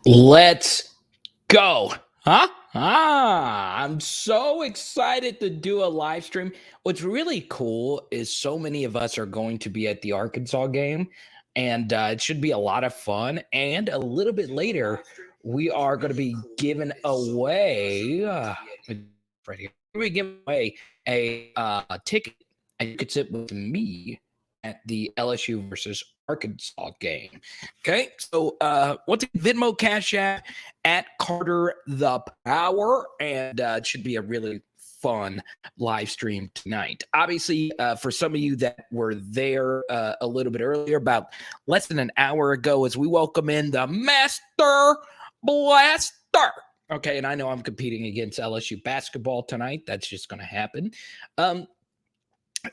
Let's go. Huh? I'm so excited to do a live stream. What's really cool is so many of us are going to be at the Arkansas game, and it should be a lot of fun. And a little bit later, we are going to be giving away right here. We're giving away a ticket, and you could sit with me at the LSU versus Arkansas game. Okay, so once again, Venmo, Cash App at Carter the Power, and it should be a really fun live stream tonight. Obviously, for some of you that were there a little bit earlier, about less than an hour ago, as we welcome in the Master Blaster. Okay, and I know I'm competing against LSU basketball tonight. That's just going to happen.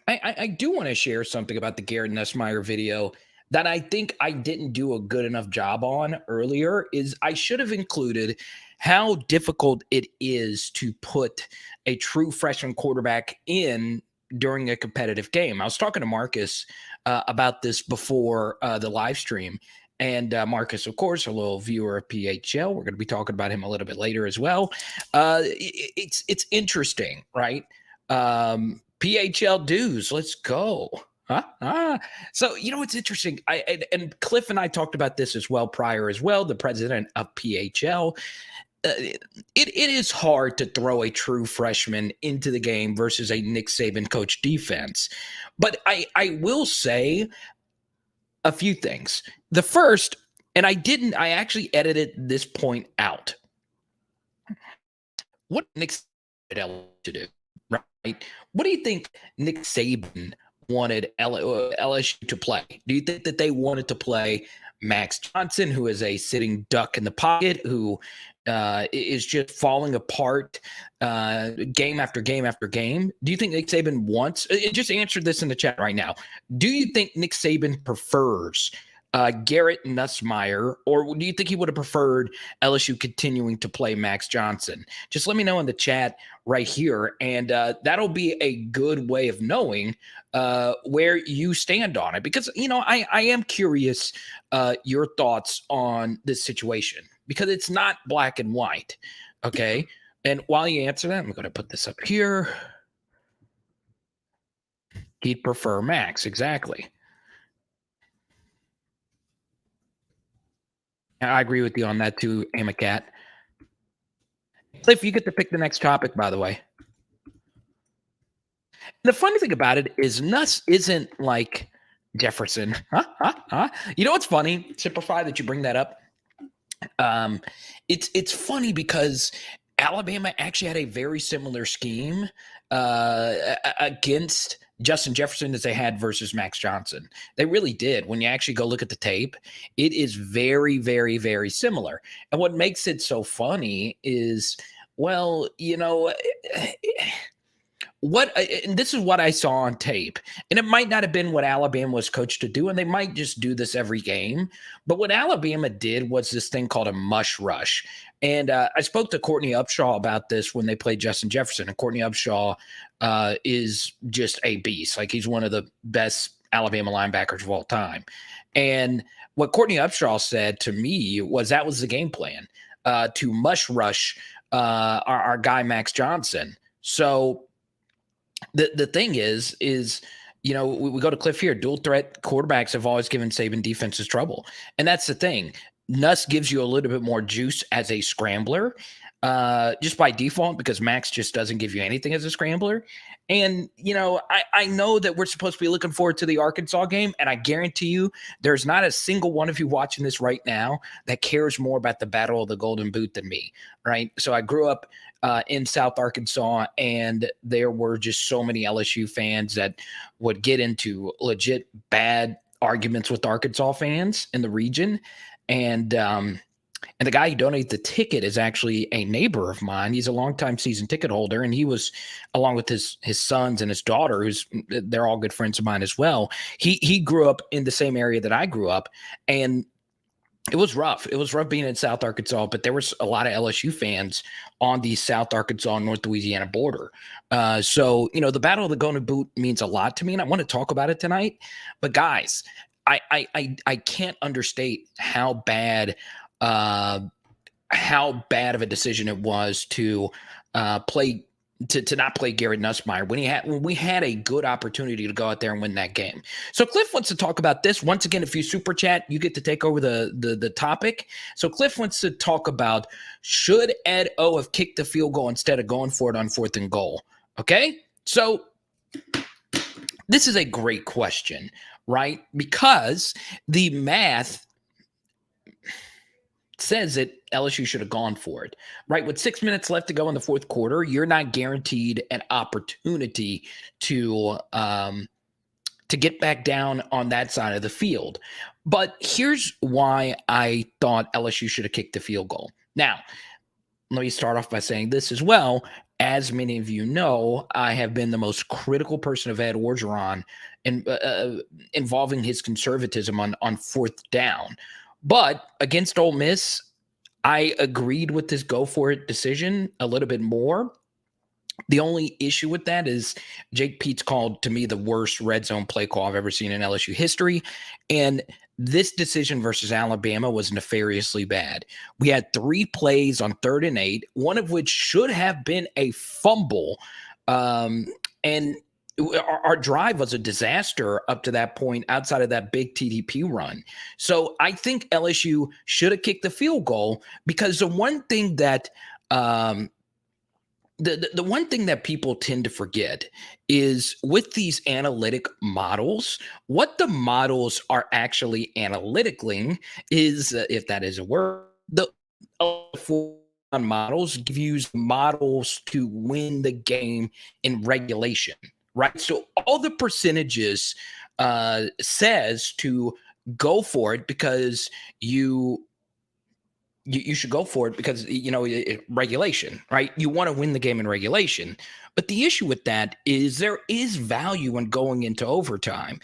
I do want to share something about the Garrett Nussmeier video that I think I didn't do a good enough job on earlier. Is I should have included how difficult it is to put a true freshman quarterback in during a competitive game. I was talking to Marcus about this before the live stream. And Marcus, of course, a little viewer of PHL. We're going to be talking about him a little bit later as well. It's interesting, right? PHL dues, let's go. So, it's interesting. And Cliff and I talked about this as well prior as well, the president of PHL. It is hard to throw a true freshman into the game versus a Nick Saban coach defense. But I will say a few things. The first, and I actually edited this point out. What Nick Saban to do, right? What do you think Nick Saban wanted LSU to play? Do you think that they wanted to play Max Johnson, who is a sitting duck in the pocket, who is just falling apart game after game after game? Do you think Nick Saban wants – just answer this in the chat right now. Do you think Nick Saban prefers Garrett Nussmeier, or do you think he would have preferred LSU continuing to play Max Johnson? Just let me know in the chat right here, and that'll be a good way of knowing where you stand on it. Because, I am curious your thoughts on this situation, because it's not black and white, okay? And while you answer that, I'm going to put this up here. He'd prefer Max, exactly. I agree with you on that too, Amacat. Cliff, you get to pick the next topic, by the way. The funny thing about it is Nuss isn't like Jefferson. You know what's funny, Simplify, that you bring that up? It's funny because Alabama actually had a very similar scheme against Justin Jefferson as they had versus Max Johnson. They really did. When you actually go look at the tape, it is very, very, very similar. And what makes it so funny is, well, and this is what I saw on tape, and it might not have been what Alabama was coached to do, and they might just do this every game. But what Alabama did was this thing called a mush rush. And I spoke to Courtney Upshaw about this when they played Justin Jefferson. And Courtney Upshaw is just a beast. Like, he's one of the best Alabama linebackers of all time. And what Courtney Upshaw said to me was that was the game plan, to mush rush our guy Max Johnson. So the thing is we go to Cliff here. Dual threat quarterbacks have always given Saban defenses trouble. And that's the thing. Nuss gives you a little bit more juice as a scrambler, just by default, because Max just doesn't give you anything as a scrambler. And, I know that we're supposed to be looking forward to the Arkansas game, and I guarantee you there's not a single one of you watching this right now that cares more about the Battle of the Golden Boot than me, right? So I grew up in South Arkansas, and there were just so many LSU fans that would get into legit bad arguments with Arkansas fans in the region. And the guy who donated the ticket is actually a neighbor of mine. He's a longtime season ticket holder, and he was, along with his sons and his daughter, they're all good friends of mine as well. He grew up in the same area that I grew up, and it was rough. It was rough being in South Arkansas, but there was a lot of LSU fans on the South Arkansas, North Louisiana border. So the Battle of the Golden Boot means a lot to me, and I want to talk about it tonight. But guys, I can't understate how bad how bad of a decision it was to play to not play Garrett Nussmeier when we had a good opportunity to go out there and win that game. So Cliff wants to talk about this. Once again, if you super chat, you get to take over the topic. So Cliff wants to talk about, should Ed O have kicked the field goal instead of going for it on 4th and goal? Okay? So this is a great question, right? Because the math says that LSU should have gone for it, right? With 6 minutes left to go in the 4th quarter, you're not guaranteed an opportunity to get back down on that side of the field. But here's why I thought LSU should have kicked the field goal. Now, let me start off by saying this as well. As many of you know, I have been the most critical person of Ed Orgeron involving his conservatism on 4th down. But against Ole Miss, I agreed with this go for it decision a little bit more. The only issue with that is Jake Peets called, to me, the worst red zone play call I've ever seen in LSU history. And this decision versus Alabama was nefariously bad. We had 3 plays on 3rd and 8, one of which should have been a fumble. And our drive was a disaster up to that point outside of that big TDP run. So I think LSU should have kicked the field goal, because the one thing that the one thing that people tend to forget is, with these analytic models, what the models are actually analytically is, if that is a word, the models give you models to win the game in regulation. Right. So all the percentages says to go for it because you should go for it because, regulation, right? You want to win the game in regulation. But the issue with that is there is value in going into overtime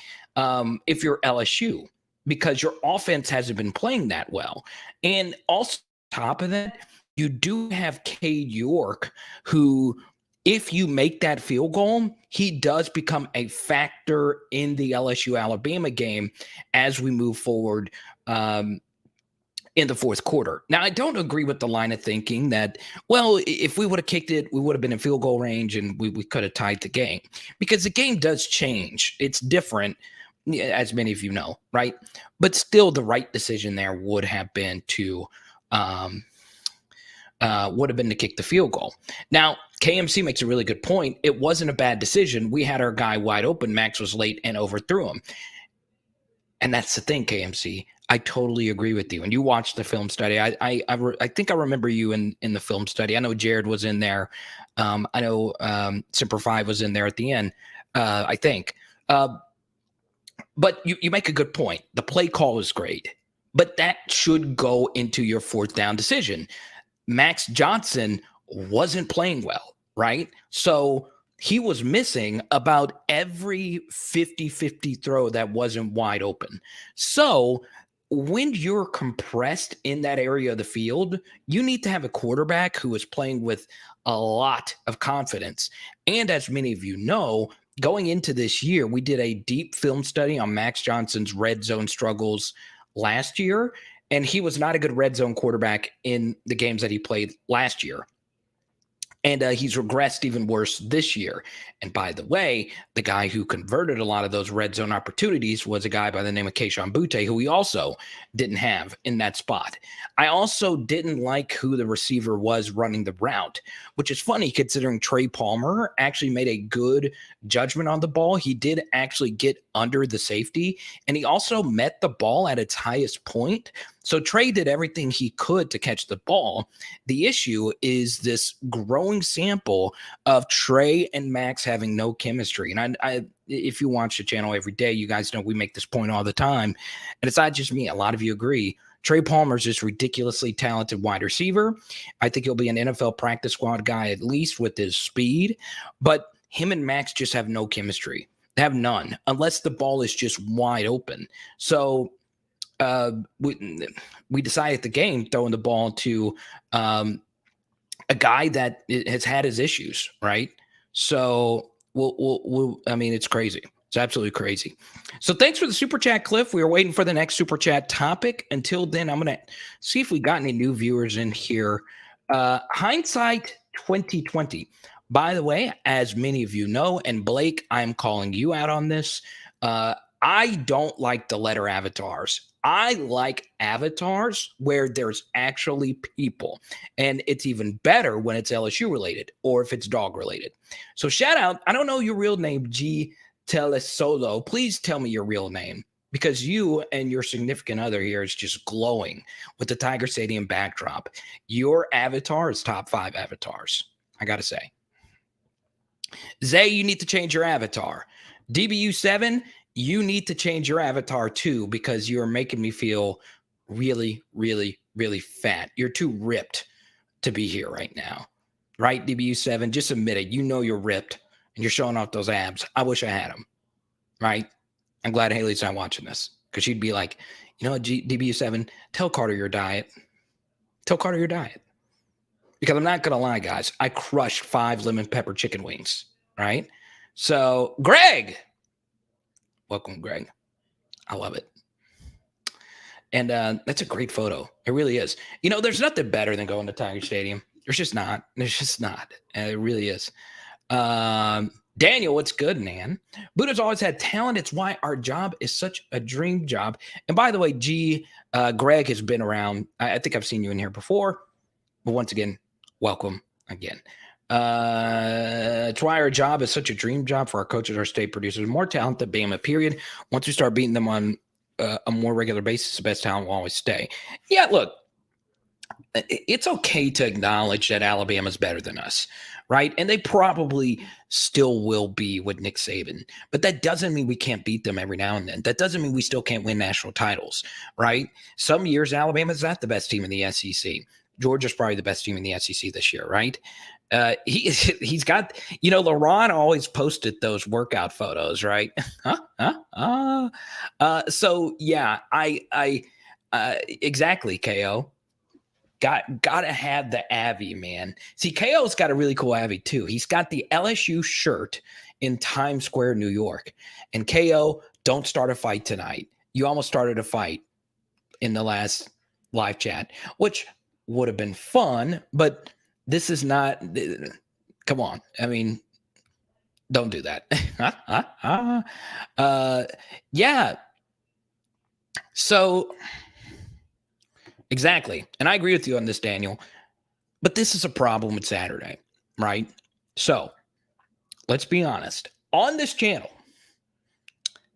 if you're LSU, because your offense hasn't been playing that well. And also, on top of that, you do have Cade York, who, if you make that field goal, he does become a factor in the LSU-Alabama game as we move forward in the 4th quarter. Now, I don't agree with the line of thinking that, well, if we would have kicked it, we would have been in field goal range and we could have tied the game, because the game does change. It's different, as many of you know, right? But still, the right decision there would have been to kick the field goal. Now, KMC makes a really good point. It wasn't a bad decision. We had our guy wide open. Max was late and overthrew him. And that's the thing, KMC. I totally agree with you. And you watched the film study. I think I remember you in the film study. I know Jared was in there. I know Semper Fi was in there at the end, I think. But you make a good point. The play call is great. But that should go into your 4th down decision. Max Johnson wasn't playing well, right? So he was missing about every 50-50 throw that wasn't wide open. So when you're compressed in that area of the field, you need to have a quarterback who is playing with a lot of confidence. And as many of you know, going into this year, we did a deep film study on Max Johnson's red zone struggles last year, and he was not a good red zone quarterback in the games that he played last year. And he's regressed even worse this year. And by the way, the guy who converted a lot of those red zone opportunities was a guy by the name of Kayshon Boutte, who we also didn't have in that spot. I also didn't like who the receiver was running the route, which is funny considering Trey Palmer actually made a good judgment on the ball. He did actually get under the safety, and he also met the ball at its highest point. So Trey did everything he could to catch the ball. The issue is this growing sample of Trey and Max having no chemistry. And I if you watch the channel every day, you guys know we make this point all the time. And it's not just me. A lot of you agree. Trey Palmer's this ridiculously talented wide receiver. I think he'll be an NFL practice squad guy, at least with his speed. But him and Max just have no chemistry. They have none, unless the ball is just wide open. So we decided the game throwing the ball to a guy that has had his issues, right? So we'll I mean, it's crazy. It's absolutely crazy. So thanks for the super chat, Cliff. We are waiting for the next super chat topic. Until then, I'm going to see if we got any new viewers in here. Hindsight 2020. By the way, as many of you know, and Blake, I'm calling you out on this. I don't like the letter avatars. I like avatars where there's actually people. And it's even better when it's LSU related or if it's dog related. So shout out, I don't know your real name, G. Telesolo, please tell me your real name, because you and your significant other here is just glowing with the Tiger Stadium backdrop. Your avatar is top 5 avatars, I gotta say. Zay, you need to change your avatar. DBU7, you need to change your avatar too, because you're making me feel really, really, really fat. You're too ripped to be here right now, right? DBU7, just admit it. You know you're ripped and you're showing off those abs. I wish I had them, right? I'm glad Haley's not watching this, because she'd be like, you know what, DBU7, tell Carter your diet. Tell Carter your diet. Because I'm not going to lie, guys. I crushed 5 lemon pepper chicken wings, right? So, Greg. Welcome, Greg. I love it. And that's a great photo. It really is. You know, there's nothing better than going to Tiger Stadium. There's just not. There's just not. It really is. Daniel, what's good, man? Buddha's always had talent. It's why our job is such a dream job. And by the way, Greg has been around. I think I've seen you in here before. But once again, welcome again. It's why our job is such a dream job for our coaches, our state producers. More talent than Bama, period. Once we start beating them on a more regular basis, the best talent will always stay. Yeah, look, it's okay to acknowledge that Alabama's better than us, right? And they probably still will be with Nick Saban. But that doesn't mean we can't beat them every now and then. That doesn't mean we still can't win national titles, right? Some years, Alabama's not the best team in the SEC. Georgia's probably the best team in the SEC this year, right? He's got, you know, LeBron always posted those workout photos, right? So yeah, exactly, KO. Gotta have the Avi, man. See, KO's got a really cool Avi too. He's got the LSU shirt in Times Square, New York. And KO, don't start a fight tonight. You almost started a fight in the last live chat, which would have been fun, but this is not. Come on. I mean, don't do that. Yeah. So exactly. And I agree with you on this, Daniel. But this is a problem with Saturday, right? So let's be honest. On this channel,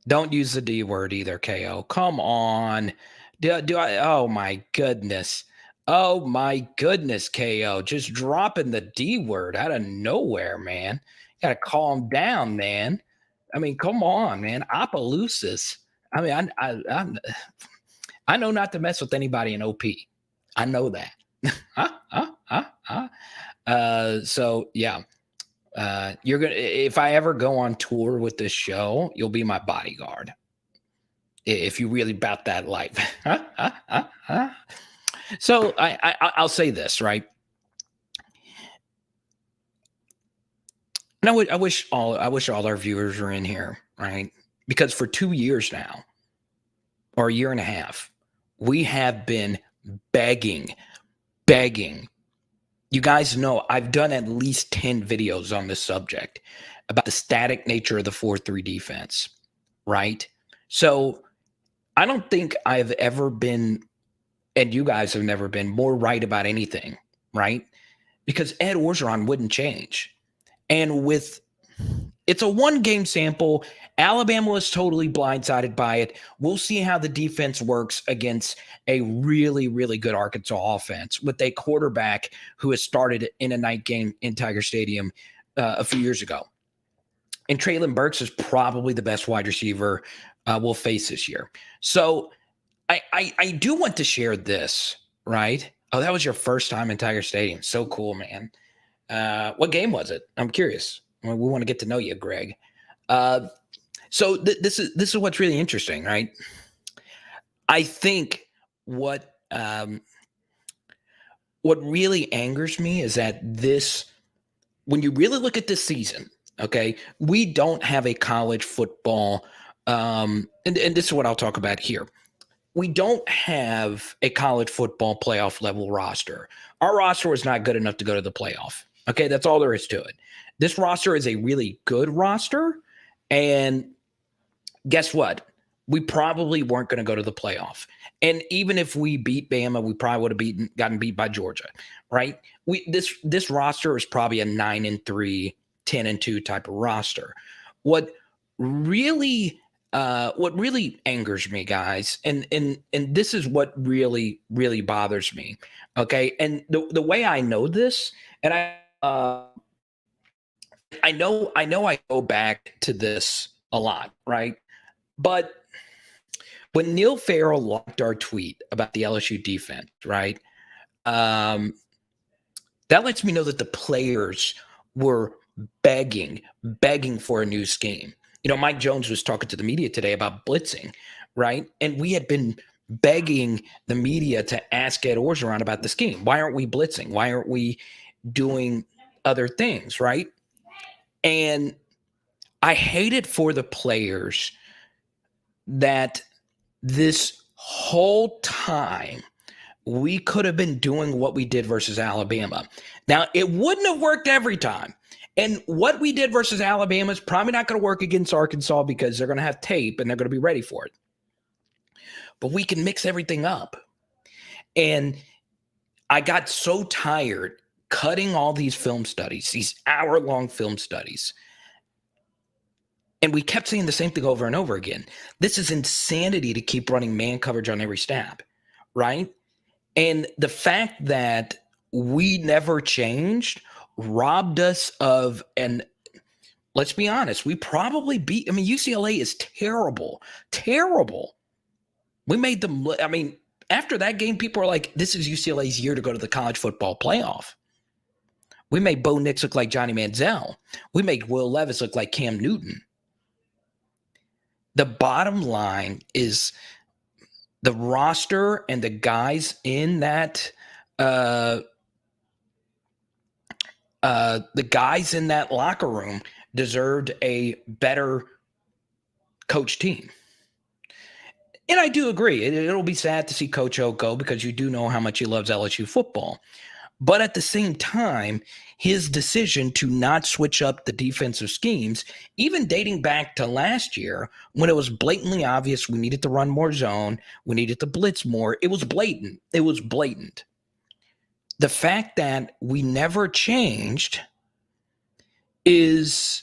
don't use the D word either, KO. Come on. Do I? Oh, my goodness. Oh, my goodness, KO. Just dropping the D word out of nowhere, man. Got to calm down, man. I mean, come on, man. Opelousas. I mean, I know not to mess with anybody in OP. I know that. So, yeah. You're gonna. If I ever go on tour with this show, you'll be my bodyguard. If you really about that life. So I'll say this, right? And I wish all our viewers were in here, right? Because for 2 years now, or a year and a half, we have been begging. You guys know I've done at least 10 videos on this subject about the static nature of the 4-3 defense, right? So I don't think I've ever been, and you guys have never been, more right about anything, right? Because Ed Orgeron wouldn't change. And it's a 1-game sample. Alabama was totally blindsided by it. We'll see how the defense works against a really, really good Arkansas offense with a quarterback who has started in a night game in Tiger Stadium a few years ago. And Treylon Burks is probably the best wide receiver we'll face this year. So I do want to share this, right? Oh, that was your first time in Tiger Stadium. So cool, man. What game was it? I'm curious. We want to get to know you, Greg. So this is what's really interesting, right? I think what really angers me is that when you really look at this season, Okay. We don't have a college football. And this is what I'll talk about here. We don't have a college football playoff level roster. Our roster is not good enough to go to the playoff. Okay. That's all there is to it. This roster is a really good roster. And guess what? We probably weren't going to go to the playoff. And even if we beat Bama, we probably would have gotten beat by Georgia, right? This roster is probably a 9-3, 10-2 type of roster. What really angers me, guys, and this is what really bothers me. Okay, and the way I know this, and I know I go back to this a lot, right? But when Neil Farrell liked our tweet about the LSU defense, right? That lets me know that the players were begging for a new scheme. You know, Mike Jones was talking to the media today about blitzing, right? And we had been begging the media to ask Ed Orgeron about the scheme. Why aren't we blitzing? Why aren't we doing other things, right? And I hate it for the players that this whole time we could have been doing what we did versus Alabama. Now, it wouldn't have worked every time. And what we did versus Alabama is probably not going to work against Arkansas because they're going to have tape and they're going to be ready for it. But we can mix everything up. And I got so tired cutting all these film studies, these hour-long film studies. And we kept saying the same thing over and over again. This is insanity to keep running man coverage on every snap, right? And the fact that we never changed robbed us of, and let's be honest, we probably beat, UCLA is terrible. We made them, after that game, people were like, this is UCLA's year to go to the college football playoff. We made Bo Nix look like Johnny Manziel. We made Will Levis look like Cam Newton. The bottom line is the roster and the guys in that locker room deserved a better coach team. And I do agree. It'll be sad to see Coach O go because you do know how much he loves LSU football. But at the same time, his decision to not switch up the defensive schemes, even dating back to last year when it was blatantly obvious we needed to run more zone, we needed to blitz more, it was blatant. The fact that we never changed is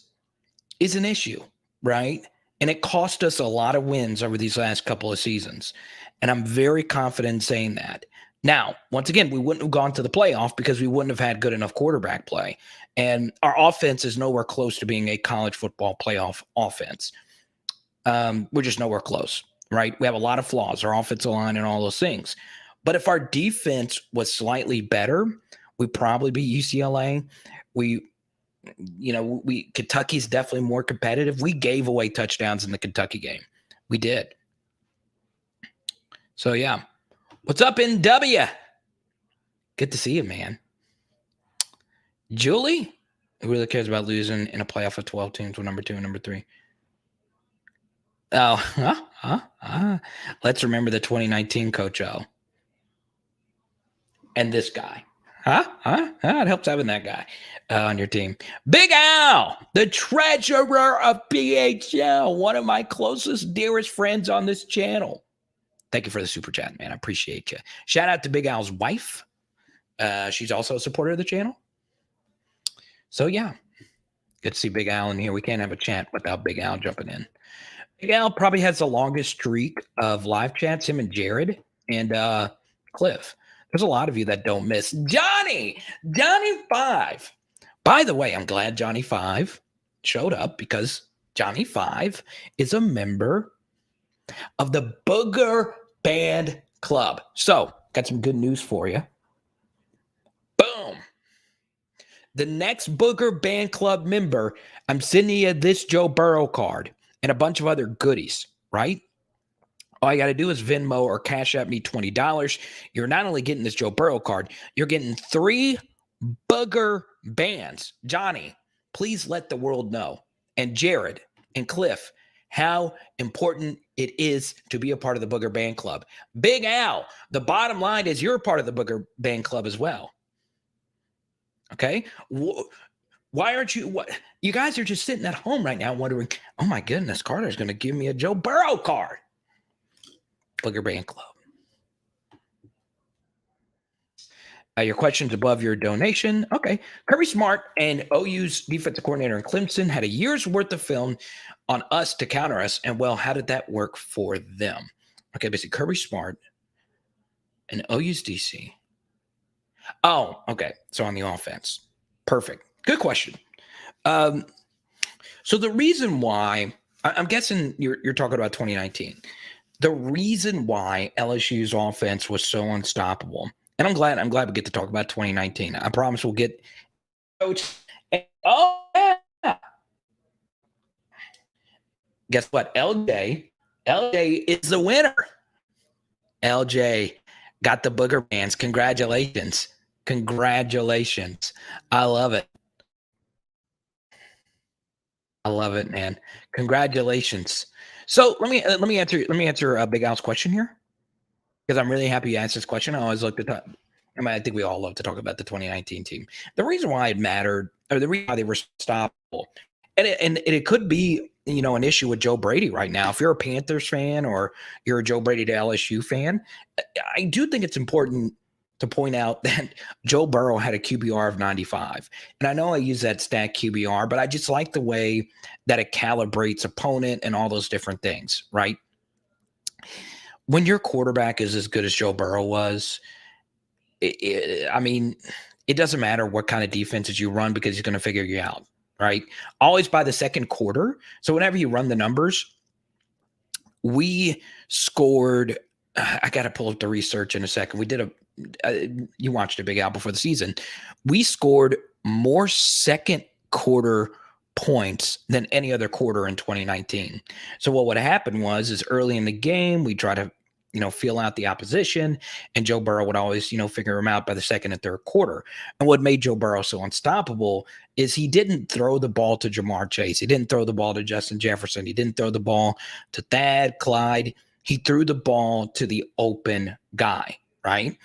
an issue, right? And it cost us a lot of wins over these last couple of seasons. And I'm very confident in saying that. Now, once again, we wouldn't have gone to the playoff because we wouldn't have had good enough quarterback play. And our offense is nowhere close to being a college football playoff offense. We're just nowhere close, right? We have a lot of flaws, our offensive line and all those things. But if our defense was slightly better, we'd probably be UCLA. Kentucky's definitely more competitive. We gave away touchdowns in the Kentucky game. We did. So, yeah. What's up, NW? Good to see you, man. Julie, who really cares about losing in a playoff of 12 teams with number 2 and number 3? Oh, let's remember the 2019 Coach O. And this guy. It helps having that guy on your team. Big Al, the treasurer of PHL, one of my closest, dearest friends on this channel. Thank you for the super chat, man. I appreciate you. Shout out to Big Al's wife. She's also a supporter of the channel. So, yeah. Good to see Big Al in here. We can't have a chat without Big Al jumping in. Big Al probably has the longest streak of live chats, him and Jared and Cliff. There's a lot of you that don't miss. Johnny 5. By the way, I'm glad Johnny 5 showed up because Johnny 5 is a member of the Booger Band Club. So, got some good news for you. Boom. The next Booger Band Club member, I'm sending you this Joe Burrow card and a bunch of other goodies, right? All you got to do is Venmo or Cash App me $20. You're not only getting this Joe Burrow card, you're getting 3 Booger bands. Johnny, please let the world know, and Jared and Cliff, how important it is to be a part of the Booger Band Club. Big Al, the bottom line is you're a part of the Booger Band Club as well. Okay? Why aren't you? What you guys are just sitting at home right now wondering, oh my goodness, Carter's going to give me a Joe Burrow card. Booger Band Club. Your question's above your donation. Okay. Kirby Smart and OU's defensive coordinator in Clemson had a year's worth of film on us to counter us. And well, how did that work for them? Okay, basically Kirby Smart and OU's DC. Oh, okay. So on the offense. Perfect. Good question. So the reason why, I'm guessing you're talking about 2019. The reason why LSU's offense was so unstoppable, and I'm glad we get to talk about 2019. I promise we'll get coach. Oh yeah. Guess what? LJ is the winner. LJ got the Booger Bands. Congratulations. I love it. I love it, man. Congratulations. So let me answer Big Al's question here, because I'm really happy you asked this question. I always look to talk. I think we all love to talk about the 2019 team. The reason why it mattered, or the reason why they were stoppable, and it could be an issue with Joe Brady right now. If you're a Panthers fan or you're a Joe Brady to LSU fan, I do think it's important to point out that Joe Burrow had a QBR of 95. And I know I use that stat QBR, but I just like the way that it calibrates opponent and all those different things, right? When your quarterback is as good as Joe Burrow was, it doesn't matter what kind of defenses you run, because he's going to figure you out, right? Always by the second quarter. So whenever you run the numbers, we scored. I got to pull up the research in a second. We did you watched a Big Al before the season. We scored more second quarter points than any other quarter in 2019. So what would happen is early in the game, we try to, feel out the opposition, and Joe Burrow would always, figure him out by the second and third quarter. And what made Joe Burrow so unstoppable is he didn't throw the ball to Jamar Chase. He didn't throw the ball to Justin Jefferson. He didn't throw the ball to Thad, Clyde. He threw the ball to the open guy, right?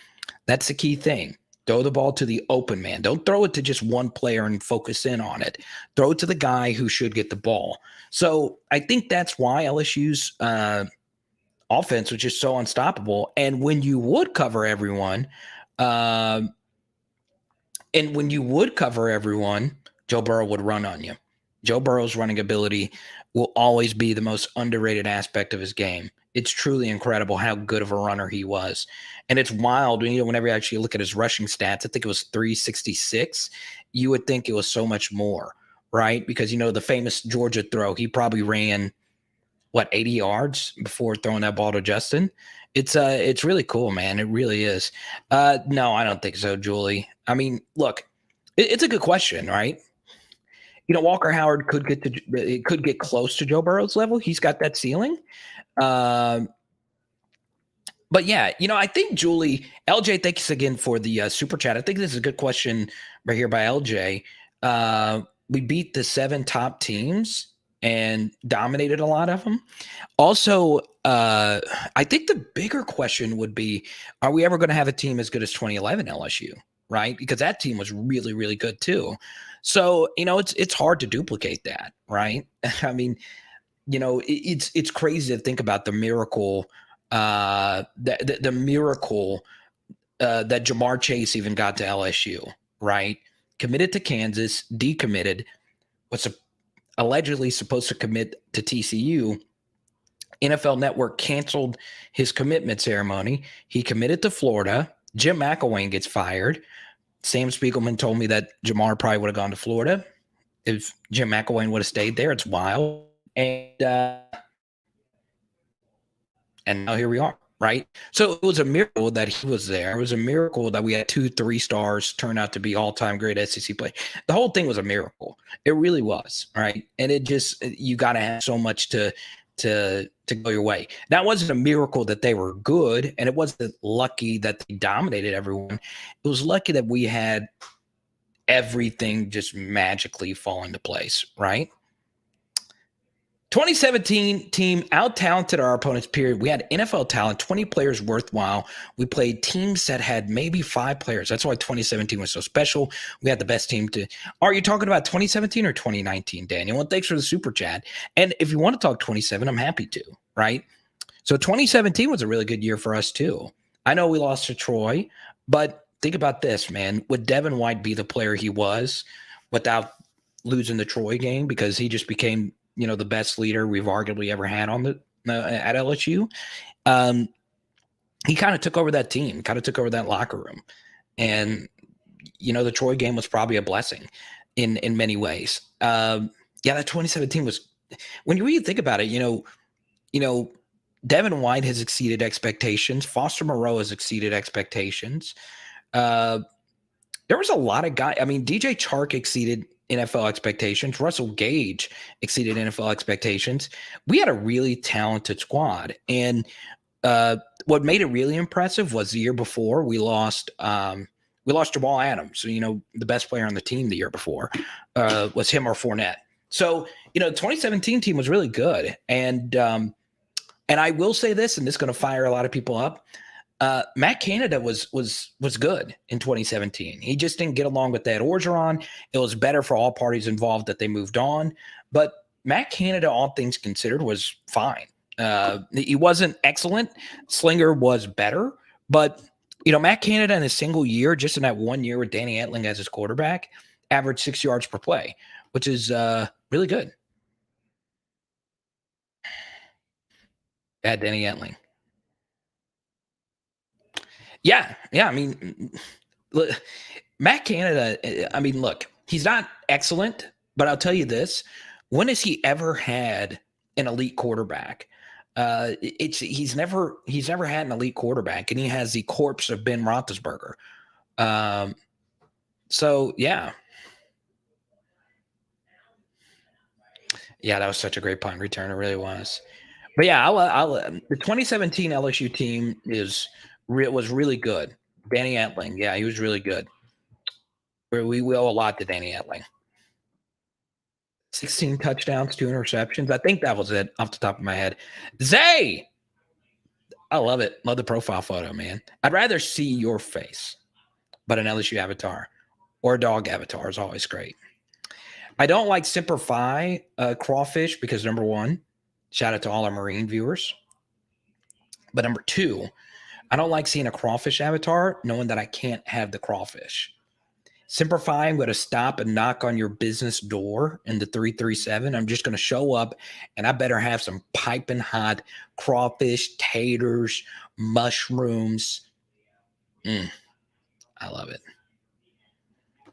That's the key thing. Throw the ball to the open man. Don't throw it to just one player and focus in on it. Throw it to the guy who should get the ball. So I think that's why LSU's offense was just so unstoppable. And when you would cover everyone, Joe Burrow would run on you. Joe Burrow's running ability will always be the most underrated aspect of his game. It's truly incredible how good of a runner he was. And it's wild whenever you actually look at his rushing stats. I think it was 366. You would think it was so much more, right? Because, the famous Georgia throw, he probably ran, 80 yards before throwing that ball to Justin. It's really cool, man. It really is. No, I don't think so, Julie. I mean, look, it's a good question, right? Walker Howard could get close to Joe Burrow's level. He's got that ceiling. But yeah, I think Julie, LJ, thanks again for the super chat. I think this is a good question right here by LJ. We beat the 7 top teams and dominated a lot of them. Also, I think the bigger question would be, are we ever going to have a team as good as 2011 LSU, right? Because that team was really, really good too. So, it's hard to duplicate that, right? I mean, it's crazy to think about the miracle, the miracle that Jamar Chase even got to LSU, right? Committed to Kansas, decommitted, was allegedly supposed to commit to TCU. NFL Network canceled his commitment ceremony. He committed to Florida. Jim McElwain gets fired. Sam Spiegelman told me that Jamar probably would have gone to Florida if Jim McElwain would have stayed there. It's wild. And now here we are, right? So it was a miracle that he was there. It was a miracle that we had 2 3-stars turn out to be all-time great SEC play. The whole thing was a miracle. It really was, right? And it just, you got to have so much to go your way. Now, it wasn't a miracle that they were good, and it wasn't lucky that they dominated everyone. It was lucky that we had everything just magically fall into place, right? 2017 team out-talented our opponents, period. We had NFL talent, 20 players worthwhile. We played teams that had maybe 5 players. That's why 2017 was so special. We had the best team to – are you talking about 2017 or 2019, Daniel? Well, thanks for the super chat. And if you want to talk 27, I'm happy to, right? So 2017 was a really good year for us too. I know we lost to Troy, but think about this, man. Would Devin White be the player he was without losing the Troy game because he just became – the best leader we've arguably ever had on at LSU. He kind of took over that team, kind of took over that locker room. And, the Troy game was probably a blessing in many ways. That 2017 was, when you really think about it, Devin White has exceeded expectations. Foster Moreau has exceeded expectations. There was a lot of guys. I mean, DJ Chark exceeded NFL expectations. Russell Gage exceeded NFL expectations. We had a really talented squad. And what made it really impressive was the year before we lost Jamal Adams. So, the best player on the team the year before was him or Fournette. So, the 2017 team was really good. And I will say this, and this is going to fire a lot of people up. Matt Canada was good in 2017. He just didn't get along with that Orgeron. It was better for all parties involved that they moved on. But Matt Canada, all things considered, was fine. He wasn't excellent. Slinger was better. But, Matt Canada in a single year, just in that 1 year with Danny Etling as his quarterback, averaged 6 yards per play, which is really good. Bad Danny Etling. Yeah. I mean, look, Matt Canada, look, he's not excellent, but I'll tell you this. When has he ever had an elite quarterback? He's never had an elite quarterback, and he has the corpse of Ben Roethlisberger. So, yeah. Yeah, that was such a great punt return. It really was. But, yeah, the 2017 LSU team was really good. Danny Etling, yeah, he was really good. We owe a lot to Danny Etling. 16 touchdowns, 2 interceptions. I think that was it off the top of my head. Zay! I love it. Love the profile photo, man. I'd rather see your face, but an LSU avatar or a dog avatar is always great. I don't like Semper Fi crawfish because, number one, shout out to all our Marine viewers. But number two, I don't like seeing a crawfish avatar knowing that I can't have the crawfish. Semper Fi, I'm going to stop and knock on your business door in the 337. I'm just going to show up, and I better have some piping hot crawfish, taters, mushrooms. I love it.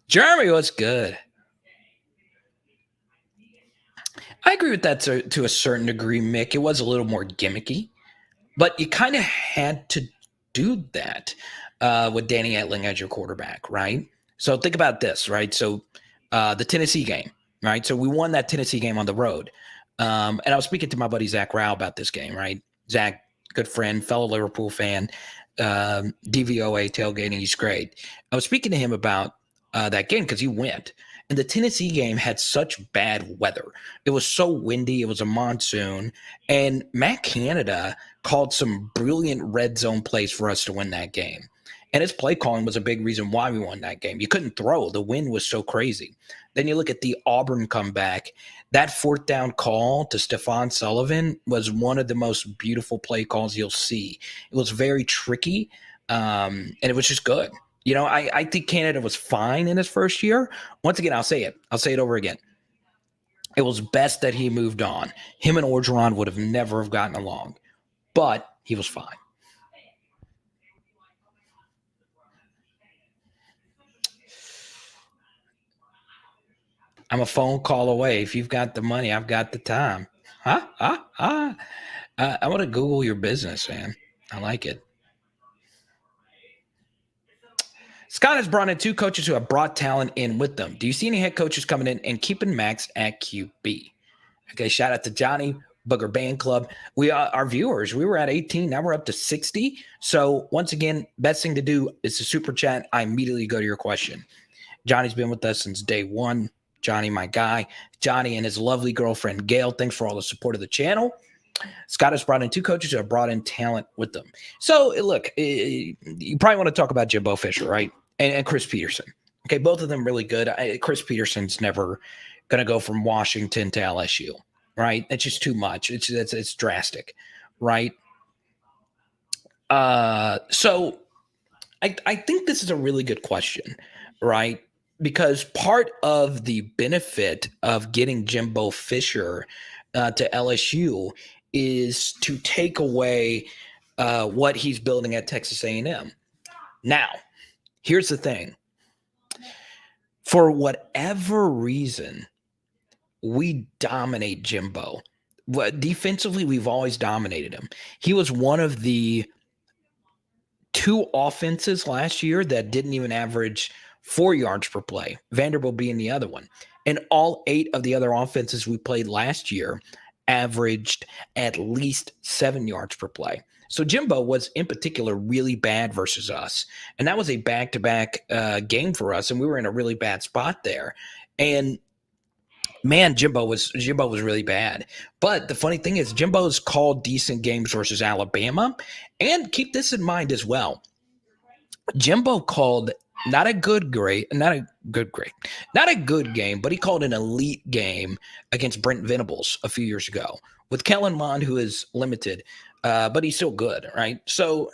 Jeremy, what's good? I agree with that to a certain degree, Mick. It was a little more gimmicky, but you kind of had to do that with Danny Etling as your quarterback, right? So think about this, right? So the Tennessee game, right? So we won that Tennessee game on the road. And I was speaking to my buddy Zach Rao about this game, right? Zach, good friend, fellow Liverpool fan, DVOA tailgating. He's great. I was speaking to him about that game because he went. And the Tennessee game had such bad weather. It was so windy. It was a monsoon. And Matt Canada called some brilliant red zone plays for us to win that game. And his play calling was a big reason why we won that game. You couldn't throw. The wind was so crazy. Then you look at the Auburn comeback. That 4th down call to Stephon Sullivan was one of the most beautiful play calls you'll see. It was very tricky, and it was just good. I think Canada was fine in his first year. Once again, I'll say it. I'll say it over again. It was best that he moved on. Him and Orgeron would have never have gotten along, but he was fine. I'm a phone call away. If you've got the money, I've got the time. I want to Google your business, man. I like it. Scott has brought in 2 coaches who have brought talent in with them. Do you see any head coaches coming in and keeping Max at QB? Okay, shout out to Johnny, Booger Band Club. Our viewers, we were at 18. Now we're up to 60. So once again, best thing to do is to super chat. I immediately go to your question. Johnny's been with us since day one. Johnny, my guy. Johnny and his lovely girlfriend, Gail. Thanks for all the support of the channel. Scott has brought in 2 coaches who have brought in talent with them. So, look, you probably want to talk about Jimbo Fisher, right? And Chris Peterson. Okay, both of them really good. Chris Peterson's never going to go from Washington to LSU, right? That's just too much. It's drastic, right? So I think this is a really good question, right? Because part of the benefit of getting Jimbo Fisher to LSU is to take away what he's building at Texas A&M. Now, here's the thing. For whatever reason, we dominate Jimbo. Defensively, we've always dominated him. He was one of the 2 offenses last year that didn't even average 4 yards per play, Vanderbilt being the other one. And all 8 of the other offenses we played last year averaged at least 7 yards per play. So Jimbo was in particular really bad versus us. And that was a back-to-back game for us. And we were in a really bad spot there. And man, Jimbo was really bad. But the funny thing is Jimbo's called decent games versus Alabama. And keep this in mind as well. Jimbo called not a good game, but he called an elite game against Brent Venables a few years ago with Kellen Mond, who is limited, but he's still good, right? So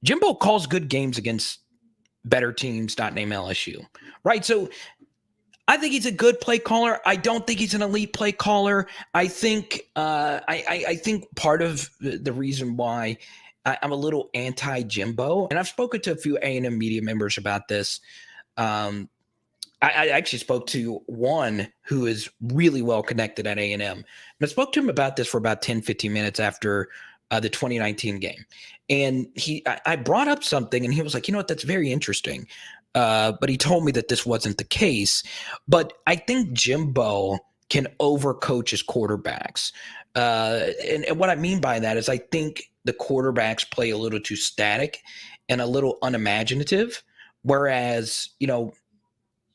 Jimbo calls good games against better teams, not named LSU, right? So I think he's a good play caller. I don't think he's an elite play caller. I think I think part of the reason why I'm a little anti-Jimbo, and I've spoken to a few A&M media members about this. I actually spoke to one who is really well connected at A&M. And I spoke to him about this for about 10, 15 minutes after the 2019 game. And I brought up something, and he was like, you know what, that's very interesting. But he told me that this wasn't the case. But I think Jimbo can overcoach his quarterbacks. And what I mean by that is I think the quarterbacks play a little too static and a little unimaginative. Whereas, Ed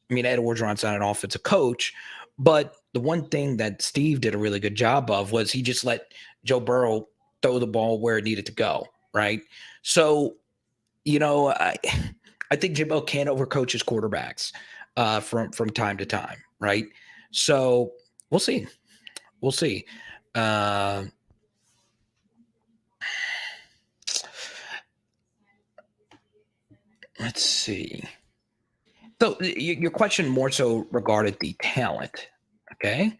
Orgeron's not an offensive coach, but the one thing that Steve did a really good job of was he just let Joe Burrow throw the ball where it needed to go, right? So, I think Jimbo can overcoach his quarterbacks from time to time, right? So we'll see. Let's see. So your question more so regarded the talent, okay?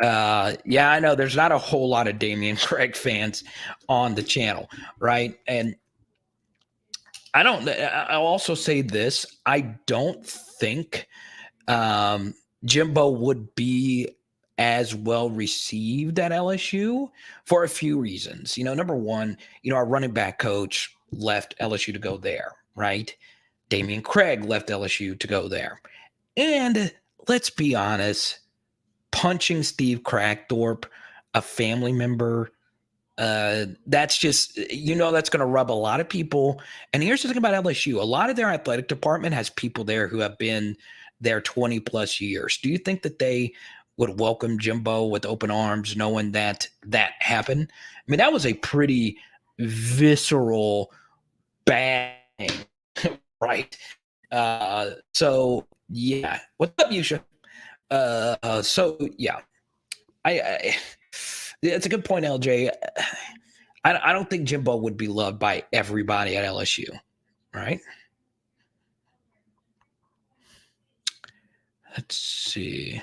Yeah, I know there's not a whole lot of Damian Craig fans on the channel, right? And I'll also say this. I don't think Jimbo would be as well received at LSU for a few reasons. Number one, our running back coach left LSU to go there, right? Damian Craig left LSU to go there. And let's be honest, punching Steve Crackthorpe, a family member, that's just, that's going to rub a lot of people. And here's the thing about LSU. A lot of their athletic department has people there who have been there 20 plus years. Do you think that they would welcome Jimbo with open arms, knowing that happened? I mean, that was a pretty visceral bad thing, right? So yeah. What's up, Yusha? So yeah, it's a good point, LJ. I don't think Jimbo would be loved by everybody at LSU, right? Let's see.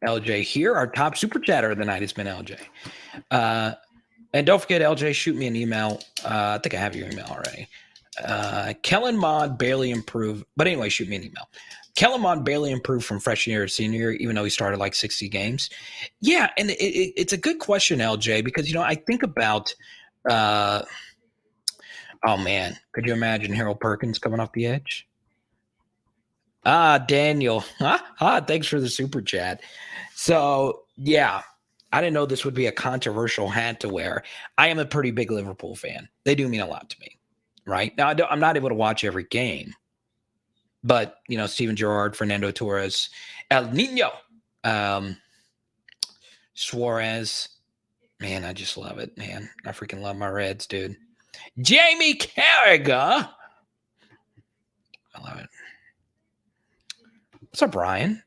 LJ here, our top super chatter of the night has been LJ. And don't forget, LJ, shoot me an email. I think I have your email already. Kellen Mond barely improved. But anyway, shoot me an email. Kellen Mond barely improved from freshman year to senior year, even though he started like 60 games. Yeah, and it's a good question, LJ, because, I think about oh, man, could you imagine Harold Perkins coming off the edge? Daniel. Thanks for the super chat. So, yeah, I didn't know this would be a controversial hat to wear. I am a pretty big Liverpool fan. They do mean a lot to me, right? Now, I'm not able to watch every game, but, Steven Gerrard, Fernando Torres, El Nino, um, Suarez. Man, I just love it, man. I freaking love my Reds, dude. Jamie Carragher. I love it. What's up, Brian?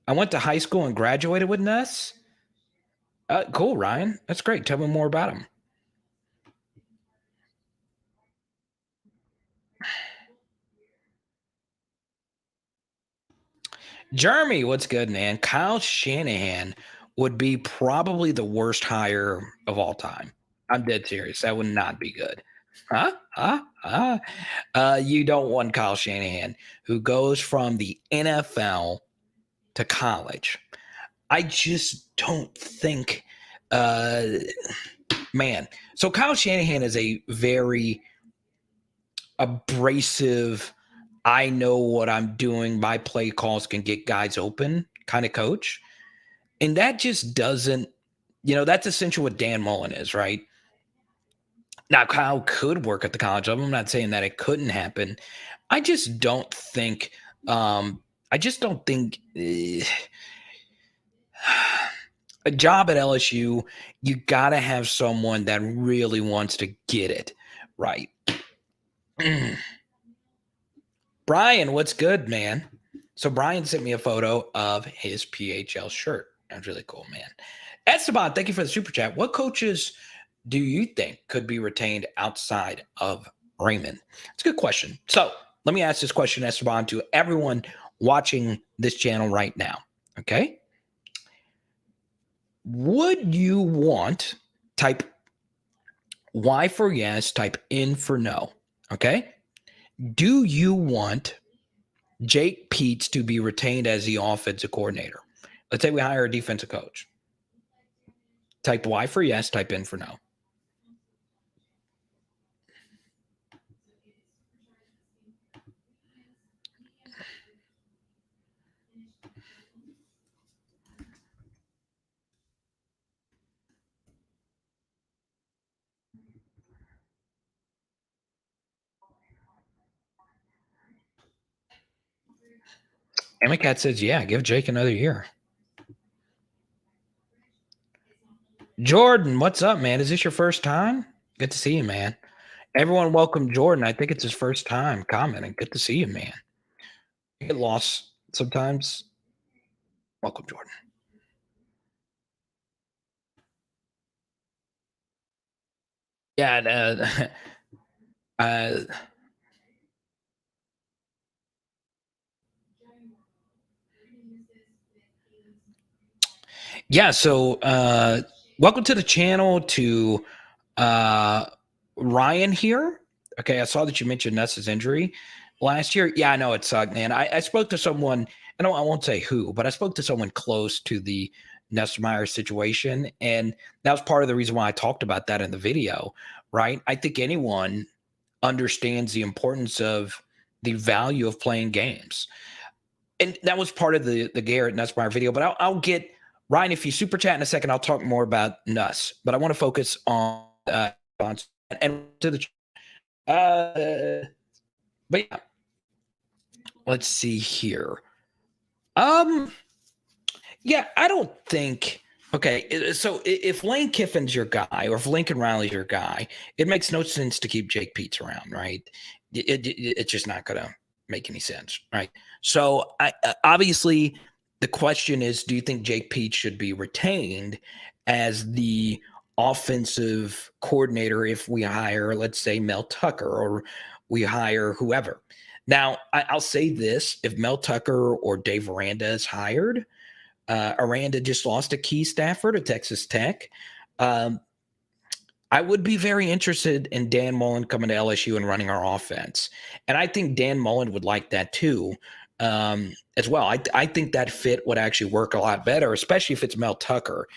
I went to high school and graduated with Nuss. Cool, Ryan. That's great. Tell me more about him. Jeremy, what's good, man? Kyle Shanahan would be probably the worst hire of all time. I'm dead serious. That would not be good. Huh? Huh? Huh? You don't want Kyle Shanahan, who goes from the NFL to college. I just don't think, man. So Kyle Shanahan is a very abrasive, I know what I'm doing. My play calls can get guys open kind of coach. And that just doesn't, that's essentially what Dan Mullen is, right? Now, Kyle could work at the college level. I'm not saying that it couldn't happen. I just don't think, I just don't think a job at LSU, you got to have someone that really wants to get it right. Brian, what's good, man? So Brian sent me a photo of his PHL shirt. That's really cool, man. Esteban, thank you for the super chat. What coaches do you think could be retained outside of Raymond? It's a good question. So let me ask this question, Esteban, to everyone watching this channel right now. Okay. Would you want, type Y for yes, type N for no. Okay. Do you want Jake Peets to be retained as the offensive coordinator? Let's say we hire a defensive coach. Type Y for yes, type N for no. Amicat says, yeah, give Jake another year. Jordan, what's up, man? Is this your first time? Good to see you, man. Everyone welcome Jordan. I think it's his first time commenting. Good to see you, man. You get lost sometimes. Welcome, Jordan. Yeah, yeah, so welcome to the channel to Ryan here. Okay, I saw that you mentioned Nuss's injury last year. Yeah, I know it sucked, man. I spoke to someone, I won't say who, but I spoke to someone close to the Nussmeier situation, and that was part of the reason why I talked about that in the video, right? I think anyone understands the importance of the value of playing games. And that was part of the Garrett Nussmeier video, but I'll get Ryan, if you super chat in a second, I'll talk more about Nuss, but I want to focus on and to the but yeah, let's see here. Yeah, I don't think. Okay, so if Lane Kiffin's your guy, or if Lincoln Riley's your guy, it makes no sense to keep Jake Peets around, right? It's just not going to make any sense, right? So, obviously, the question is, do you think Jake Peets should be retained as the offensive coordinator if we hire, let's say, Mel Tucker, or we hire whoever? Now, I'll say this: if Mel Tucker or Dave Aranda is hired, Aranda just lost a key staffer to Texas Tech. I would be very interested in Dan Mullen coming to LSU and running our offense. And I think Dan Mullen would like that too, as well. I think that fit would actually work a lot better, especially if it's Mel Tucker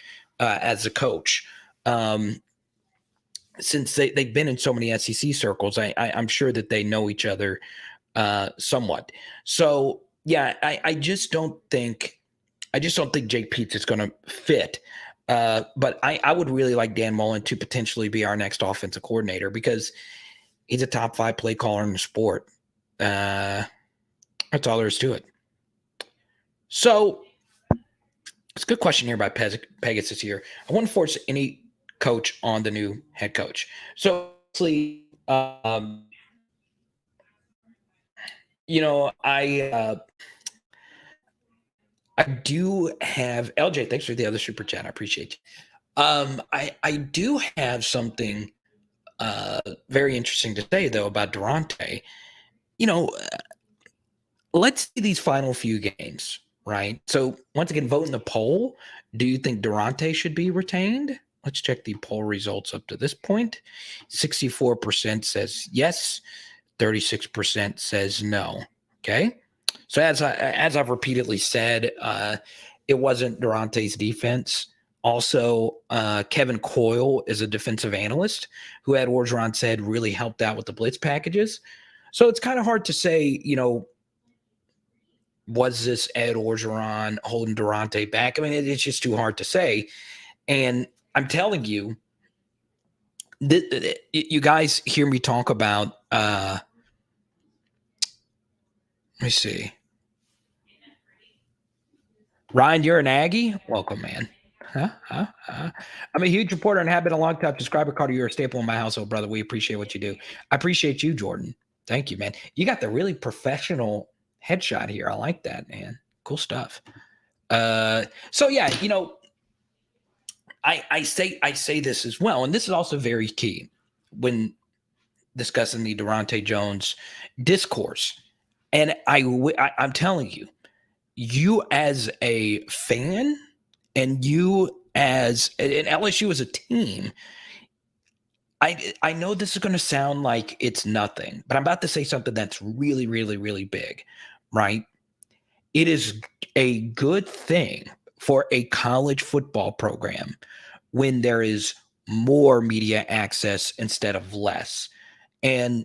as a coach. Since they've been in so many SEC circles, I'm sure that they know each other somewhat. So, yeah, I just don't think I just don't think Jake Peetz is going to fit. But I would really like Dan Mullen to potentially be our next offensive coordinator because he's a top 5 play caller in the sport. That's all there is to it. So it's a good question here by Pegasus here. I wouldn't force any coach on the new head coach. So obviously, I do have LJ. Thanks for the other super chat. I appreciate you. I do have something very interesting to say though about Durante. You know, let's see these final few games, right? So once again, vote in the poll. Do you think Durante should be retained? Let's check the poll results up to this point. 64% says yes. 36% says no. Okay. So as I've repeatedly said, it wasn't Durante's defense. Also, Kevin Coyle is a defensive analyst who had Orgeron said really helped out with the blitz packages. So it's kind of hard to say, was this Ed Orgeron holding Durante back? I mean, it's just too hard to say. And I'm telling you, you guys hear me talk about, let me see. Ryan, you're an Aggie? Welcome, man. I'm a huge reporter and have been a long time subscriber. Carter, you're a staple in my household, brother. We appreciate what you do. I appreciate you, Jordan. Thank you, man. You got the really professional headshot here. I like that, man. Cool stuff. So yeah, I say this as well, and this is also very key when discussing the Durante Jones discourse. And I'm telling you, you as a fan and you as an LSU as a team, I know this is going to sound like it's nothing, but I'm about to say something that's really, really, really big, right? It is a good thing for a college football program when there is more media access instead of less. And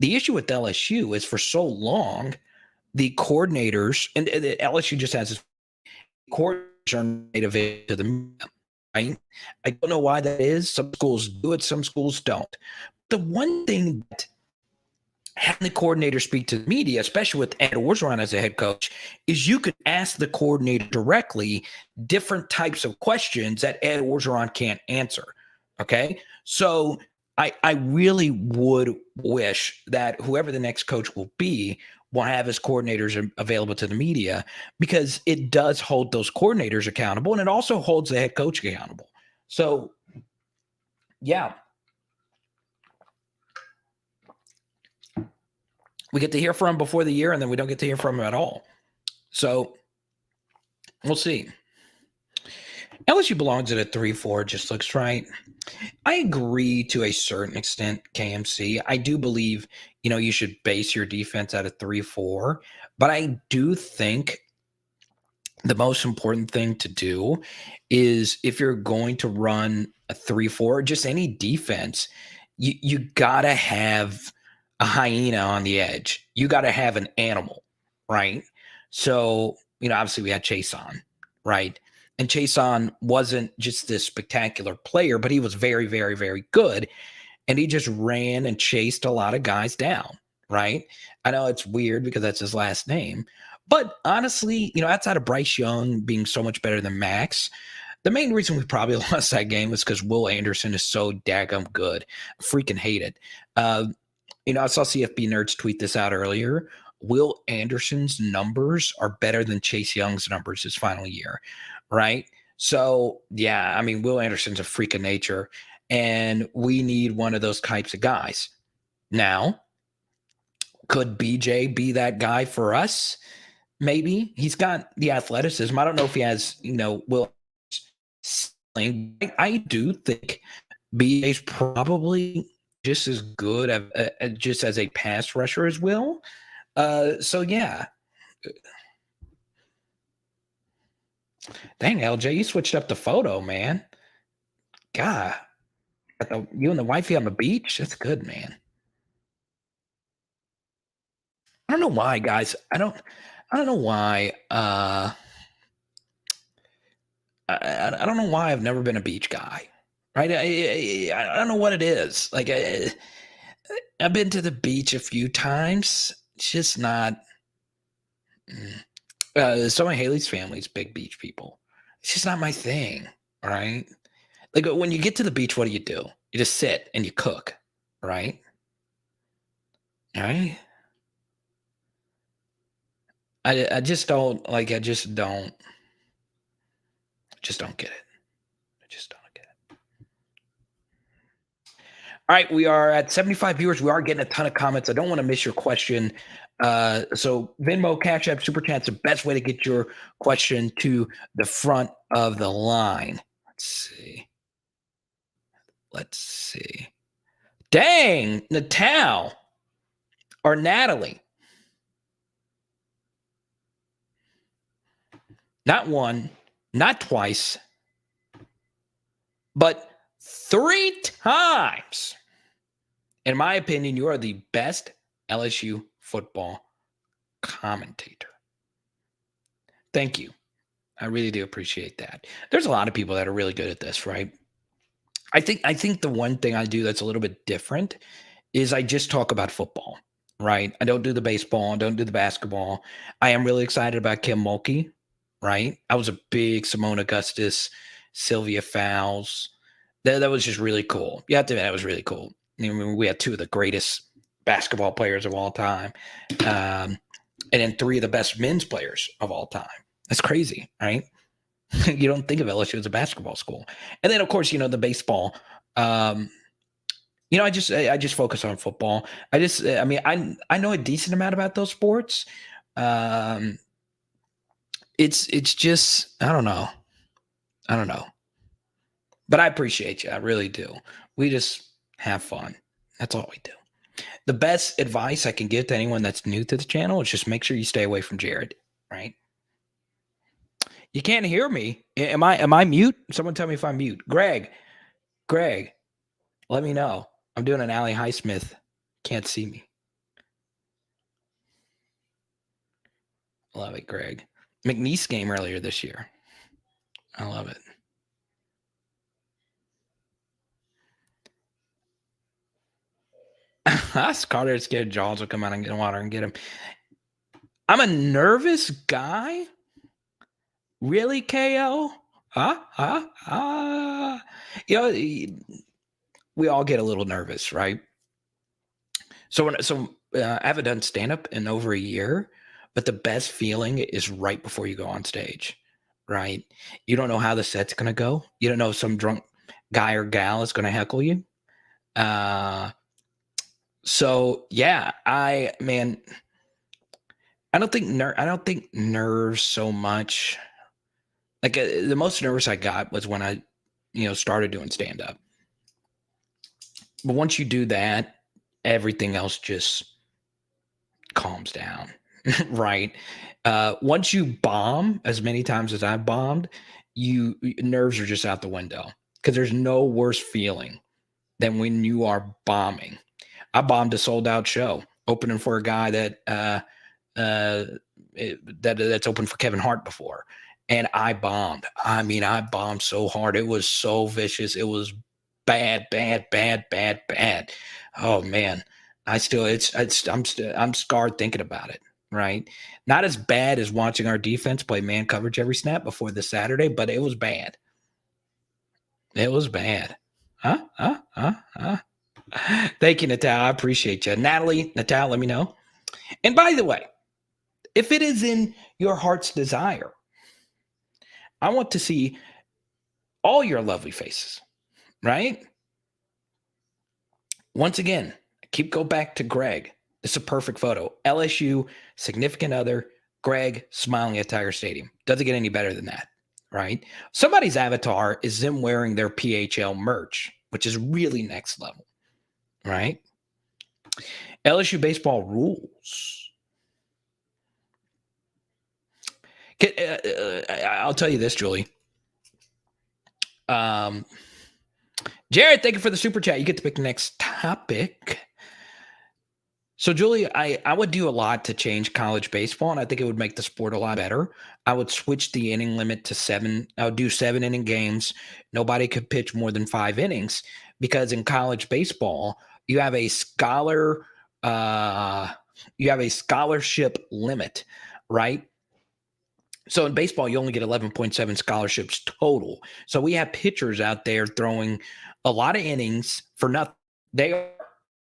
the issue with LSU is for so long, the coordinators, and LSU just has this coordinators are native to the media, right? I don't know why that is. Some schools do it, some schools don't. The one thing that having the coordinator speak to the media, especially with Ed Orgeron as a head coach, is you could ask the coordinator directly different types of questions that Ed Orgeron can't answer. Okay. So I really would wish that whoever the next coach will be will have his coordinators available to the media because it does hold those coordinators accountable and it also holds the head coach accountable. So, yeah. We get to hear from him before the year and then we don't get to hear from him at all. So, we'll see. LSU belongs at a 3-4, just looks right. I agree to a certain extent, KMC. I do believe, you should base your defense at a 3-4, but I do think the most important thing to do is if you're going to run a 3-4, just any defense, you got to have a hyena on the edge. You got to have an animal, right? So, obviously we had Chase on, right? And Chason wasn't just this spectacular player, but he was very, very, very good. And he just ran and chased a lot of guys down, right? I know it's weird because that's his last name. But honestly, outside of Bryce Young being so much better than Max, the main reason we probably lost that game was because Will Anderson is so daggum good. I freaking hate it. I saw CFB Nerds tweet this out earlier. Will Anderson's numbers are better than Chase Young's numbers his final year. Right. So, yeah, Will Anderson's a freak of nature and we need one of those types of guys. Now, could BJ be that guy for us? Maybe. He's got the athleticism. I don't know if he has, Will. I do think BJ's probably just as good just as a pass rusher as Will. So, yeah. Dang, LJ, you switched up the photo, man. God, you and the wifey on the beach? That's good, man. I don't know why, guys. I don't know why. I don't know why I've never been a beach guy, right? I don't know what it is. Like I've been to the beach a few times. It's just not. Some of Haley's family's big beach people. It's just not my thing. All right. Like when you get to the beach, what do? You just sit and you cook, right? All right. I just don't like. Just don't get it. I just don't get it. All right, we are at 75 viewers. We are getting a ton of comments. I don't want to miss your question. So Venmo, Cash App, Super Chat's the best way to get your question to the front of the line. Let's see. Dang, Natal or Natalie. Not one, not twice, but 3 times. In my opinion, you are the best LSU football commentator. Thank you. I really do appreciate that. There's a lot of people that are really good at this, right? I think the one thing I do that's a little bit different is I just talk about football, right? I don't do the baseball, I don't do the basketball. I am really excited about Kim Mulkey, right? I was a big Simone Augustus, Sylvia Fowles. That was just really cool. Yeah, that was really cool. I mean, we had 2 of the greatest basketball players of all time, and then 3 of the best men's players of all time. That's crazy, right? You don't think of LSU as a basketball school. And then, of course, the baseball. I just focus on football. I know a decent amount about those sports. It's just I don't know. But I appreciate you. I really do. We just have fun. That's all we do. The best advice I can give to anyone that's new to the channel is just make sure you stay away from Jared, right? You can't hear me. Am I mute? Someone tell me if I'm mute. Greg, let me know. I'm doing an Allie Highsmith. Can't see me. Love it, Greg. McNeese game earlier this year. I love it. Carter scared Jaws will come out and get water and get him. I'm a nervous guy. Really, KO? We all get a little nervous, right? So I haven't done stand-up in over a year, but the best feeling is right before you go on stage, right? You don't know how the set's going to go. You don't know if some drunk guy or gal is going to heckle you. So yeah, I don't think nerves so much. Like the most nervous I got was when I, started doing stand up. But once you do that, everything else just calms down, right? Once you bomb as many times as I've bombed, nerves are just out the window because there's no worse feeling than when you are bombing. I bombed a sold out show opening for a guy that's opened for Kevin Hart before. And I bombed. I mean, I bombed so hard. It was so vicious. It was bad. Oh man. I'm scarred thinking about it. Right. Not as bad as watching our defense play man coverage every snap before this Saturday, but it was bad. It was bad. Thank you, Natal. I appreciate you. Natalie, Natal, let me know. And by the way, if it is in your heart's desire, I want to see all your lovely faces, right? Once again, go back to Greg. It's a perfect photo. LSU, significant other, Greg smiling at Tiger Stadium. Doesn't get any better than that, right? Somebody's avatar is them wearing their PHL merch, which is really next level, right? LSU baseball rules. I'll tell you this, Julie. Jared, thank you for the super chat. You get to pick the next topic. So, Julie, I would do a lot to change college baseball, and I think it would make the sport a lot better. I would switch the inning limit to seven. I would do 7 inning games. Nobody could pitch more than 5 innings because in college baseball, you have a scholar, uh, you have a scholarship limit, right? So in baseball, you only get 11.7 scholarships total. So we have pitchers out there throwing a lot of innings for nothing. They are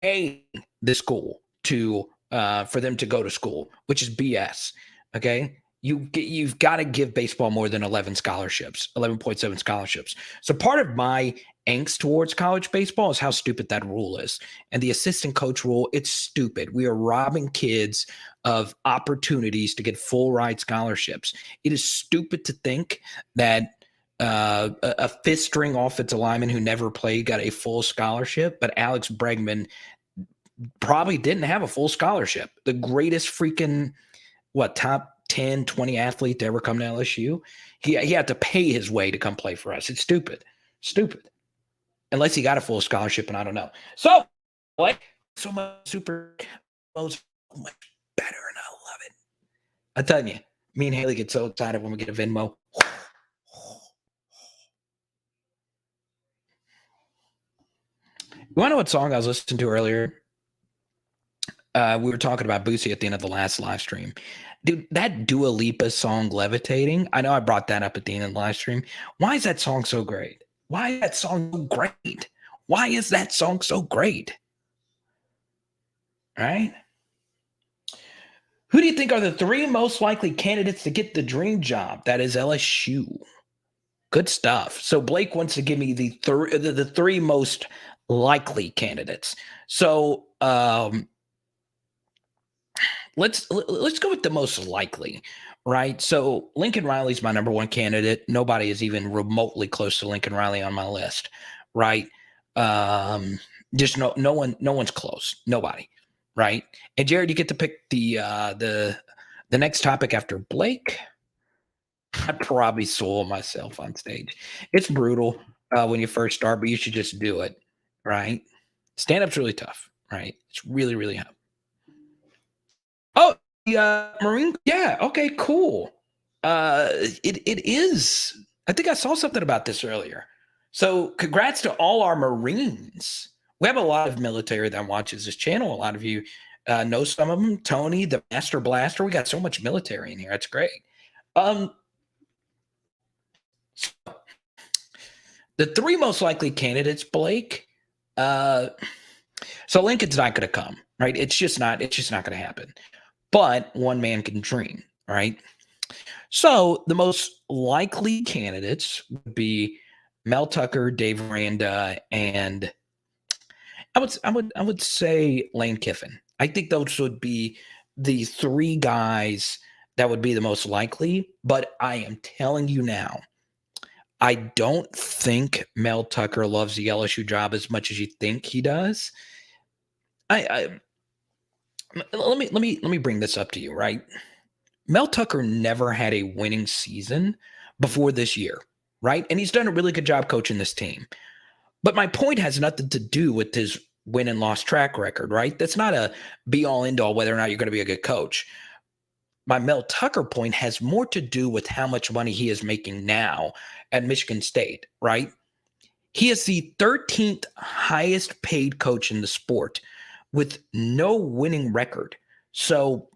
paying the school to for them to go to school, which is BS. Okay. You've got to give baseball more than 11.7 scholarships. So part of my angst towards college baseball is how stupid that rule is. And the assistant coach rule, it's stupid. We are robbing kids of opportunities to get full ride scholarships. It is stupid to think that a fifth string offensive lineman who never played got a full scholarship, but Alex Bregman probably didn't have a full scholarship. The greatest freaking, top 10, 20 athlete to ever come to LSU. He had to pay his way to come play for us. It's stupid. Stupid. Unless he got a full scholarship, and I don't know. So, like, so much so much better, and I love it. I tell you, me and Haley get so excited when we get a Venmo. You want to know what song I was listening to earlier? We were talking about Boosie at the end of the last live stream. Dude, that Dua Lipa song, Levitating, I know I brought that up at the end of the live stream. Why is that song so great? Why is that song so great? Why is that song so great? All right? Who do you think are the 3 most likely candidates to get the dream job? That is LSU. Good stuff. So Blake wants to give me the 3 most likely candidates. So let's go with the most likely, right? So Lincoln Riley's my number 1 candidate. Nobody is even remotely close to Lincoln Riley on my list, right? Just no one's close. Nobody, right? And Jared, you get to pick the next topic after Blake. I'd probably soil myself on stage. It's brutal when you first start, but you should just do it, right? Stand up's really tough, right? It's really, really tough. Oh, yeah, Marine. Yeah. Okay. Cool. It is. I think I saw something about this earlier. So, congrats to all our Marines. We have a lot of military that watches this channel. A lot of you know some of them. Tony, the Master Blaster. We got so much military in here. That's great. The 3 most likely candidates, Blake. So Lincoln's not going to come, right? It's just not going to happen. But one man can dream, right? So the most likely candidates would be Mel Tucker, Dave Aranda, and I would say Lane Kiffin. I think those would be the 3 guys that would be the most likely. But I am telling you now, I don't think Mel Tucker loves the LSU job as much as you think he does. Let me bring this up to you, right? Mel Tucker never had a winning season before this year, right? And he's done a really good job coaching this team. But my point has nothing to do with his win and loss track record, right? That's not a be all end all whether or not you're going to be a good coach. My Mel Tucker point has more to do with how much money he is making now at Michigan State, right? He is the 13th highest paid coach in the sport with no winning record. So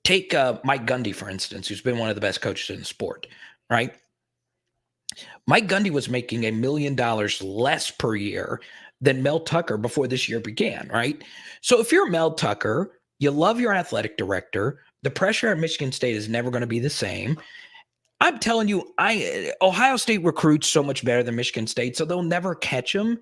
take Mike Gundy, for instance, who's been one of the best coaches in the sport, right? Mike Gundy was making $1 million less per year than Mel Tucker before this year began, right? So if you're Mel Tucker, you love your athletic director, the pressure at Michigan State is never going to be the same. I'm telling you, Ohio State recruits so much better than Michigan State, so they'll never catch them.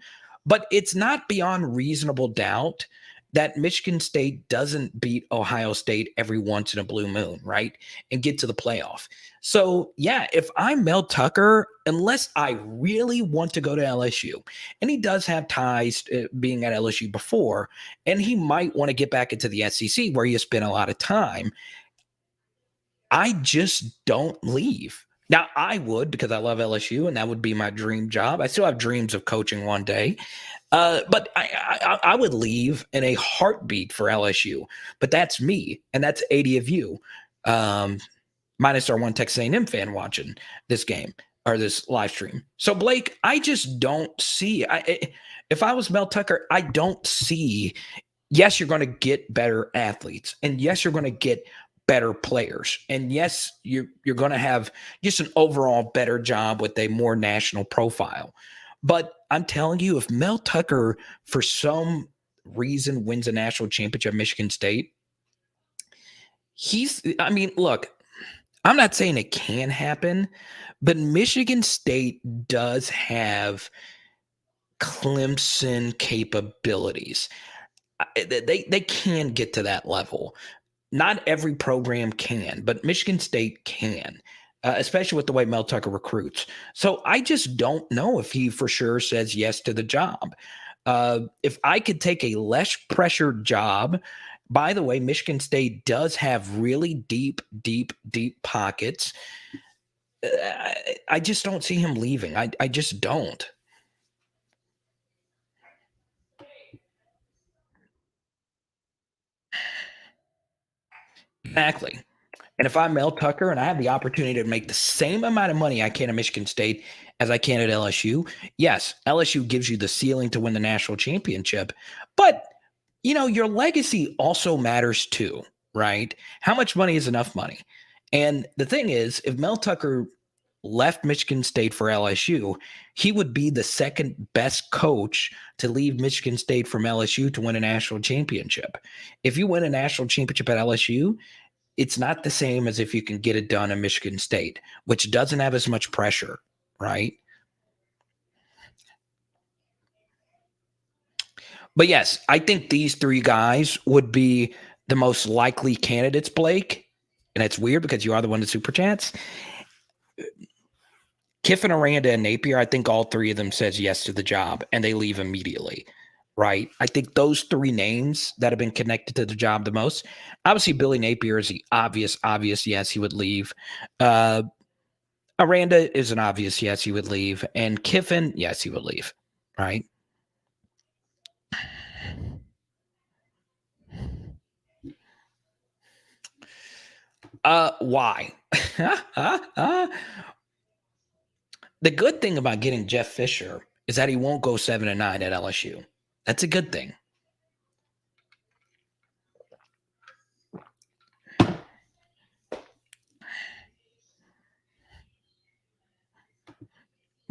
But it's not beyond reasonable doubt that Michigan State doesn't beat Ohio State every once in a blue moon, right? And get to the playoff. So, yeah, if I'm Mel Tucker, unless I really want to go to LSU, and he does have ties being at LSU before, and he might want to get back into the SEC where he has spent a lot of time, I just don't leave. Now, I would because I love LSU, and that would be my dream job. I still have dreams of coaching one day. But I would leave in a heartbeat for LSU. But that's me, and that's 80 of you, minus our one Texas A&M fan watching this game or this live stream. So Blake, I just don't see. If I was Mel Tucker, I don't see. Yes, you're going to get better athletes, and yes, you're going to get better players, and yes, you're going to have just an overall better job with a more national profile. But I'm telling you, if Mel Tucker, for some reason, wins a national championship at Michigan State, I mean, look, I'm not saying it can happen, but Michigan State does have Clemson capabilities. They can get to that level. Not every program can, but Michigan State can, especially with the way Mel Tucker recruits. So I just don't know if he for sure says yes to the job. If I could take a less pressured job, by the way, Michigan State does have really deep pockets. I just don't see him leaving. I just don't. Exactly. And if I'm Mel Tucker and I have the opportunity to make the same amount of money I can at Michigan State as I can at LSU, yes, LSU gives you the ceiling to win the national championship. But, your legacy also matters too, right? How much money is enough money? And the thing is, if Mel Tucker left Michigan State for LSU, he would be the second best coach to leave Michigan State from LSU to win a national championship. If you win a national championship at LSU, it's not the same as if you can get it done in Michigan State, which doesn't have as much pressure, right? But yes, I think these three guys would be the most likely candidates, Blake. And it's weird because you are the one that super chats. Kiffin, Aranda, and Napier, I think all three of them says yes to the job and they leave immediately, right? I think those three names that have been connected to the job the most. Obviously, Billy Napier is the obvious yes, he would leave. Aranda is an obvious yes, he would leave. And Kiffin, yes, he would leave, right? Why? The good thing about getting Jeff Fisher is that he won't go 7-9 at LSU. That's a good thing.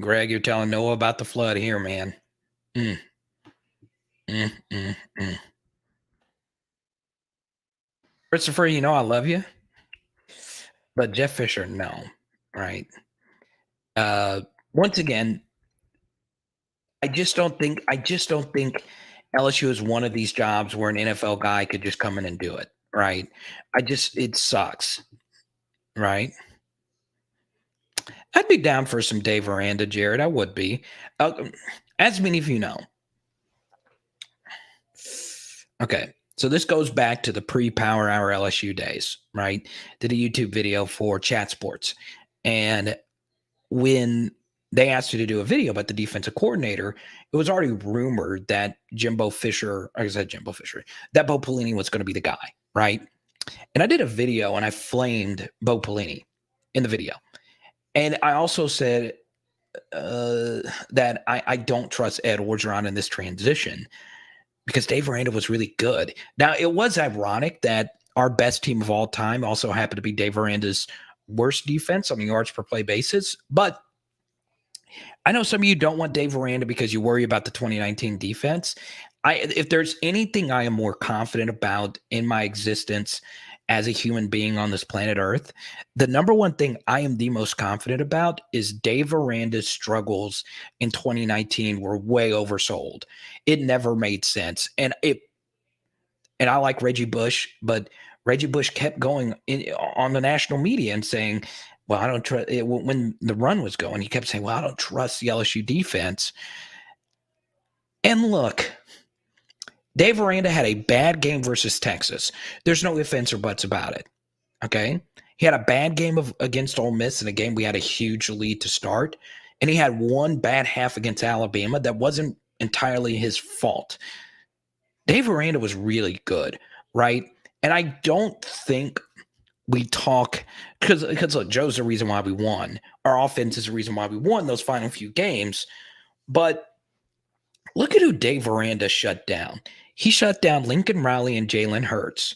Greg, you're telling Noah about the flood here, man. Christopher, I love you. But Jeff Fisher, no. Right. Once again, I just don't think LSU is one of these jobs where an NFL guy could just come in and do it. Right. It sucks. Right. I'd be down for some Dave Aranda, Jared. I would be. As many of you know. Okay. So this goes back to the pre-Power Hour LSU days, right? Did a YouTube video for Chat Sports. And when they asked you to do a video about the defensive coordinator, it was already rumored that that Bo Pelini was going to be the guy, right? And I did a video and I flamed Bo Pelini in the video. And I also said that I don't trust Ed Orgeron in this transition because Dave Aranda was really good. Now, it was ironic that our best team of all time also happened to be Dave Aranda's worst defense on the yards per play basis. But I know some of you don't want Dave Aranda because you worry about the 2019 defense. If there's anything I am more confident about in my existence as a human being on this planet Earth, the number one thing I am the most confident about is Dave Aranda's struggles in 2019 were way oversold. It never made sense. And I like Reggie Bush, but Reggie Bush kept going on the national media and saying, well, I don't trust it. When the run was going, he kept saying, well, I don't trust the LSU defense. And look, Dave Aranda had a bad game versus Texas. There's no ifs, ands, or buts about it. Okay. He had a bad game against Ole Miss in a game we had a huge lead to start. And he had one bad half against Alabama that wasn't entirely his fault. Dave Aranda was really good, right? And I don't think we talk because look, Joe's the reason why we won. Our offense is the reason why we won those final few games. But look at who Dave Aranda shut down. He shut down Lincoln Riley and Jalen Hurts.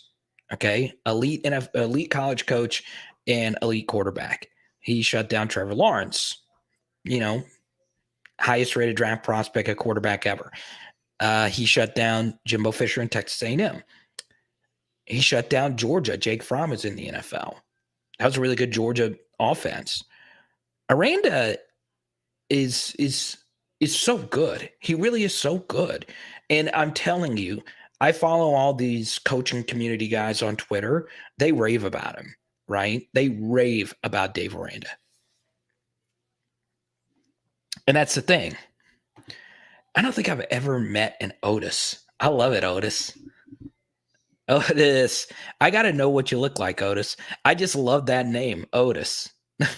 Okay, elite college coach and elite quarterback. He shut down Trevor Lawrence. You know, highest rated draft prospect at quarterback ever. He shut down Jimbo Fisher in Texas A&M. He shut down Georgia. Jake Fromm is in the NFL. That was a really good Georgia offense. Aranda is so good. He really is so good. And I'm telling you, I follow all these coaching community guys on Twitter. They rave about him, right? They rave about Dave Aranda. And that's the thing. I don't think I've ever met an Otis. I love it, Otis. Otis. I got to know what you look like, Otis. I just love that name, Otis.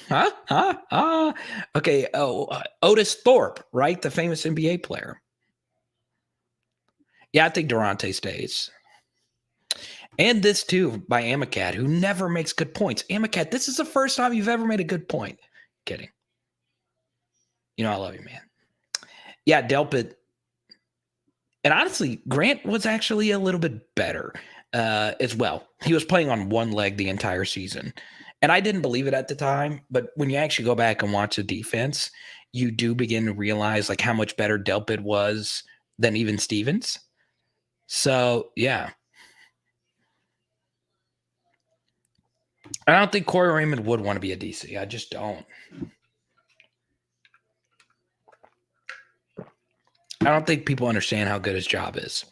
Huh? Huh? Okay. Otis Thorpe, right? The famous NBA player. Yeah, I think Durante stays. And this too by Amacat, who never makes good points. Amacat, this is the first time you've ever made a good point. Kidding. You know I love you, man. Yeah, Delpit. And honestly, Grant was actually a little bit better as well. He was playing on one leg the entire season. And I didn't believe it at the time, but when you actually go back and watch the defense, you do begin to realize like how much better Delpit was than even Stevens. So, yeah. I don't think Corey Raymond would want to be a DC. I just don't. I don't think people understand how good his job is.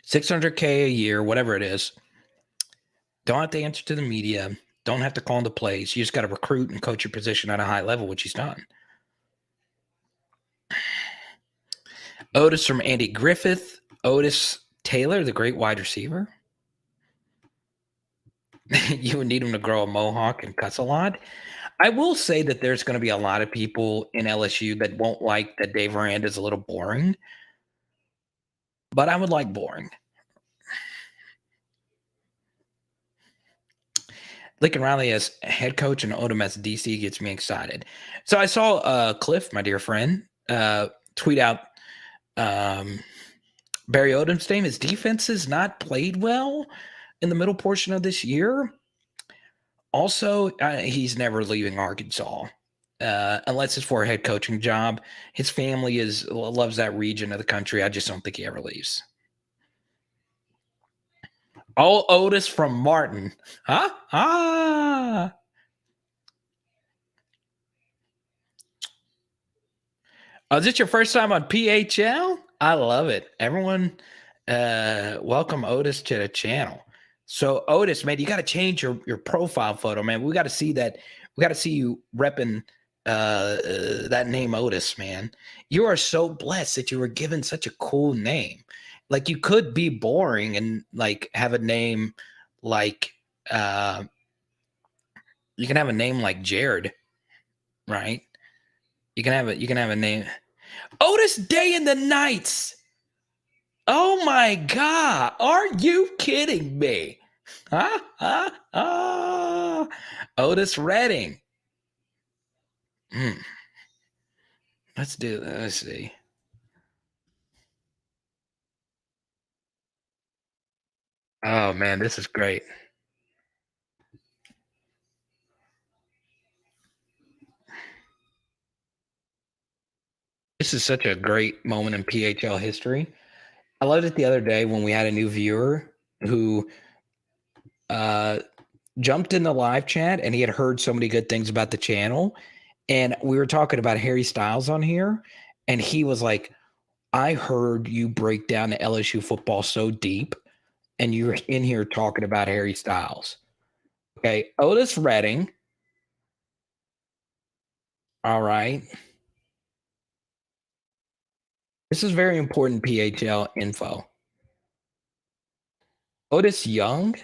$600K a year, whatever it is. Don't have to answer to the media. Don't have to call into plays. You just got to recruit and coach your position at a high level, which he's done. Otis from Andy Griffith. Otis Taylor, the great wide receiver. You would need him to grow a mohawk and cuss a lot. I will say that there's going to be a lot of people in LSU that won't like that Dave Aranda is a little boring. But I would like boring. Lincoln Riley as head coach and Odom as DC gets me excited. So I saw Cliff, my dear friend, tweet out Barry Odom's name. His defense has not played well in the middle portion of this year. Also, he's never leaving Arkansas unless it's for a head coaching job. His family loves that region of the country. I just don't think he ever leaves. Oh, Otis from Martin. Huh? Ah. Oh, is this your first time on PHL? I love it. Everyone, welcome Otis to the channel. So, Otis, man, you got to change your profile photo, man. We got to see that. We got to see you repping that name, Otis, man. You are so blessed that you were given such a cool name. Like you could be boring and like have a name like you can have a name like Jared, right? You can have a name Otis Day and the Nights. Oh my God. Are you kidding me? Otis Redding. Let's do that. Let's see. Oh man, this is great. This is such a great moment in PHL history. I loved it the other day when we had a new viewer who jumped in the live chat and he had heard so many good things about the channel. And we were talking about Harry Styles on here. And he was like, I heard you break down the LSU football so deep. And you're in here talking about Harry Styles. Okay. Otis Redding. All right. This is very important PHL info. Otis Young.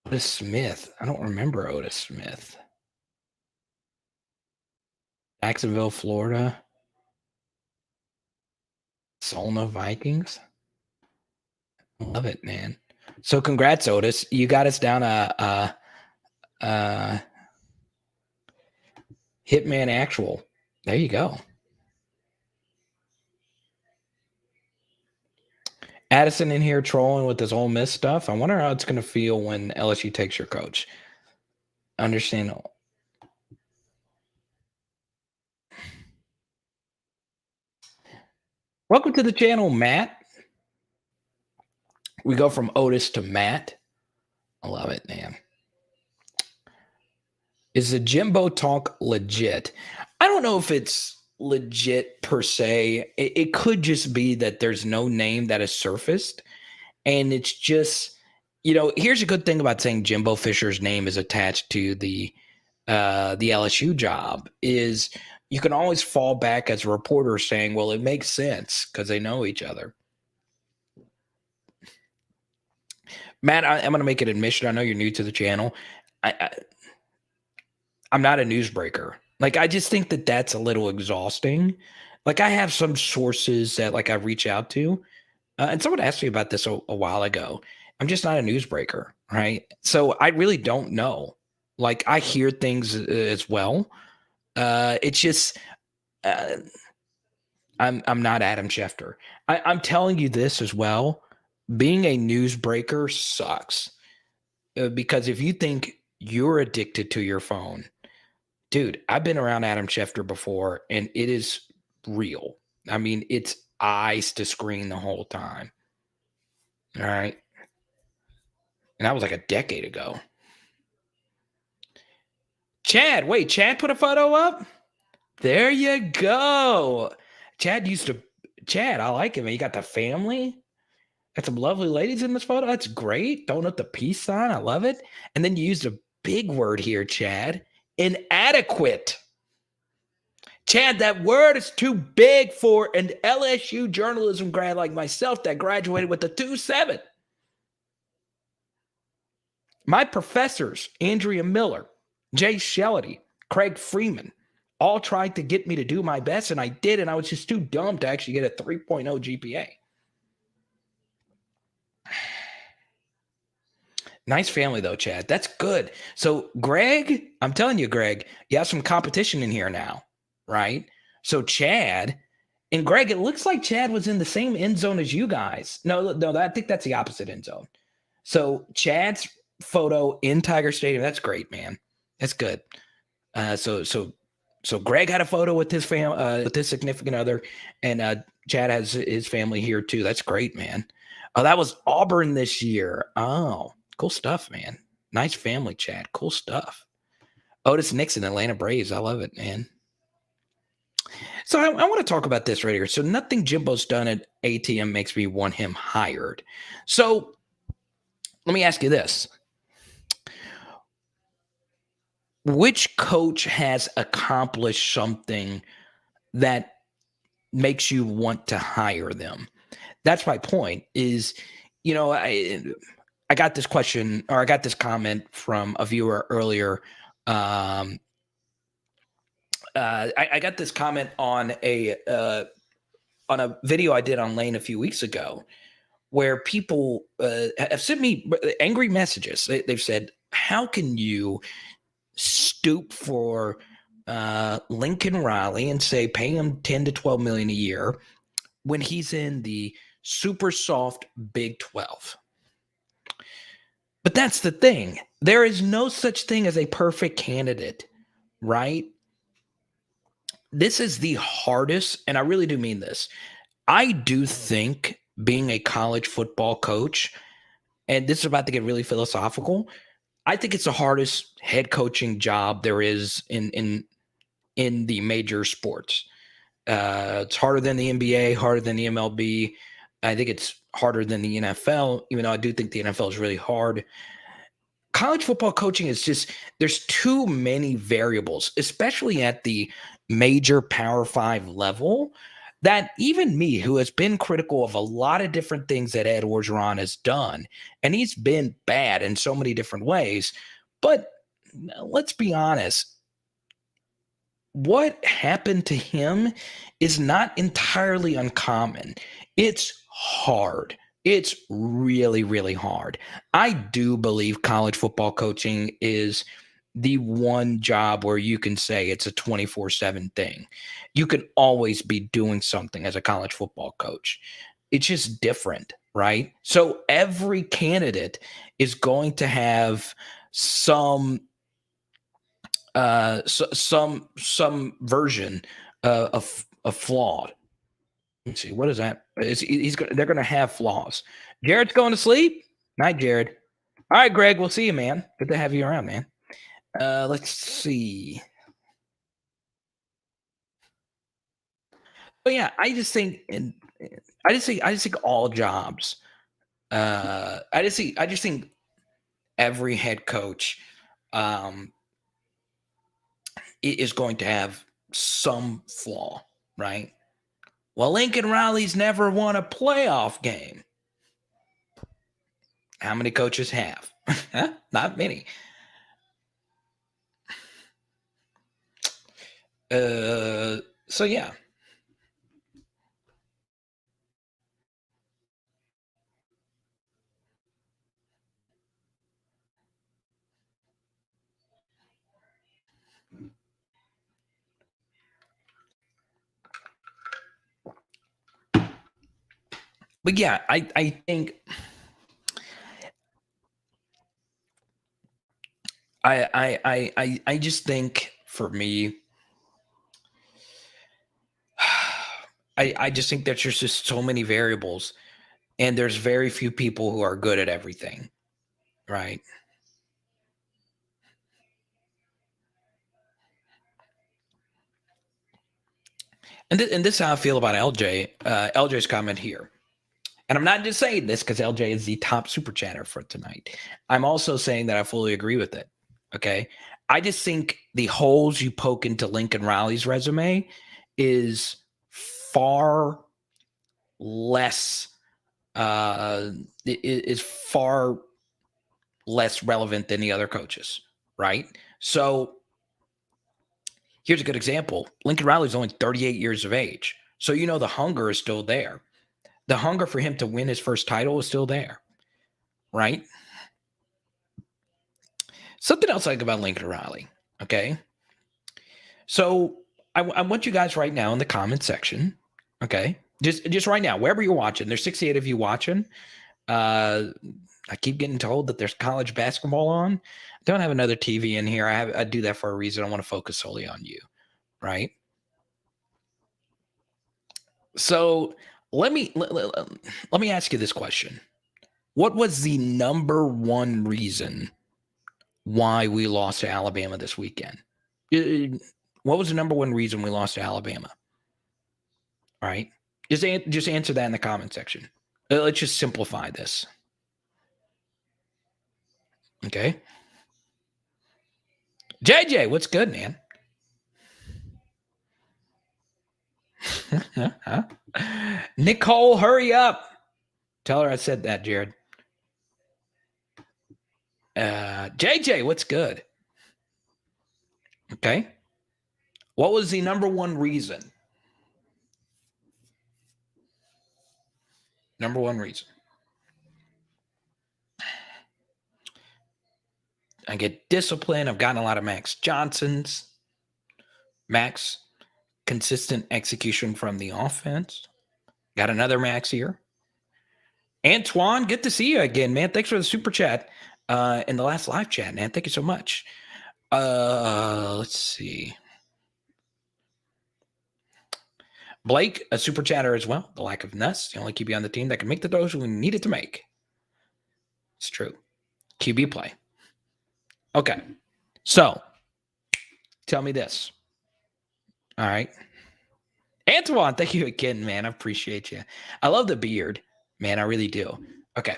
Otis Smith. I don't remember Otis Smith. Jacksonville, Florida. Solna Vikings. Love it, man. So congrats, Otis. You got us down a Hitman Actual. There you go. Addison in here trolling with this Ole Miss stuff. I wonder how it's going to feel when LSU takes your coach. Understand. Welcome to the channel, Matt. We go from Otis to Matt. I love it, man. Is the Jimbo talk legit? I don't know if it's legit per se. It could just be that there's no name that has surfaced. And it's just, here's a good thing about saying Jimbo Fisher's name is attached to the LSU job is you can always fall back as a reporter saying, well, it makes sense because they know each other. Matt, I'm going to make an admission. I know you're new to the channel. I'm not a newsbreaker. Like, I just think that that's a little exhausting. Like, I have some sources that like I reach out to, and someone asked me about this a while ago. I'm just not a newsbreaker, right? So I really don't know. Like, I hear things as well. It's just I'm not Adam Schefter. I'm telling you this as well. Being a newsbreaker sucks because if you think you're addicted to your phone, dude, I've been around Adam Schefter before, and it is real. I mean, it's eyes to screen the whole time. All right. And that was like a decade ago. Chad, wait, Chad put a photo up? There you go. Chad, I like it, man. You got the family. Got some lovely ladies in this photo. That's great. Throwing up the peace sign. I love it. And then you used a big word here, Chad. Inadequate. Chad, that word is too big for an LSU journalism grad like myself that graduated with a 2.7. My professors, Andrea Miller, Jay Shelley, Craig Freeman, all tried to get me to do my best, and I did, and I was just too dumb to actually get a 3.0 GPA. Nice family, though, Chad. That's good. So, Greg, I'm telling you, Greg, you have some competition in here now, right? So, Chad and Greg, it looks like Chad was in the same end zone as you guys. No, I think that's the opposite end zone. So, Chad's photo in Tiger Stadium. That's great, man. That's good. So Greg had a photo with his with his significant other, and Chad has his family here too. That's great, man. Oh, that was Auburn this year. Oh, cool stuff, man. Nice family, Chad. Cool stuff. Otis Nixon, Atlanta Braves. I love it, man. So I want to talk about this right here. So nothing Jimbo's done at ATM makes me want him hired. So let me ask you this. Which coach has accomplished something that makes you want to hire them? That's my point is, I got this question, or I got this comment from a viewer earlier. I got this comment on a video I did on Lane a few weeks ago where people have sent me angry messages. They've said, how can you stoop for Lincoln Riley and say pay him 10 to 12 million a year when he's in the super soft Big 12? But that's the thing. There is no such thing as a perfect candidate, right? This is the hardest, and I really do mean this. I do think being a college football coach, and this is about to get really philosophical, I think it's the hardest head coaching job there is in the major sports. It's harder than the NBA, harder than the MLB. I think it's harder than the NFL, even though I do think the NFL is really hard. College football coaching is just, there's too many variables, especially at the major Power 5 level, that even me, who has been critical of a lot of different things that Ed Orgeron has done, and he's been bad in so many different ways, but let's be honest, what happened to him is not entirely uncommon. It's hard. It's really, really hard. I do believe college football coaching is the one job where you can say it's a 24/7 thing. You can always be doing something as a college football coach. It's just different, right? So every candidate is going to have some some version of flawed. Let's see, what is that? They're going to have flaws. Jared's going to sleep. Night, Jared. All right, Greg. We'll see you, man. Good to have you around, man. Let's see. But yeah, I just think, I just think all jobs. I just think every head coach is going to have some flaw, right? Well, Lincoln Riley's never won a playoff game. How many coaches have? Not many. So yeah. But yeah, I think I just think for me, I just think that there's just so many variables, and there's very few people who are good at everything, right? And this is how I feel about LJ. LJ's comment here. And I'm not just saying this because LJ is the top super chatter for tonight. I'm also saying that I fully agree with it. Okay. I just think the holes you poke into Lincoln Riley's resume is far less is far less relevant than the other coaches, right? So here's a good example. Lincoln Riley's only 38 years of age. So the hunger is still there. The hunger for him to win his first title is still there, right? Something else I like about Lincoln Riley. Okay. So I want you guys right now in the comment section. Okay. Just right now, wherever you're watching, there's 68 of you watching. I keep getting told that there's college basketball on. I don't have another TV in here. I do that for a reason. I want to focus solely on you. Right. So let me ask you this question. What was the number one reason why we lost to Alabama this weekend? What was the number one reason we lost to Alabama? All right. Just answer that in the comment section. Let's just simplify this. Okay. JJ, what's good, man? Nicole, hurry up. Tell her I said that, Jared. JJ, what's good? Okay. What was the number one reason? Number one reason. I get discipline. I've gotten a lot of Max Johnsons. Max, consistent execution from the offense. Got another Max here. Antoine, good to see you again, man. Thanks for the super chat in the last live chat, man. Thank you so much. Let's see. Blake, a super chatter as well. The lack of Nuss, the only QB on the team that can make the throws we needed to make. It's true. QB play. Okay. So, tell me this. All right. Antoine, thank you again, man. I appreciate you. I love the beard, man. I really do. Okay.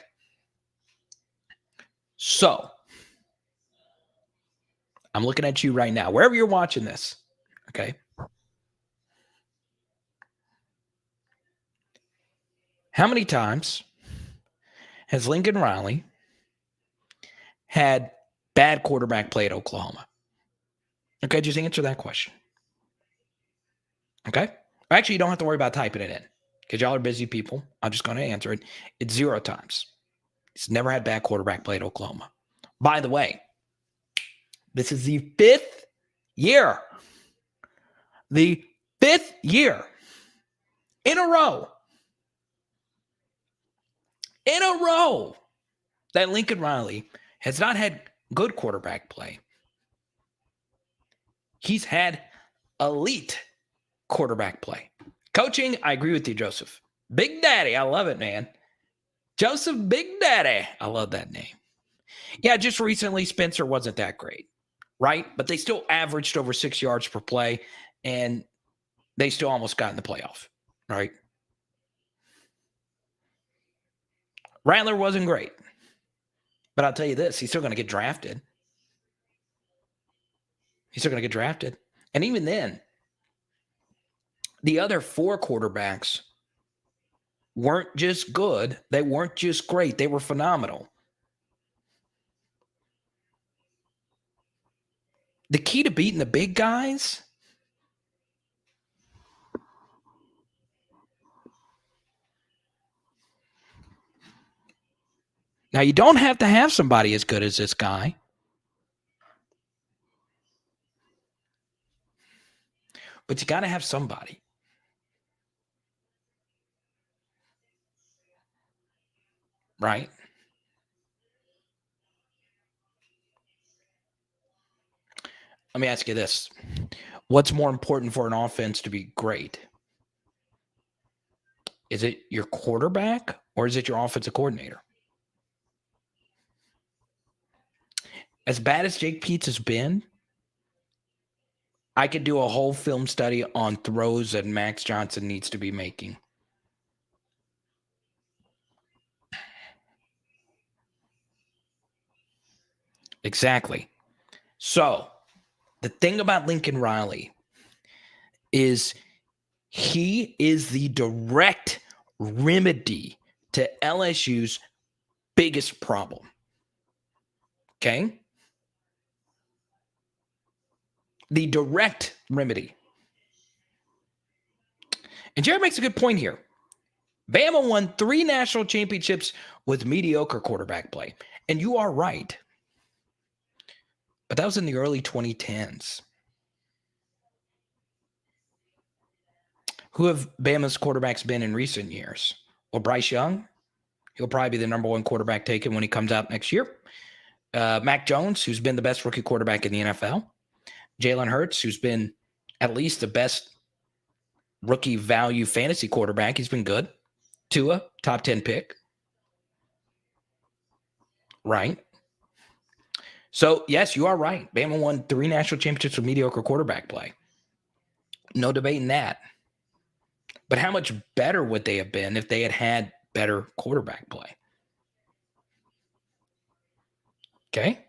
So, I'm looking at you right now, wherever you're watching this. Okay. How many times has Lincoln Riley had bad quarterback play at Oklahoma? Okay, just answer that question. Okay. Actually, you don't have to worry about typing it in because y'all are busy people. I'm just going to answer it. It's 0 times. He's never had bad quarterback play at Oklahoma. By the way, this is the 5th year. The 5th year in a row that Lincoln Riley has not had good quarterback play. He's had elite quarterback play. Coaching, I agree with you, Joseph. Big Daddy, I love it, man. Joseph Big Daddy. I love that name. Yeah, just recently, Spencer wasn't that great, right? But they still averaged over 6 yards per play, and they still almost got in the playoff, right? Rattler wasn't great. But I'll tell you this, he's still going to get drafted. He's still going to get drafted. And even then, the other 4 quarterbacks weren't just good. They weren't just great. They were phenomenal. The key to beating the big guys now, you don't have to have somebody as good as this guy. But you got to have somebody. Right? Let me ask you this. What's more important for an offense to be great? Is it your quarterback or is it your offensive coordinator? As bad as Jake Peetz has been, I could do a whole film study on throws that Max Johnson needs to be making. Exactly. So, the thing about Lincoln Riley is he is the direct remedy to LSU's biggest problem. Okay? The direct remedy. And Jared makes a good point here. Bama won 3 national championships with mediocre quarterback play. And you are right. But that was in the early 2010s. Who have Bama's quarterbacks been in recent years? Well, Bryce Young. He'll probably be the number 1 quarterback taken when he comes out next year. Mac Jones, who's been the best rookie quarterback in the NFL. Jalen Hurts, who's been at least the best rookie value fantasy quarterback. He's been good. Tua, top 10 pick. Right. So, yes, you are right. Bama won 3 national championships with mediocre quarterback play. No debating that. But how much better would they have been if they had had better quarterback play? Okay.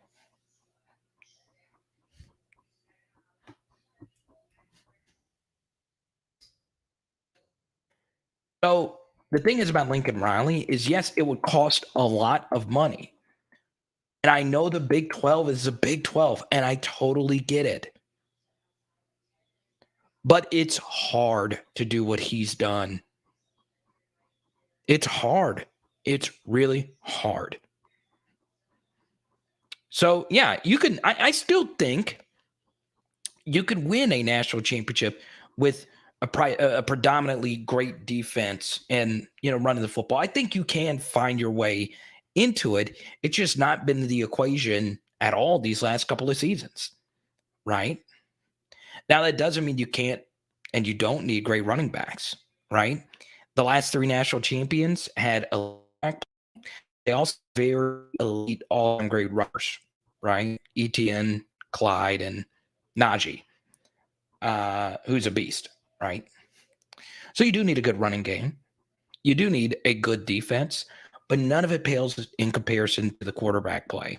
So the thing is about Lincoln Riley is, yes, it would cost a lot of money. And I know the Big 12 is the Big 12, and I totally get it. But it's hard to do what he's done. It's hard. It's really hard. So, yeah, you can. I still think you could win a national championship with a predominantly great defense and, running the football. I think you can find your way into it. It's just not been the equation at all these last couple of seasons, right? Now, that doesn't mean you can't and you don't need great running backs, right? The last 3 national champions had they also very elite all grade runners, right? ETN, Clyde, and Najee, who's a beast, right? So you do need a good running game. You do need a good defense, but none of it pales in comparison to the quarterback play.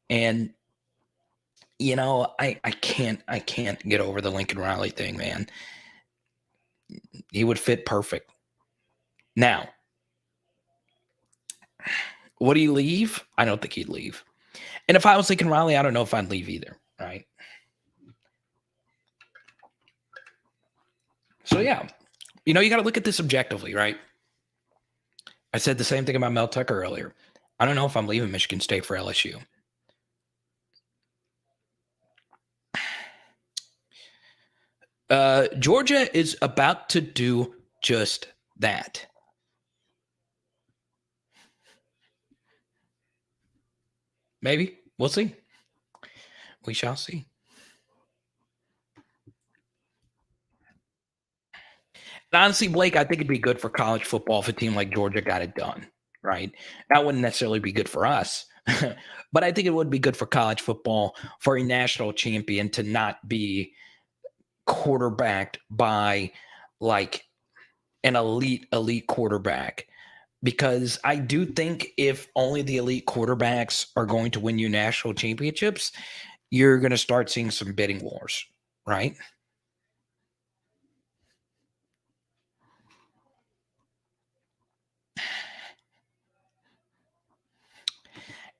And I can't get over the Lincoln Riley thing, man. He would fit perfect. Now, would he leave? I don't think he'd leave. And if I was Lincoln Riley, I don't know if I'd leave either, right? So yeah, you got to look at this objectively, right? I said the same thing about Mel Tucker earlier. I don't know if I'm leaving Michigan State for LSU. Georgia is about to do just that. Maybe. We'll see. We shall see. And honestly, Blake, I think it'd be good for college football if a team like Georgia got it done, right? That wouldn't necessarily be good for us, but I think it would be good for college football for a national champion to not be quarterbacked by like an elite quarterback. Because I do think if only the elite quarterbacks are going to win you national championships, you're going to start seeing some bidding wars, right?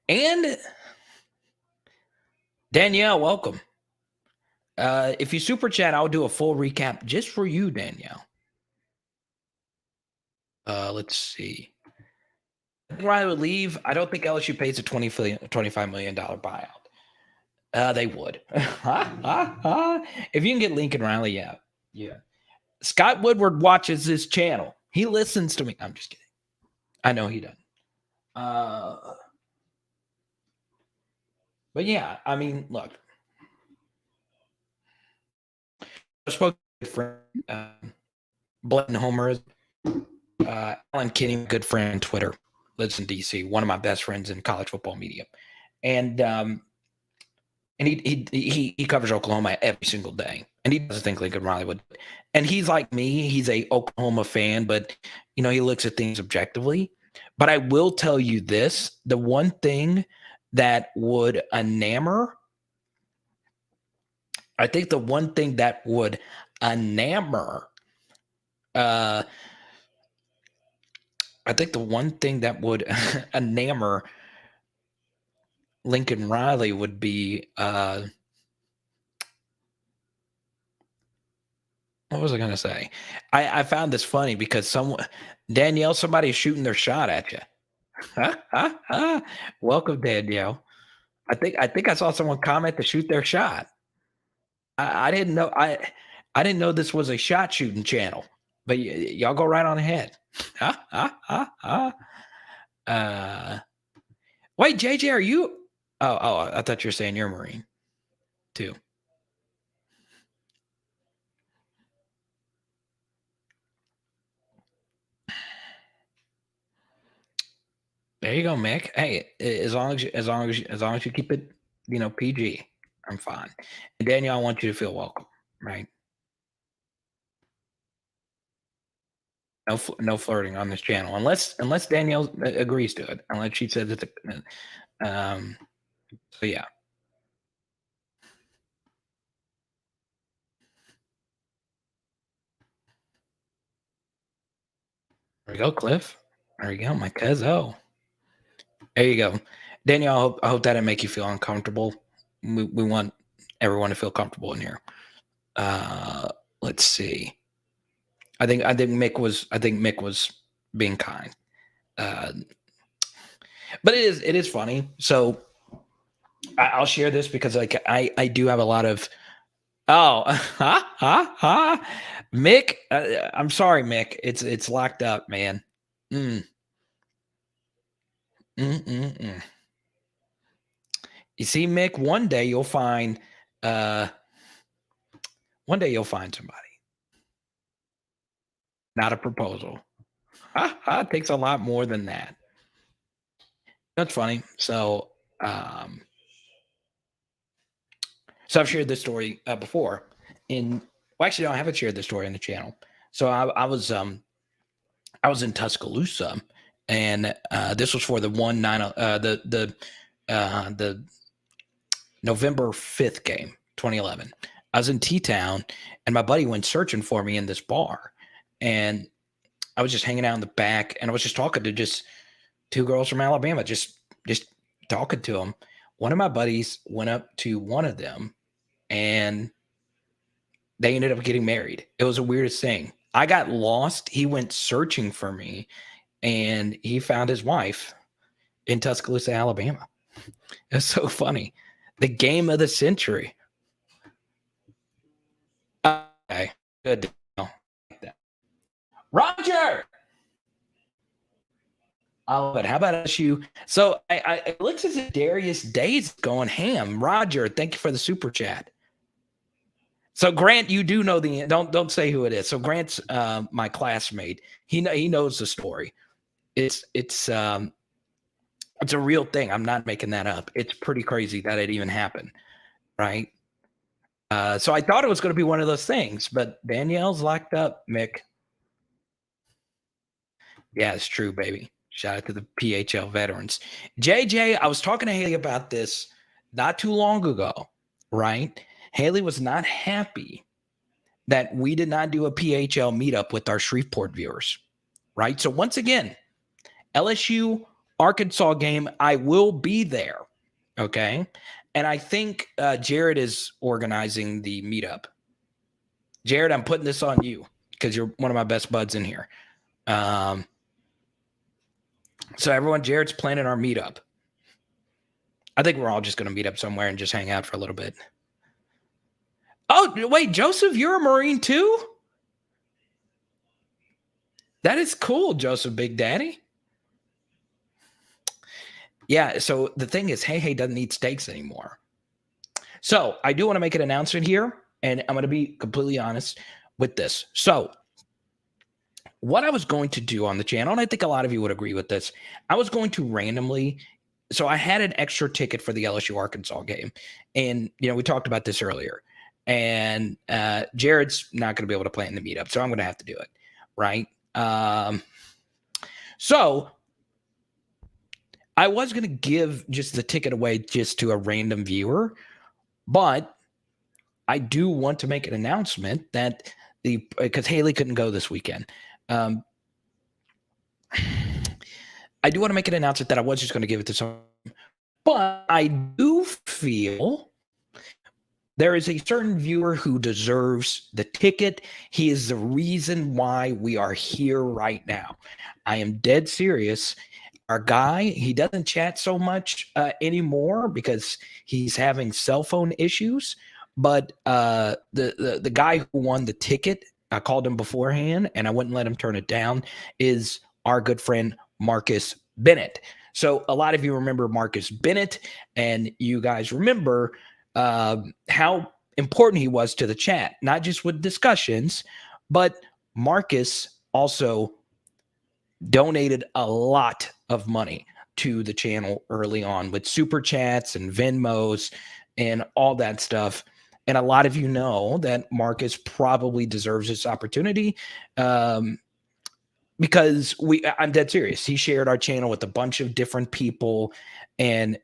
And Danielle, welcome. If you super chat, I'll do a full recap just for you, Danielle. Let's see. Riley would leave. I don't think LSU pays a $25 million buyout. They would. If you can get Lincoln Riley, yeah. Yeah. Scott Woodward watches this channel. He listens to me. I'm just kidding. I know he doesn't. But yeah, I mean, look. I spoke to a friend, Blanton Homer, Alan Kinney, good friend on Twitter, lives in DC, one of my best friends in college football media. And he covers Oklahoma every single day. And he doesn't think Lincoln Riley would. And he's like me. He's a Oklahoma fan, but he looks at things objectively. But I will tell you this: the one thing that would enamor, I think the one thing that would enamor, I think the one thing that would enamor Lincoln Riley would be what was I going to say? I found this funny because Danielle, somebody's shooting their shot at you. Welcome, Danielle. I think I saw someone comment to shoot their shot. I didn't know I didn't know this was a shot shooting channel, but y'all go right on ahead. Wait, JJ, are you? Oh, I thought you were saying you're a Marine too. There you go, Mick. Hey, as long as you keep it, PG, I'm fine. And Danielle, I want you to feel welcome, right? No flirting on this channel, unless Danielle agrees to it. Unless she says it's so yeah. There you go, Cliff. There you go, my cuzzo. There you go, Danielle. I hope that didn't make you feel uncomfortable. We want everyone to feel comfortable in here. Let's see. I think Mick was being kind. But it is funny. So I'll share this because I do have a lot of Mick. I'm sorry, Mick. It's locked up, man. You see, Mick, one day you'll find somebody. Not a proposal. It takes a lot more than that. That's funny. So I've shared this story before. Actually, no, I haven't shared this story on the channel. So I was in Tuscaloosa, and this was for the the November 5th game, 2011. I was in T-Town, and my buddy went searching for me in this bar, and I was just hanging out in the back, and I was just talking to just two girls from Alabama, just talking to them. One of my buddies went up to one of them and They ended up getting married. It was the weirdest thing. I got lost. He went searching for me, and he found his wife in Tuscaloosa, Alabama. It's so funny. The game of the century. Okay, good. Roger. I love it. How about LSU? So it looks as if Darius Day's going ham. Roger, thank you for the super chat. So Grant, you do know the don't say who it is. So Grant's my classmate. He knows the story. It's a real thing. I'm not making that up. It's pretty crazy that it even happened, right? So I thought it was going to be one of those things, but Danielle's locked up, Mick. Yeah, it's true, baby. Shout out to the PHL veterans. JJ, I was talking to Haley about this not too long ago, right? Haley was not happy that we did not do a PHL meetup with our Shreveport viewers, right? So once again, LSU Arkansas game, I will be there, okay? And I think Jared is organizing the meetup. Jared, I'm putting this on you because you're one of my best buds in here. So everyone, Jared's planning our meetup. I think we're all just going to meet up somewhere and just hang out for a little bit. Oh, wait, Joseph, you're a Marine too? That is cool, Joseph Big Daddy. Yeah, so the thing is, Hey doesn't eat steaks anymore. So I do want to make an announcement here, and I'm going to be completely honest with this. So what I was going to do on the channel, and I think a lot of you would agree with this, I was going to randomly, so I had an extra ticket for the LSU Arkansas game. And, we talked about this earlier. And Jared's not going to be able to play in the meetup, so I'm going to have to do it, right? So I was going to give just the ticket away just to a random viewer, but I do want to make an announcement that because Haley couldn't go this weekend. I do want to make an announcement that I was just going to give it to someone, but I do feel there is a certain viewer who deserves the ticket. He is the reason why we are here right now. I am dead serious. Our guy, he doesn't chat so much anymore because he's having cell phone issues. But the guy who won the ticket, I called him beforehand and I wouldn't let him turn it down, is our good friend Marcus Bennett. So a lot of you remember Marcus Bennett, and you guys remember how important he was to the chat, not just with discussions, but Marcus also donated a lot of money to the channel early on with super chats and Venmos and all that stuff. And a lot of you know that Marcus probably deserves this opportunity because I'm dead serious. He shared our channel with a bunch of different people, and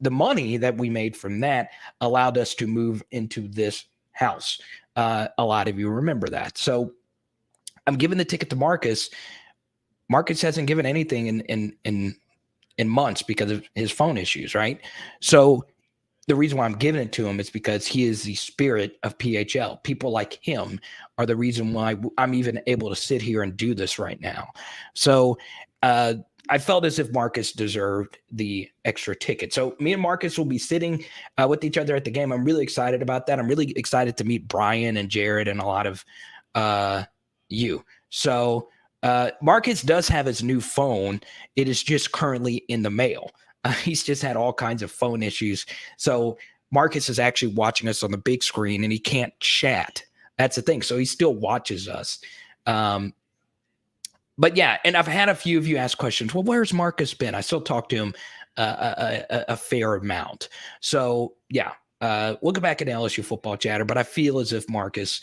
the money that we made from that allowed us to move into this house. A lot of you remember that. So I'm giving the ticket to Marcus. Marcus hasn't given anything in months because of his phone issues, right? So the reason why I'm giving it to him is because he is the spirit of PHL. People like him are the reason why I'm even able to sit here and do this right now. So I felt as if Marcus deserved the extra ticket. So me and Marcus will be sitting with each other at the game. I'm really excited about that. I'm really excited to meet Brian and Jared and a lot of you. So Marcus does have his new phone. It is just currently in the mail. He's just had all kinds of phone issues. So Marcus is actually watching us on the big screen and he can't chat. That's the thing. So he still watches us. But yeah, and I've had a few of you ask questions. Well, where's Marcus been? I still talk to him a fair amount. So yeah, we'll go back into LSU football chatter, but I feel as if Marcus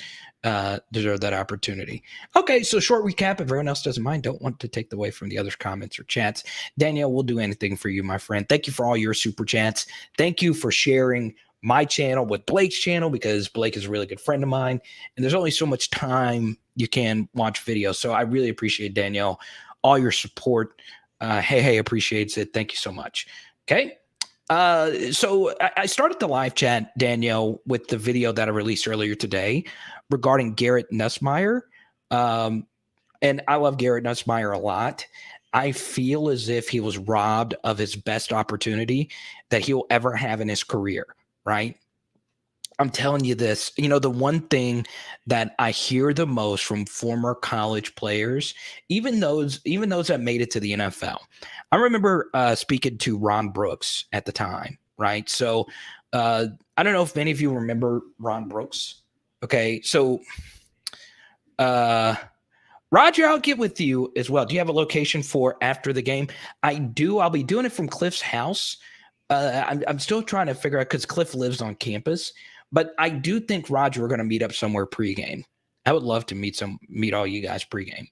deserved that opportunity. Okay, so short recap. If everyone else doesn't mind, don't want to take away from the other comments or chats. Danielle, we'll do anything for you, my friend. Thank you for all your super chats. Thank you for sharing my channel with Blake's channel, because Blake is a really good friend of mine, and there's only so much time you can watch videos. So I really appreciate, Danielle, all your support. Hey, appreciates it. Thank you so much. Okay. So I started the live chat, Danielle, with the video that I released earlier today regarding Garrett Nussmeier. Um, and I love Garrett Nussmeier a lot. I feel as if he was robbed of his best opportunity that he'll ever have in his career, right? I'm telling you this, the one thing that I hear the most from former college players, even those that made it to the NFL. I remember speaking to Ron Brooks at the time, right? So I don't know if many of you remember Ron Brooks. Okay, so uh, Roger, I'll get with you as well. Do you have a location for after the game? I do. I'll be doing it from Cliff's house. I'm still trying to figure out because Cliff lives on campus, but I do think Roger we're going to meet up somewhere pregame. I would love to meet all you guys pregame.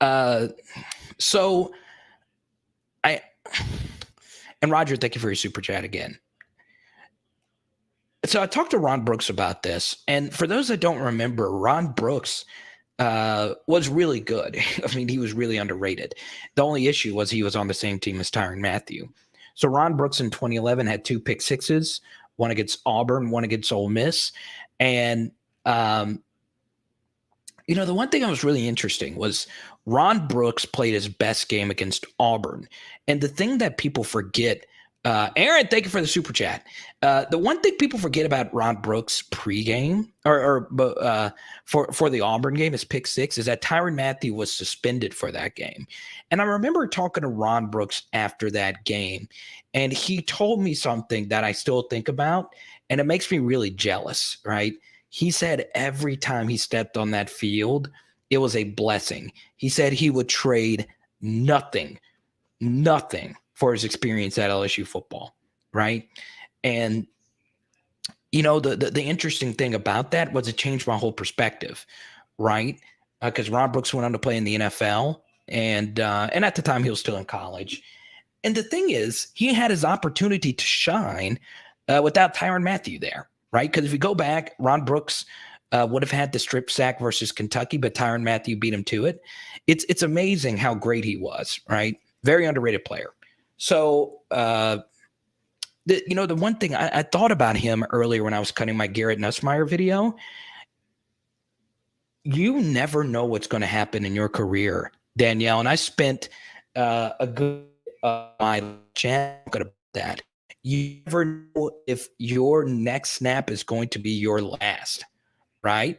Uh, so I and Roger, thank you for your super chat again. So I talked to Ron Brooks about this, and for those that don't remember, Ron Brooks was really good. I mean, he was really underrated. The only issue was he was on the same team as Tyrann Mathieu. So Ron Brooks in 2011 had 2 pick sixes, one against Auburn, one against Ole Miss. And, the one thing that was really interesting was Ron Brooks played his best game against Auburn. And the thing that people forget, Aaron, thank you for the super chat. The one thing people forget about Ron Brooks pregame for the Auburn game, his pick six, is that Tyrann Mathieu was suspended for that game. And I remember talking to Ron Brooks after that game, and he told me something that I still think about, and it makes me really jealous, right? He said every time he stepped on that field, it was a blessing. He said he would trade nothing for his experience at LSU football, right? And the interesting thing about that was it changed my whole perspective, right? Because Ron Brooks went on to play in the NFL, and at the time he was still in college. And the thing is, he had his opportunity to shine without Tyrann Mathieu there, right? Because if you go back, Ron Brooks would have had the strip sack versus Kentucky, but Tyrann Mathieu beat him to it. It's amazing how great he was, right? Very underrated player. So, the one thing I thought about him earlier when I was cutting my Garrett Nussmeier video, you never know what's going to happen in your career, Danielle. And I spent a good my channel about that. You never know if your next snap is going to be your last, right?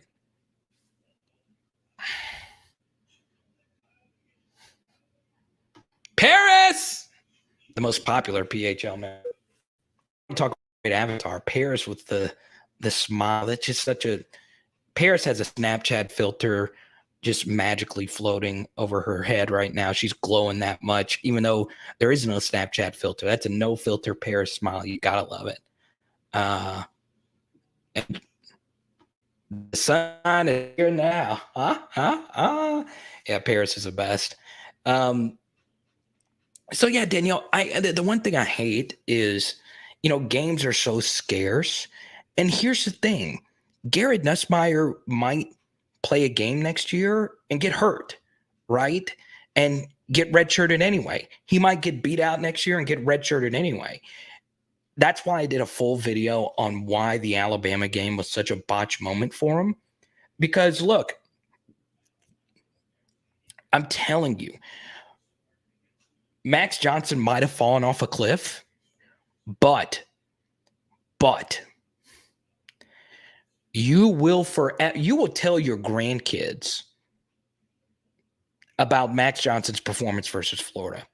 Paris, the most popular PHL man. Talk about great avatar. Paris with the smile. That's just such a. Paris has a Snapchat filter just magically floating over her head right now. She's glowing that much, even though there is no Snapchat filter. That's a no filter Paris smile. You gotta love it. And the sun is here now. Yeah, Paris is the best. So yeah, Danielle, the one thing I hate is, games are so scarce. And here's the thing. Garrett Nussmeier might play a game next year and get hurt, right? And get redshirted anyway. He might get beat out next year and get redshirted anyway. That's why I did a full video on why the Alabama game was such a botch moment for him. Because look, I'm telling you, Max Johnson might have fallen off a cliff, but you will tell your grandkids about Max Johnson's performance versus Florida.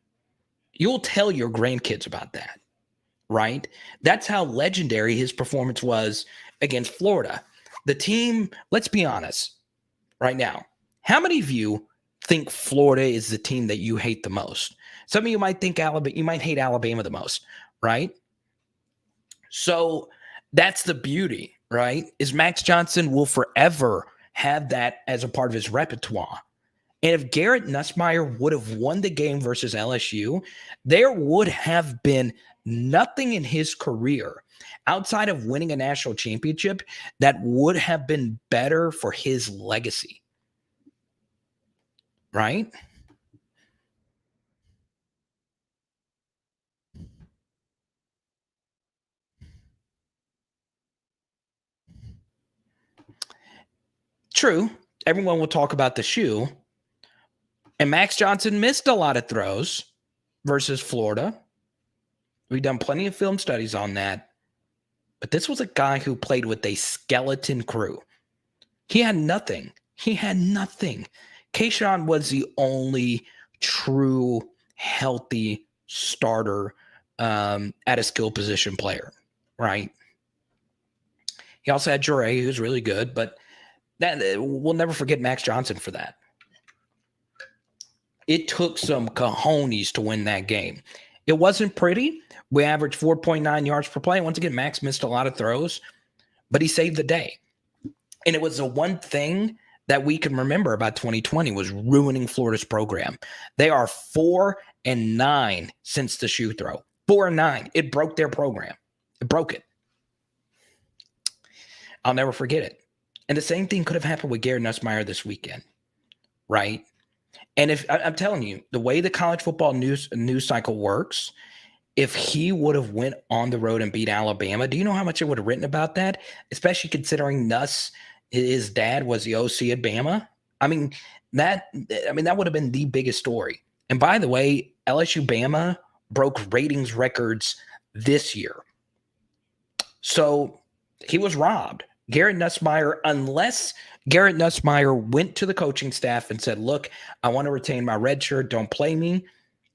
You'll tell your grandkids about that, right? That's how legendary his performance was against Florida. The team, let's be honest, right now, how many of you think Florida is the team that you hate the most? Some of you might think Alabama, you might hate Alabama the most, right? So that's the beauty, right? Is Max Johnson will forever have that as a part of his repertoire. And if Garrett Nussmeier would have won the game versus LSU, there would have been nothing in his career outside of winning a national championship that would have been better for his legacy. Right? True. Everyone will talk about the shoe. And Max Johnson missed a lot of throws versus Florida. We've done plenty of film studies on that. But this was a guy who played with a skeleton crew. He had nothing. Kayshawn was the only true healthy starter at a skill position player, right? He also had Jure, who's really good, but we'll never forget Max Johnson for that. It took some cojones to win that game. It wasn't pretty. We averaged 4.9 yards per play. Once again, Max missed a lot of throws, but he saved the day. And it was the one thing that we can remember about 2020 was ruining Florida's program. They are 4-9 since the shoe throw. 4-9. It broke their program. It broke it. I'll never forget it. And the same thing could have happened with Garrett Nussmeier this weekend, right? And if I'm telling you, the way the college football news cycle works, if he would have went on the road and beat Alabama, do you know how much it would have written about that? Especially considering Nuss, his dad was the OC at Bama. I mean, that would have been the biggest story. And by the way, LSU Bama broke ratings records this year. So he was robbed. Garrett Nussmeier, unless Garrett Nussmeier went to the coaching staff and said, look, I want to retain my red shirt, don't play me,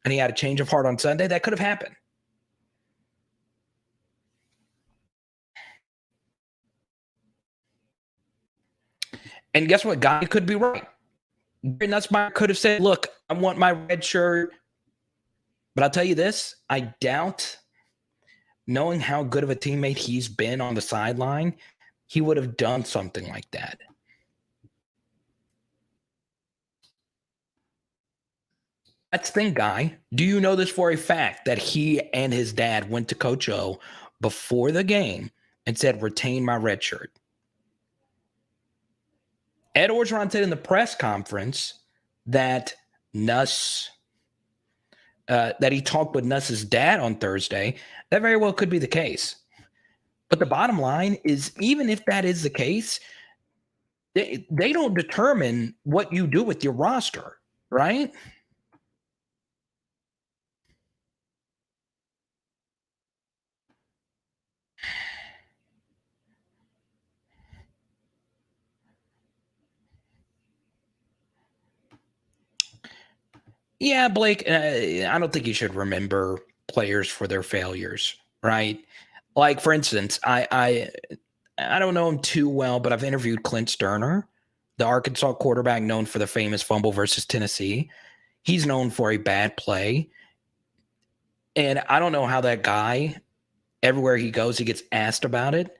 and he had a change of heart on Sunday, that could have happened. And guess what? Guy could be right. Garrett Nussmeier could have said, look, I want my red shirt. But I'll tell you this, I doubt, knowing how good of a teammate he's been on the sideline, he would have done something like that. That's the thing, Guy. Do you know this for a fact that he and his dad went to Coach O before the game and said, retain my red shirt? Ed Orgeron said in the press conference that that he talked with Nuss's dad on Thursday. That very well could be the case. But the bottom line is, even if that is the case, they don't determine what you do with your roster, right? Yeah, Blake, I don't think you should remember players for their failures, right? Like, for instance, I don't know him too well, but I've interviewed Clint Sterner, the Arkansas quarterback known for the famous fumble versus Tennessee. He's known for a bad play. And I don't know how that guy, everywhere he goes, he gets asked about it,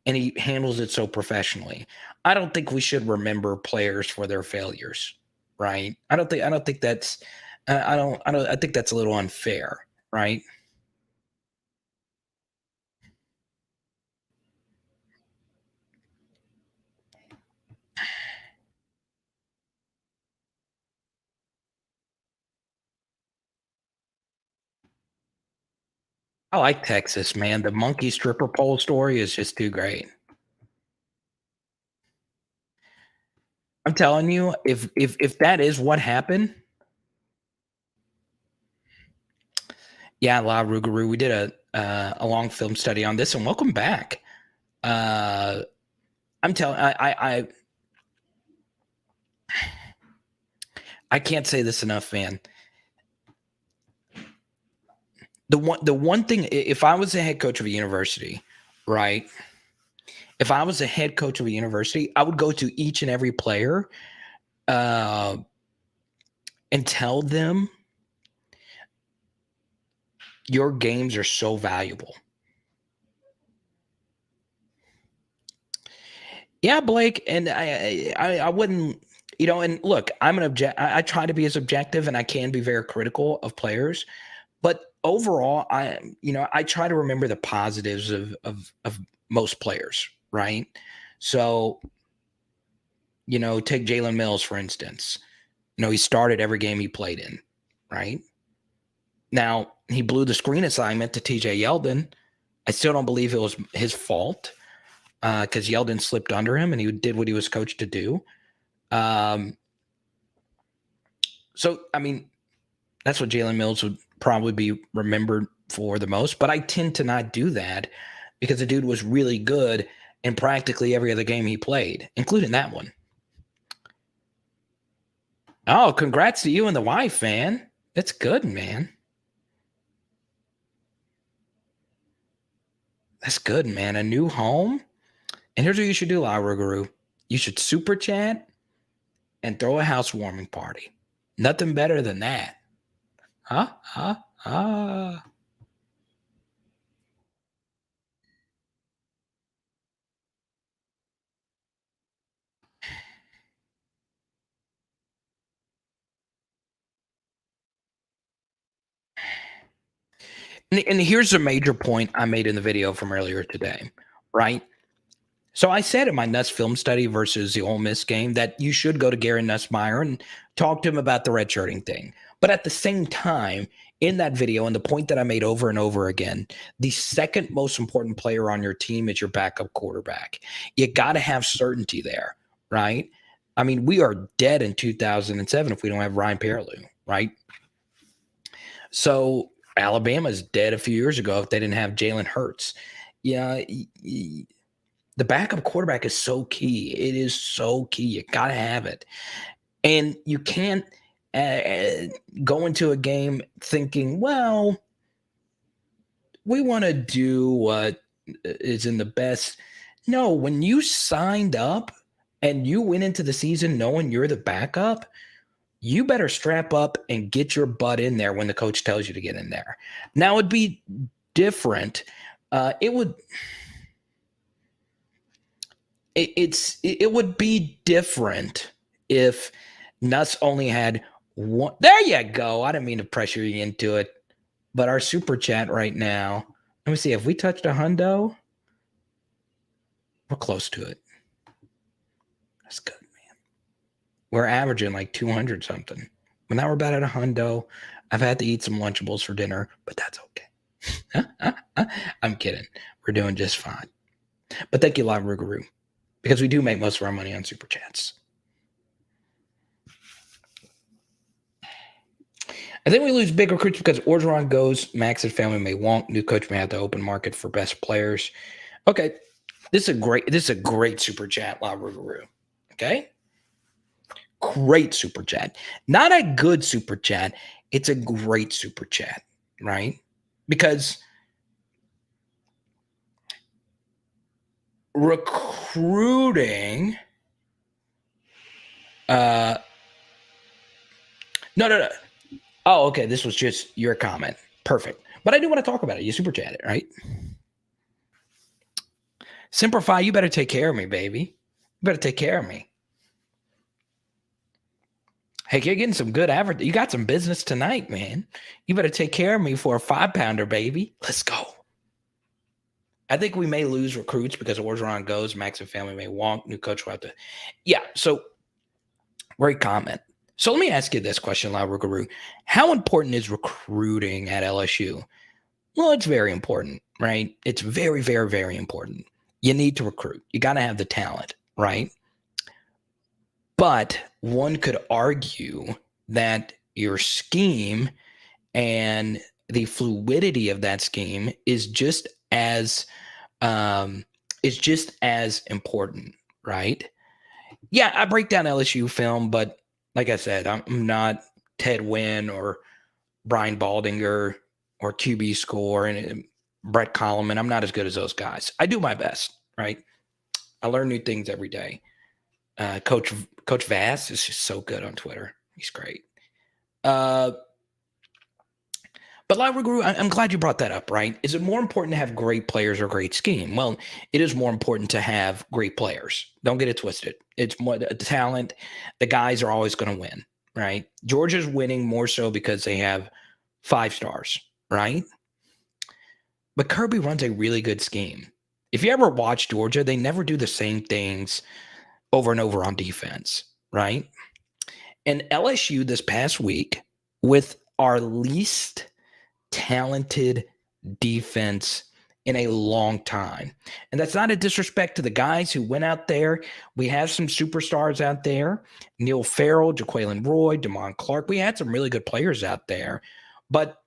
and he handles it so professionally. I don't think we should remember players for their failures, right? I think that's I think that's a little unfair, right? I like Texas, man. The monkey stripper pole story is just too great. I'm telling you, if that is what happened, yeah, La Rougarou, we did a long film study on this, and welcome back. I'm telling I can't say this enough, man. The one thing, if I was a head coach of a university, right? If I was a head coach of a university, I would go to each and every player and tell them your games are so valuable. Yeah, Blake, and I wouldn't, and look, I try to be as objective, and I can be very critical of players, but overall, I try to remember the positives of most players, right? So, take Jalen Mills, for instance. He started every game he played in, right? Now, he blew the screen assignment to TJ Yeldon. I still don't believe it was his fault. because Yeldon slipped under him and he did what he was coached to do. So, I mean, that's what Jalen Mills would probably be remembered for the most. But I tend to not do that because the dude was really good in practically every other game he played, including that one. Oh, congrats to you and the wife, man. That's good, man. That's good, man. A new home. And here's what you should do, Laura Guru. You should super chat and throw a housewarming party. Nothing better than that. Huh? And here's a major point I made in the video from earlier today, right? So I said in my Nuss film study versus the Ole Miss game that you should go to Garrett Nussmeier and talk to him about the redshirting thing. But at the same time, in that video, and the point that I made over and over again, the second most important player on your team is your backup quarterback. You got to have certainty there, right? I mean, we are dead in 2007 if we don't have Ryan Perrilloux, right? So Alabama's dead a few years ago if they didn't have Jalen Hurts. Yeah, the backup quarterback is so key. It is so key. You got to have it. And you can't go into a game thinking, well, we want to do what is in the best. No, when you signed up and you went into the season knowing you're the backup, you better strap up and get your butt in there when the coach tells you to get in there. Now, it'd be different. It would be different if Nuss only had one. There you go. I didn't mean to pressure you into it, but our super chat right now. Let me see. If we touched a hundo, we're close to it. That's good, man. We're averaging like 200 something. But now we're about at a hundo. I've had to eat some Lunchables for dinner, but that's okay. I'm kidding. We're doing just fine. But thank you, Live Rougarou, because we do make most of our money on super chats. I think we lose big recruits because Orgeron goes, Max's family may want, new coach may have the open market for best players. Okay, this is a great super chat, La Rougarou. Okay, great super chat. Not a good super chat. It's a great super chat, right? Because recruiting. No. Oh, okay. This was just your comment. Perfect. But I do want to talk about it. You super chat it, right? Simplify, you better take care of me, baby. You better take care of me. Hey, you're getting some good average. You got some business tonight, man. You better take care of me for a 5-pounder, baby. Let's go. I think we may lose recruits because Orgeron goes, Max and family may want, new coach will have to. Yeah, so great comment. So let me ask you this question, La Rougarou. How important is recruiting at LSU? Well, it's very important, right? It's very, very, very important. You need to recruit. You got to have the talent, right? But one could argue that your scheme and the fluidity of that scheme is just as important, right? Yeah, I break down LSU film, but like I said, I'm not Ted Wynn or Brian Baldinger or QB Score and Brett Coleman. I'm not as good as those guys. I do my best, right? I learn new things every day. Coach Vass is just so good on Twitter. He's great. But La Rougarou, I'm glad you brought that up, right? Is it more important to have great players or great scheme? Well, it is more important to have great players. Don't get it twisted. It's more the talent. The guys are always going to win, right? Georgia's winning more so because they have 5 stars, right? But Kirby runs a really good scheme. If you ever watch Georgia, they never do the same things over and over on defense, right? And LSU this past week, with our least talented defense in a long time. And that's not a disrespect to the guys who went out there. We have some superstars out there. Neil Farrell, Jaqueline Roy, Damon Clark. We had some really good players out there, but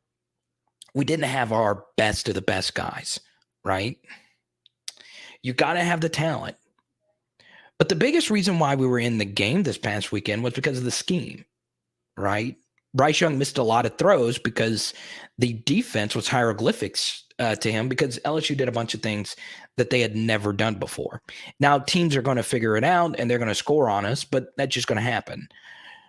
we didn't have our best of the best guys, right? You got to have the talent. But the biggest reason why we were in the game this past weekend was because of the scheme, right? Bryce Young missed a lot of throws because the defense was hieroglyphics to him because LSU did a bunch of things that they had never done before. Now, teams are going to figure it out and they're going to score on us, but that's just going to happen.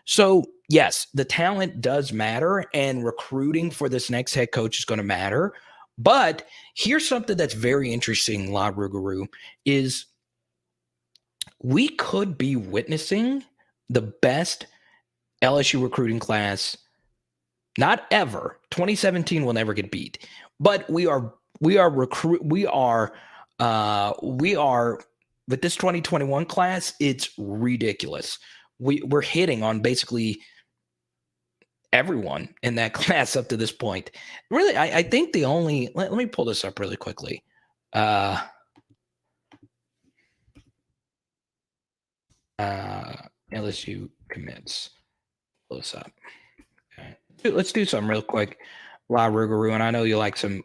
So, yes, the talent does matter, and recruiting for this next head coach is going to matter. But here's something that's very interesting, La Rougarou, is we could be witnessing the best LSU recruiting class, not ever. 2017 will never get beat, but we are with this 2021 class. It's ridiculous. We're hitting on basically everyone in that class up to this point. Really, I think the only let me pull this up really quickly. LSU commits. Pull this up. Okay. Let's do something real quick. La Rougarou, and I know you like some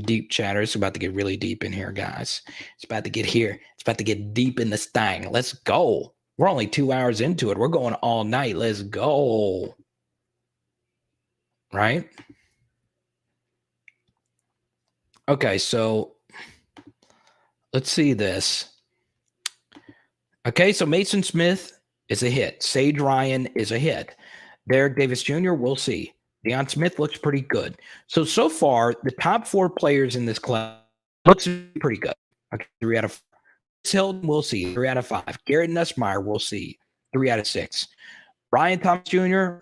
deep chatter. It's about to get really deep in here, guys. It's about to get here. It's about to get deep in this thing. Let's go. We're only 2 hours into it. We're going all night. Let's go. Right? Okay, so let's see this. Okay, so Mason Smith is a hit. Sage Ryan is a hit. Derek Davis Jr., we'll see. Deion Smith looks pretty good. So far, the top 4 players in this class looks pretty good. Okay, 3 out of 5. Hilton, we'll see. 3 out of 5. Garrett Nussmeier, we'll see. 3 out of 6. Ryan Thomas Jr.,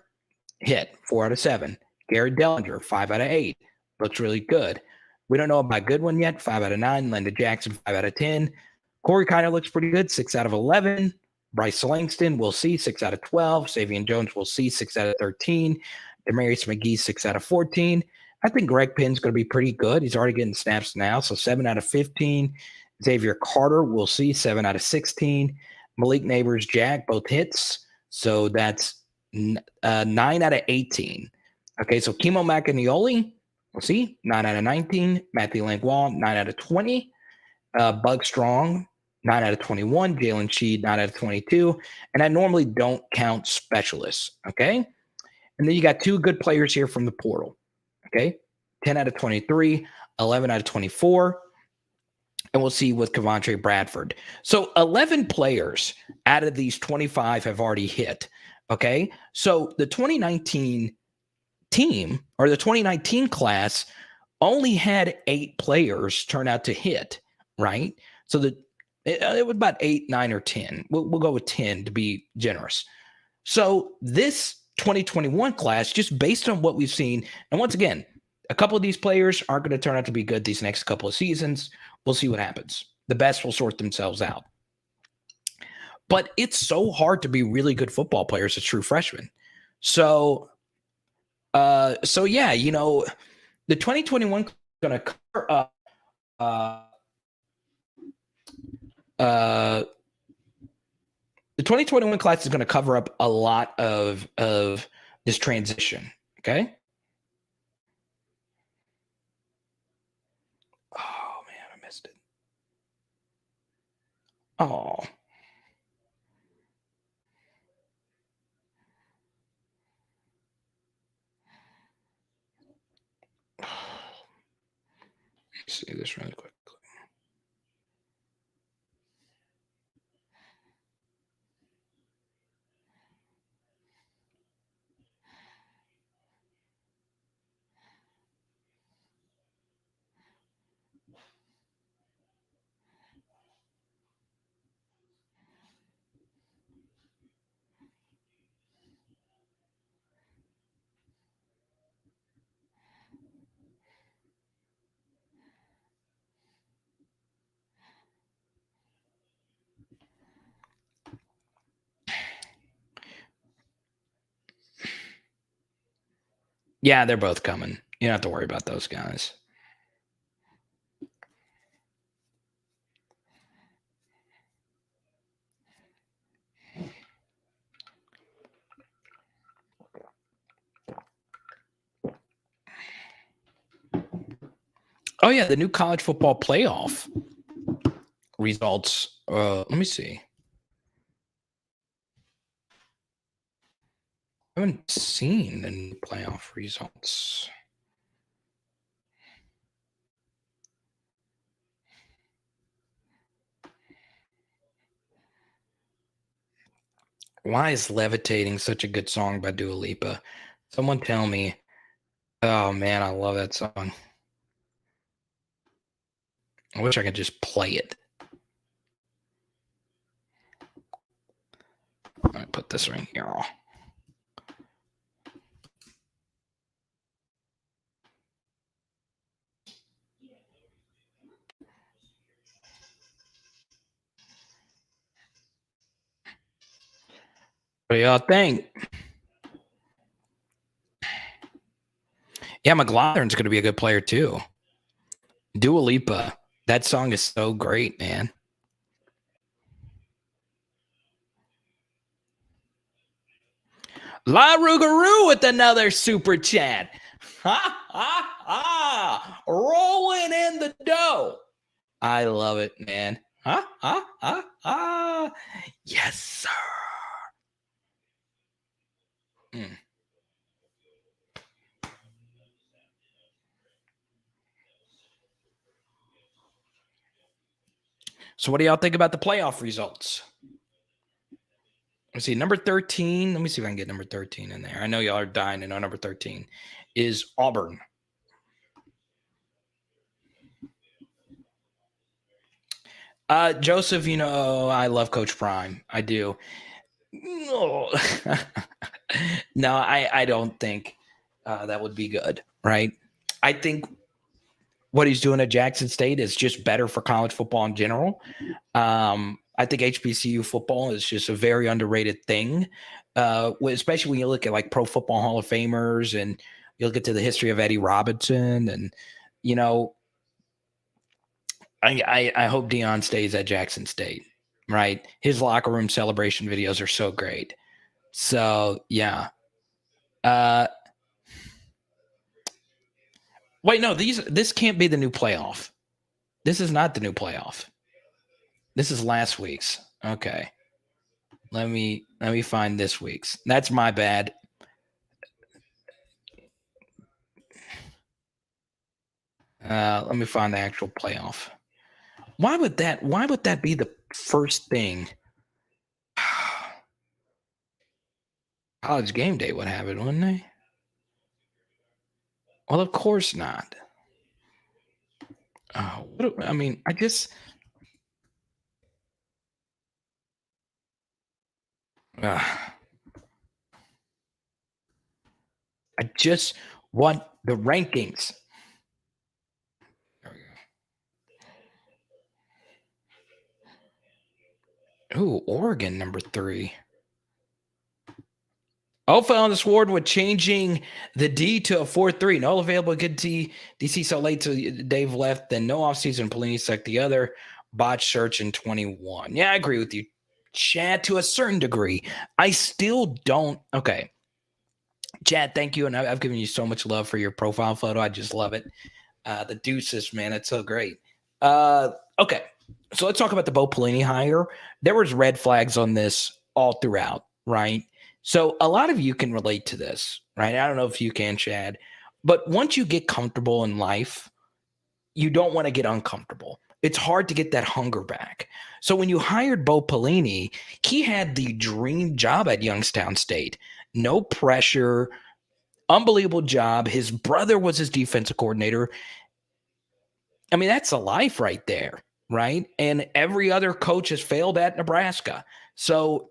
hit. 4 out of 7. Garrett Dellinger, 5 out of 8. Looks really good. We don't know about Goodwin yet. 5 out of 9. Linda Jackson, 5 out of 10. Corey Kiner looks pretty good. 6 out of 11. Bryce Langston, we'll see. 6 out of 12. Savion Jones, we'll see. 6 out of 13. Demarius McGee, 6 out of 14. I think Greg Pinn's going to be pretty good. He's already getting snaps now, so 7 out of 15. Xavier Carter, we'll see. 7 out of 16. Malik Neighbors, Jack, both hits. So that's 9 out of 18. Okay, so Kimo Macanioli, we'll see. 9 out of 19. Matthew Langwall, 9 out of 20. Bug Strong, 9 out of 21. Jalen Sheed, 9 out of 22. And I normally don't count specialists, okay? And then you got 2 good players here from the portal, okay? 10 out of 23, 11 out of 24. And we'll see with Kevontre Bradford. So 11 players out of these 25 have already hit, okay? So the 2019 team, or the 2019 class, only had 8 players turn out to hit, right? So it was about 8, 9, or 10. We'll go with 10 to be generous. So this 2021 class, just based on what we've seen, and once again, a couple of these players aren't going to turn out to be good these next couple of seasons. We'll see what happens. The best will sort themselves out. But it's so hard to be really good football players as true freshmen. So yeah, you know, the 2021 is going to cover up the 2021 class is going to cover up a lot of this transition. Okay. Oh man, I missed it. Oh. Let's see this really quick. Yeah, they're both coming. You don't have to worry about those guys. Oh yeah, the new college football playoff results. Let me see. I haven't seen the new playoff results. Why is Levitating such a good song by Dua Lipa? Someone tell me. Oh man, I love that song. I wish I could just play it. Let me put this right here. What do y'all think? Yeah, McLaughlin's going to be a good player too. Dua Lipa, that song is so great, man. La Rougarou with another super chat. Ha ha ha! Rolling in the dough. I love it, man. Ha ha ha ha! Yes, sir. Mm. So, what do y'all think about the playoff results? Let's see, number 13. Let me see if I can get number 13 in there. I know y'all are dying to know number 13 is Auburn. Joseph, you know, I love Coach Prime. I do. No, no, I don't think that would be good, right? I think what he's doing at Jackson State is just better for college football in general. I think HBCU football is just a very underrated thing, especially when you look at like Pro Football Hall of Famers and you look into the history of Eddie Robinson, and you know, I hope Deion stays at Jackson State. Right, his locker room celebration videos are so great. So yeah. Uh, Wait, no, this can't be the new playoff. This is not the new playoff. This is last week's. Okay. Let me find this week's. That's my bad. Let me find the actual playoff. Why would that be the first thing? College Game Day would have it, wouldn't they? Well, of course not. I mean, I just I just want the rankings. There we go. Ooh, Oregon number 3. Ofa on the sword with changing the D to a 4-3. No available good D. DC so late to Dave left. Then no offseason police like the other bot search in 21. Yeah, I agree with you, Chad, to a certain degree. I still don't. Okay. Chad, thank you. And I've given you so much love for your profile photo. I just love it. The deuces, man. It's so great. Okay. So let's talk about the Bo Pelini hire. There was red flags on this all throughout, right? So a lot of you can relate to this, right? I don't know if you can, Chad, but once you get comfortable in life, you don't want to get uncomfortable. It's hard to get that hunger back. So when you hired Bo Pelini, he had the dream job at Youngstown State. No pressure, unbelievable job. His brother was his defensive coordinator. I mean, that's a life right there, right? And every other coach has failed at Nebraska. So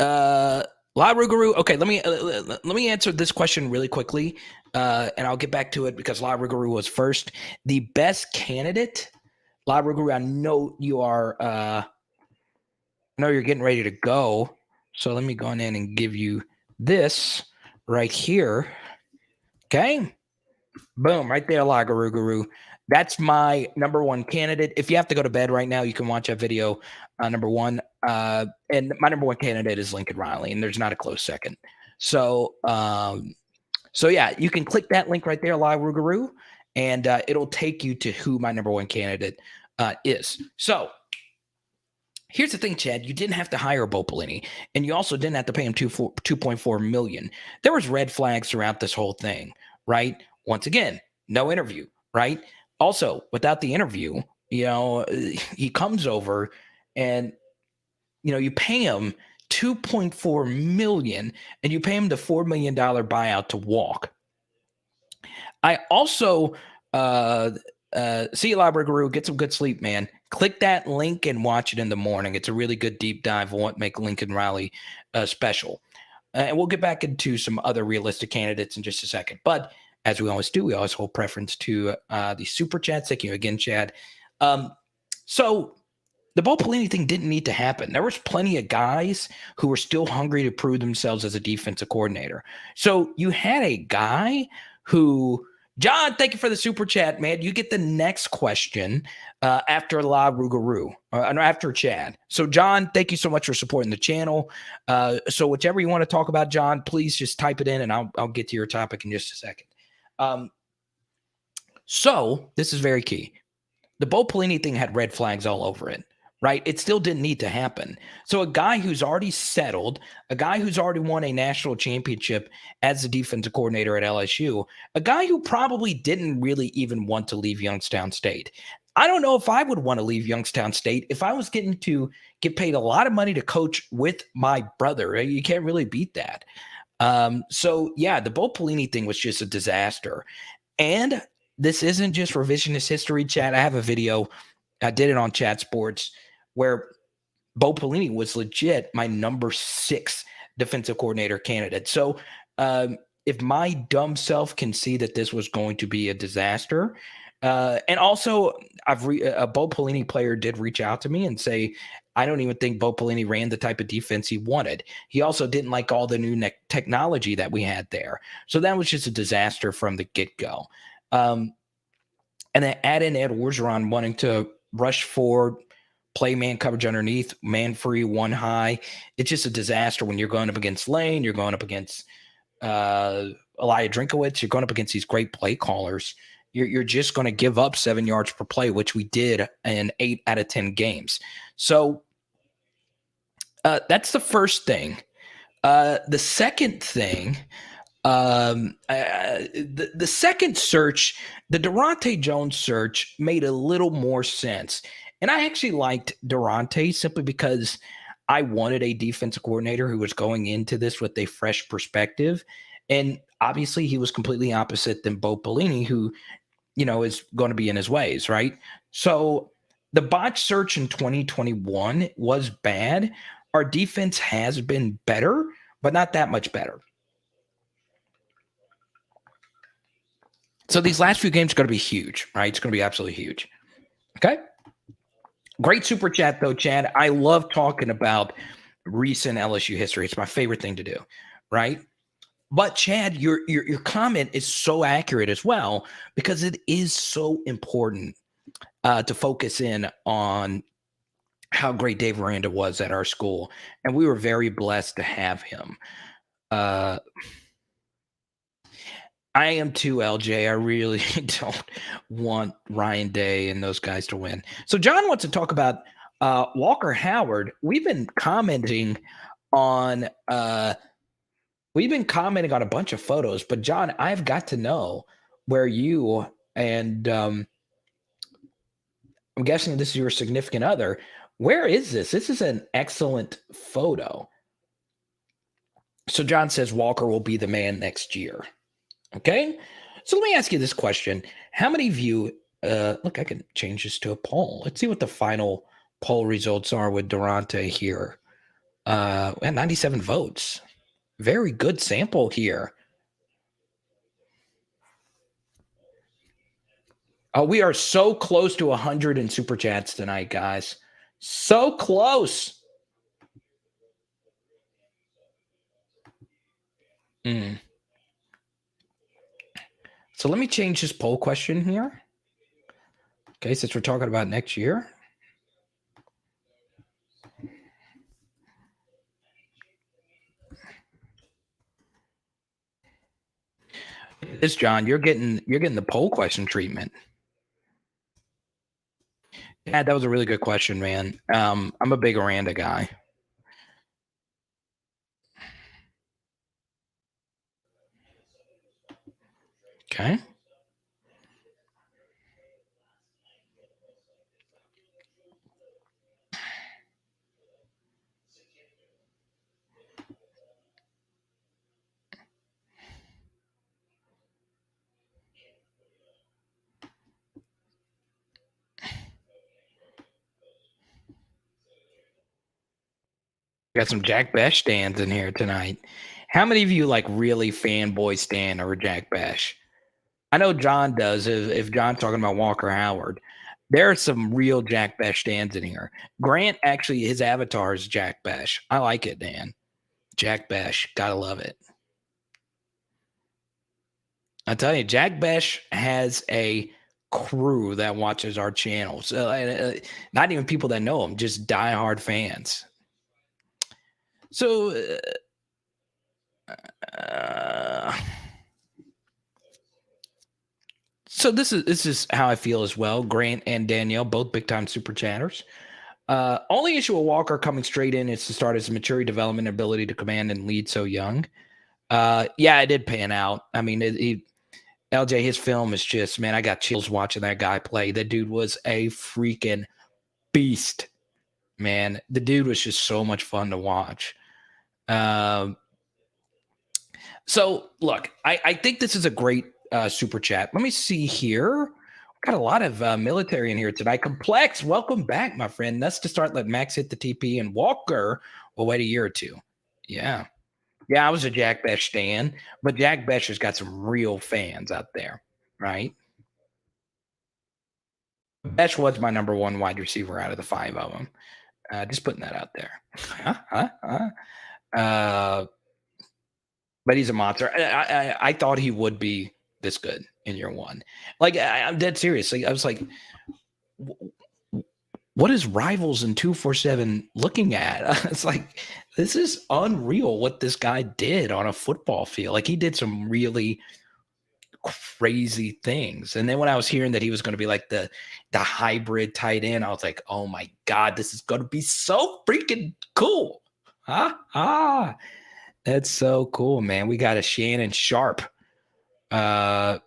La Rougarou. Okay, let me answer this question really quickly, and I'll get back to it because La Rougarou was first. The best candidate, La Rougarou. I know you are. I know you're getting ready to go, so let me go in and give you this right here. Okay, boom, right there, La Rougarou. That's my number one candidate. If you have to go to bed right now, you can watch that video. Number one. And my number one candidate is Lincoln Riley, and there's not a close second. So So yeah, you can click that link right there, La Rougarou, and it'll take you to who my number one candidate is. So here's the thing, Chad. You didn't have to hire Bo Pelini, and you also didn't have to pay him 2.4 million. There was red flags throughout this whole thing, right? Once again, no interview, right? Also, without the interview, he comes over and you pay him 2.4 million and you pay him the $4 million buyout to walk. I also see you, Library Guru. Get some good sleep, man. Click that link and watch it in the morning. It's a really good deep dive on what make Lincoln Riley special. And we'll get back into some other realistic candidates in just a second. But as we always do, we always hold preference to the super chats. Thank you again, Chad. So the Bo Pelini thing didn't need to happen. There was plenty of guys who were still hungry to prove themselves as a defensive coordinator. So you had a guy who, John, thank you for the super chat, man. You get the next question after La Rougarou, after Chad. So, John, thank you so much for supporting the channel. So, whichever you want to talk about, John, please just type it in and I'll get to your topic in just a second. So, this is very key. The Bo Pelini thing had red flags all over it, right? It still didn't need to happen. So a guy who's already settled, a guy who's already won a national championship as the defensive coordinator at LSU, a guy who probably didn't really even want to leave Youngstown State. I don't know if I would want to leave Youngstown State if I was getting to get paid a lot of money to coach with my brother. You can't really beat that. So yeah, the Bo Pelini thing was just a disaster. And this isn't just revisionist history, Chad. I have a video. I did it on Chat Sports where Bo Pelini was legit my number 6 defensive coordinator candidate. So if my dumb self can see that this was going to be a disaster, and also a Bo Pelini player did reach out to me and say, I don't even think Bo Pelini ran the type of defense he wanted. He also didn't like all the new technology that we had there. So that was just a disaster from the get-go. And then add in Ed Orgeron wanting to rush forward, play man coverage underneath, man free, one high. It's just a disaster when you're going up against Lane, you're going up against Elijah Drinkowitz, you're going up against these great play callers. You're just going to give up 7 yards per play, which we did in 8 out of 10 games. So that's the first thing. The second thing, the second search, the Durante Jones search made a little more sense. And I actually liked Durante simply because I wanted a defensive coordinator who was going into this with a fresh perspective. And obviously he was completely opposite than Bo Pelini, who, is going to be in his ways, right? So the botch search in 2021 was bad. Our defense has been better, but not that much better. So these last few games are going to be huge, right? It's going to be absolutely huge. Okay. Great super chat, though, Chad. I love talking about recent LSU history. It's my favorite thing to do, right? But Chad, your comment is so accurate as well because it is so important to focus in on how great Dave Aranda was at our school, and we were very blessed to have him. I am too, LJ. I really don't want Ryan Day and those guys to win. So John wants to talk about Walker Howard. We've been commenting on a bunch of photos, but John, I've got to know where you and I'm guessing this is your significant other. Where is this? This is an excellent photo. So John says Walker will be the man next year. Okay. So let me ask you this question. How many of you, look, I can change this to a poll. Let's see what the final poll results are with Durante here. We had 97 votes. Very good sample here. Oh, we are so close to 100 in super chats tonight, guys. So close. So let me change this poll question here. Okay, since we're talking about next year. This John, you're getting the poll question treatment. Yeah, that was a really good question, man. I'm a big Aranda guy. Okay. Got some Jack Bash stands in here tonight. How many of you like really fanboy stand over Jack Bash? I know John does. If John's talking about Walker Howard, there are some real Jack Bash stands in here. Grant actually, his avatar is Jack Bash. I like it, Dan. Jack Bash, gotta love it. I tell you, Jack Bash has a crew that watches our channel. So not even people that know him, just diehard fans. So uh, so this is how I feel as well. Grant and Danielle, both big time super chatters. Only issue with Walker coming straight in is to start his maturity, development, ability to command and lead so young. Yeah, it did pan out. I mean, LJ, his film is just, man, I got chills watching that guy play. That dude was a freaking beast, man. The dude was just so much fun to watch. So look, I think this is a great super chat. Let me see here. Got a lot of military in here tonight. Complex, welcome back, my friend. That's to start. Let Max hit the TP, and Walker will wait a year or two. Yeah. Yeah, I was a Jack Bash stan, but Jack Bash has got some real fans out there, right? Bash was my number one wide receiver out of the five of them. Just putting that out there. But he's a monster. I thought he would be this good in year one. Like, I'm dead serious. Like, I was like, what is Rivals and 247 looking at? It's like, this is unreal what this guy did on a football field. Like, he did some really crazy things. And then when I was hearing that he was going to be like the hybrid tight end, I was like, oh my God, this is going to be so freaking cool. That's so cool, man. We got a Shannon Sharp. Dion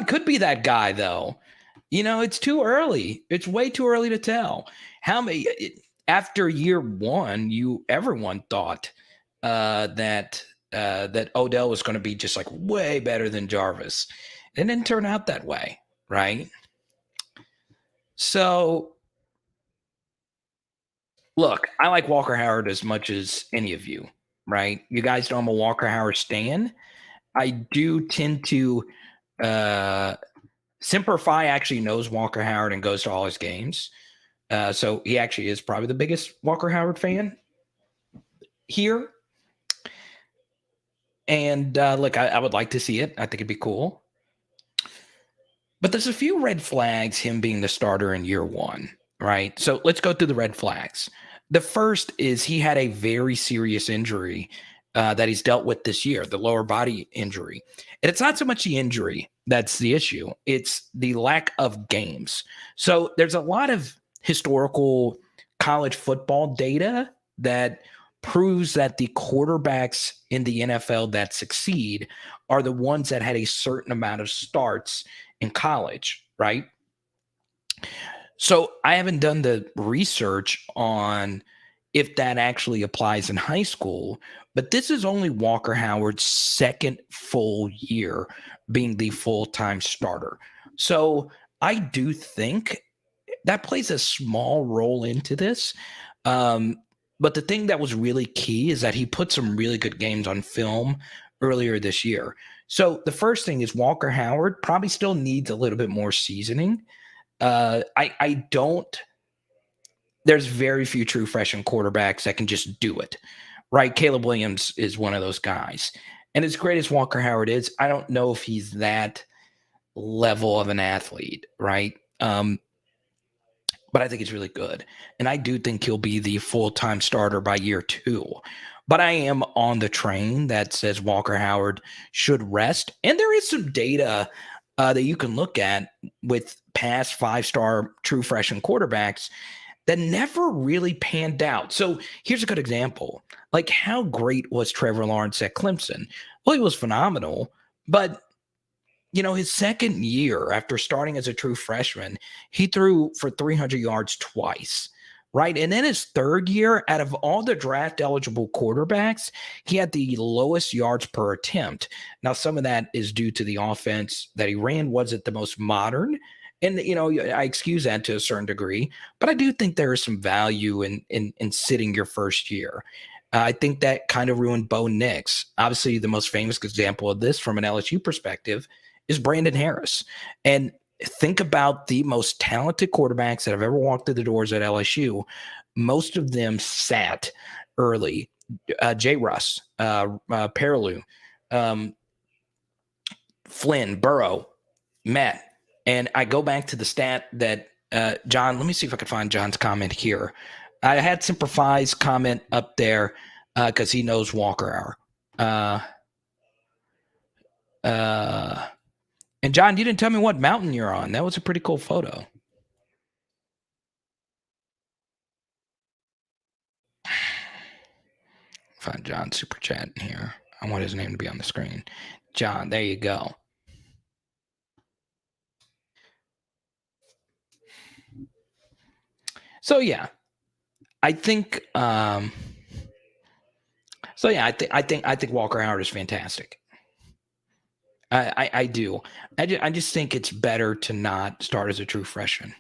could be that guy, though. You know, it's too early. It's way too early to tell. How many after year one, everyone thought that Odell was going to be just like way better than Jarvis. It didn't turn out that way, right? So, look, I like Walker Howard as much as any of you, right? You guys know I'm a Walker Howard stan. I do tend to Semper Fi actually knows Walker Howard and goes to all his games. So he actually is probably the biggest Walker Howard fan here. And look, I would like to see it. I think it'd be cool. But there's a few red flags, him being the starter in year one, right? So let's go through the red flags. The first is he had a very serious injury that he's dealt with this year, the lower body injury. And it's not so much the injury that's the issue, it's the lack of games. So there's a lot of historical college football data that proves that the quarterbacks in the NFL that succeed are the ones that had a certain amount of starts in college, right? So I haven't done the research on if that actually applies in high school, but this is only Walker Howard's second full year being the full-time starter. So I do think that plays a small role into this. But the thing that was really key is that he put some really good games on film earlier this year. So the first thing is Walker Howard probably still needs a little bit more seasoning. I don't. There's very few true freshman quarterbacks that can just do it, right? Caleb Williams is one of those guys, and as great as Walker Howard is, I don't know if he's that level of an athlete, right? But I think he's really good, and I do think he'll be the full-time starter by year two. But I am on the train that says Walker Howard should rest. And there is some data that you can look at with past 5-star true freshman quarterbacks that never really panned out. So here's a good example. Like, how great was Trevor Lawrence at Clemson? Well, he was phenomenal, but his second year after starting as a true freshman, he threw for 300 yards twice, right? And then his third year, out of all the draft eligible quarterbacks, he had the lowest yards per attempt. Now, some of that is due to the offense that he ran wasn't the most modern. And I excuse that to a certain degree, but I do think there is some value in sitting your first year. I think that kind of ruined Bo Nix. Obviously, the most famous example of this from an LSU perspective is Brandon Harris. And think about the most talented quarterbacks that have ever walked through the doors at LSU. Most of them sat early. Jay Russ, Perilou, Flynn, Burrow, Matt. And I go back to the stat that John, let me see if I can find John's comment here. I had Semper Fi's comment up there because he knows Walker Hour. And John, you didn't tell me what mountain you're on. That was a pretty cool photo. Find John super chat here. I want his name to be on the screen. John, there you go. So yeah, I think. I think Walker Howard is fantastic. I do. I just think it's better to not start as a true freshman.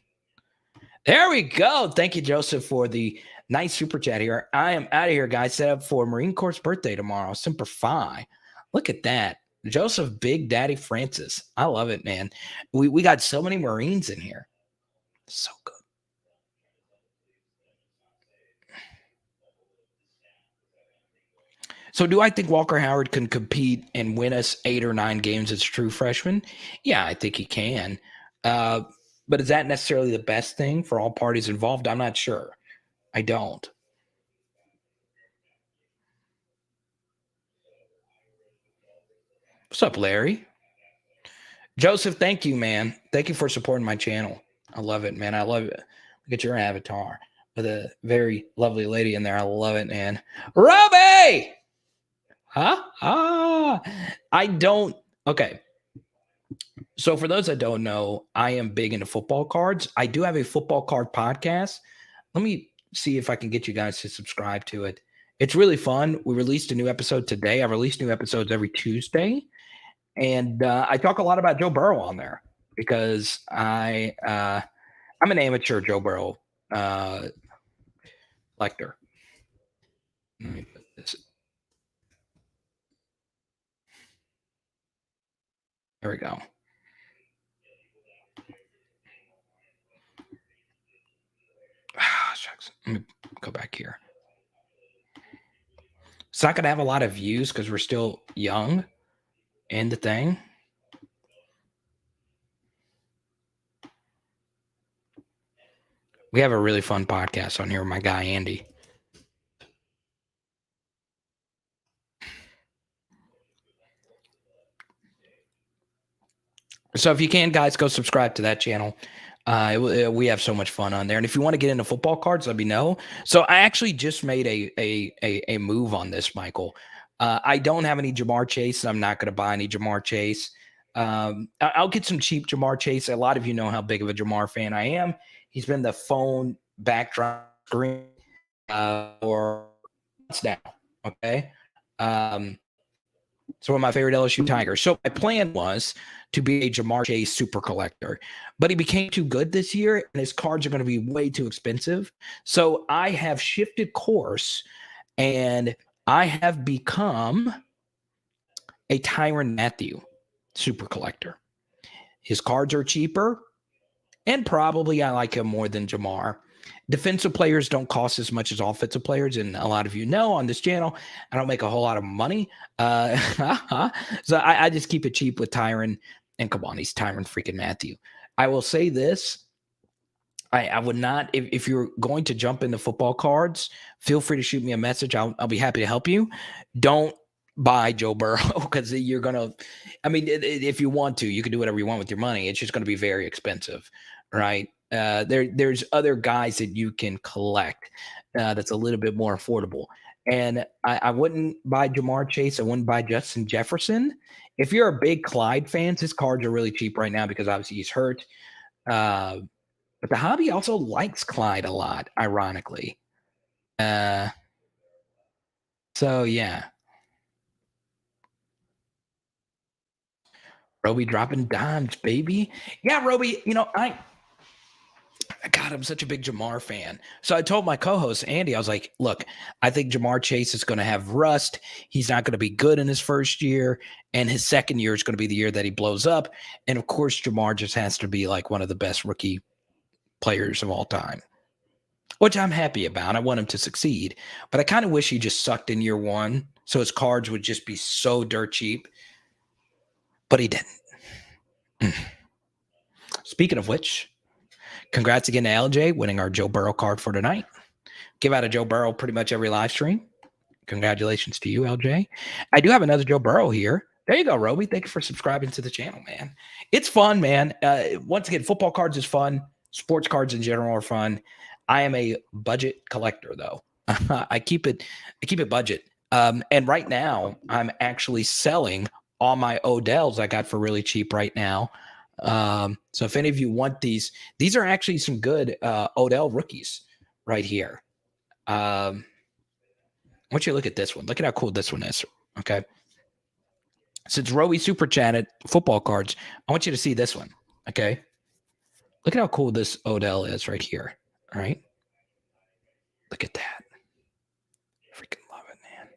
There we go. Thank you, Joseph, for the nice super chat here. I am out of here, guys. Set up for Marine Corps' birthday tomorrow. Semper Fi. Look at that. Joseph Big Daddy Francis. I love it, man. We got so many Marines in here. So good. So do I think Walker Howard can compete and win us 8 or 9 games as a true freshman? Yeah, I think he can. But is that necessarily the best thing for all parties involved? I'm not sure. I don't. What's up, Larry? Joseph, thank you, man. Thank you for supporting my channel. I love it, man. I love it. Look at your avatar with a very lovely lady in there. I love it, man. Robbie! Huh? I don't. Okay. So for those that don't know, I am big into football cards. I do have a football card podcast. Let me see if I can get you guys to subscribe to it. It's really fun. We released a new episode today. I release new episodes every Tuesday. And I talk a lot about Joe Burrow on there because I'm an amateur Joe Burrow lector. Let me put this. There we go. Shucks. Let me go back here. It's not going to have a lot of views because we're still young in the thing. We have a really fun podcast on here with my guy, Andy. So if you can, guys, go subscribe to that channel. We have so much fun on there. And if you want to get into football cards, let me know. So I actually just made a move on this, Michael. I don't have any Jamar Chase. I'm not going to buy any Jamar Chase. I'll get some cheap Jamar Chase. A lot of you know how big of a Jamar fan I am. He's been the phone backdrop screen for months now. Okay. So one of my favorite LSU Tigers. So my plan was to be a Jamar Chase super collector, but he became too good this year and his cards are going to be way too expensive. So I have shifted course and I have become a Tyrann Mathieu super collector. His cards are cheaper and probably I like him more than Jamar. Defensive players don't cost as much as offensive players. And a lot of you know on this channel, I don't make a whole lot of money. So I just keep it cheap with Tyrann. And come on, he's Tyrann freaking Mathieu. I will say this. I would not, if you're going to jump into football cards, feel free to shoot me a message. I'll be happy to help you. Don't buy Joe Burrow because you're going to, I mean, if you want to, you can do whatever you want with your money. It's just going to be very expensive, right? There's other guys that you can collect that's a little bit more affordable. And I wouldn't buy Jamar Chase. I wouldn't buy Justin Jefferson. If you're a big Clyde fan, his cards are really cheap right now because obviously he's hurt. Uh, but the hobby also likes Clyde a lot, ironically. Uh, so yeah, Roby dropping dimes, baby. Yeah, Roby. God, I'm such a big Jamar fan. So I told my co-host Andy, I was like, "Look, I think Jamar Chase is going to have rust. He's not going to be good in his first year, and his second year is going to be the year that he blows up. And of course, Jamar just has to be like one of the best rookie players of all time." Which I'm happy about. I want him to succeed, but I kind of wish he just sucked in year one, so his cards would just be so dirt cheap. But he didn't. Speaking of which, congrats again to LJ winning our Joe Burrow card for tonight. Give out a Joe Burrow pretty much every live stream. Congratulations to you, LJ. I do have another Joe Burrow here. There you go, Roby. Thank you for subscribing to the channel, man. It's fun, man. Once again, football cards is fun. Sports cards in general are fun. I am a budget collector, though. I keep it budget. And right now, I'm actually selling all my Odells I got for really cheap right now. So if any of you want these are actually some good Odell rookies right here. I want you to look at this one. Look at how cool this one is. Okay. Since Rowie super chatted football cards, I want you to see this one. Okay. Look at how cool this Odell is right here. All right. Look at that. Freaking love it, man.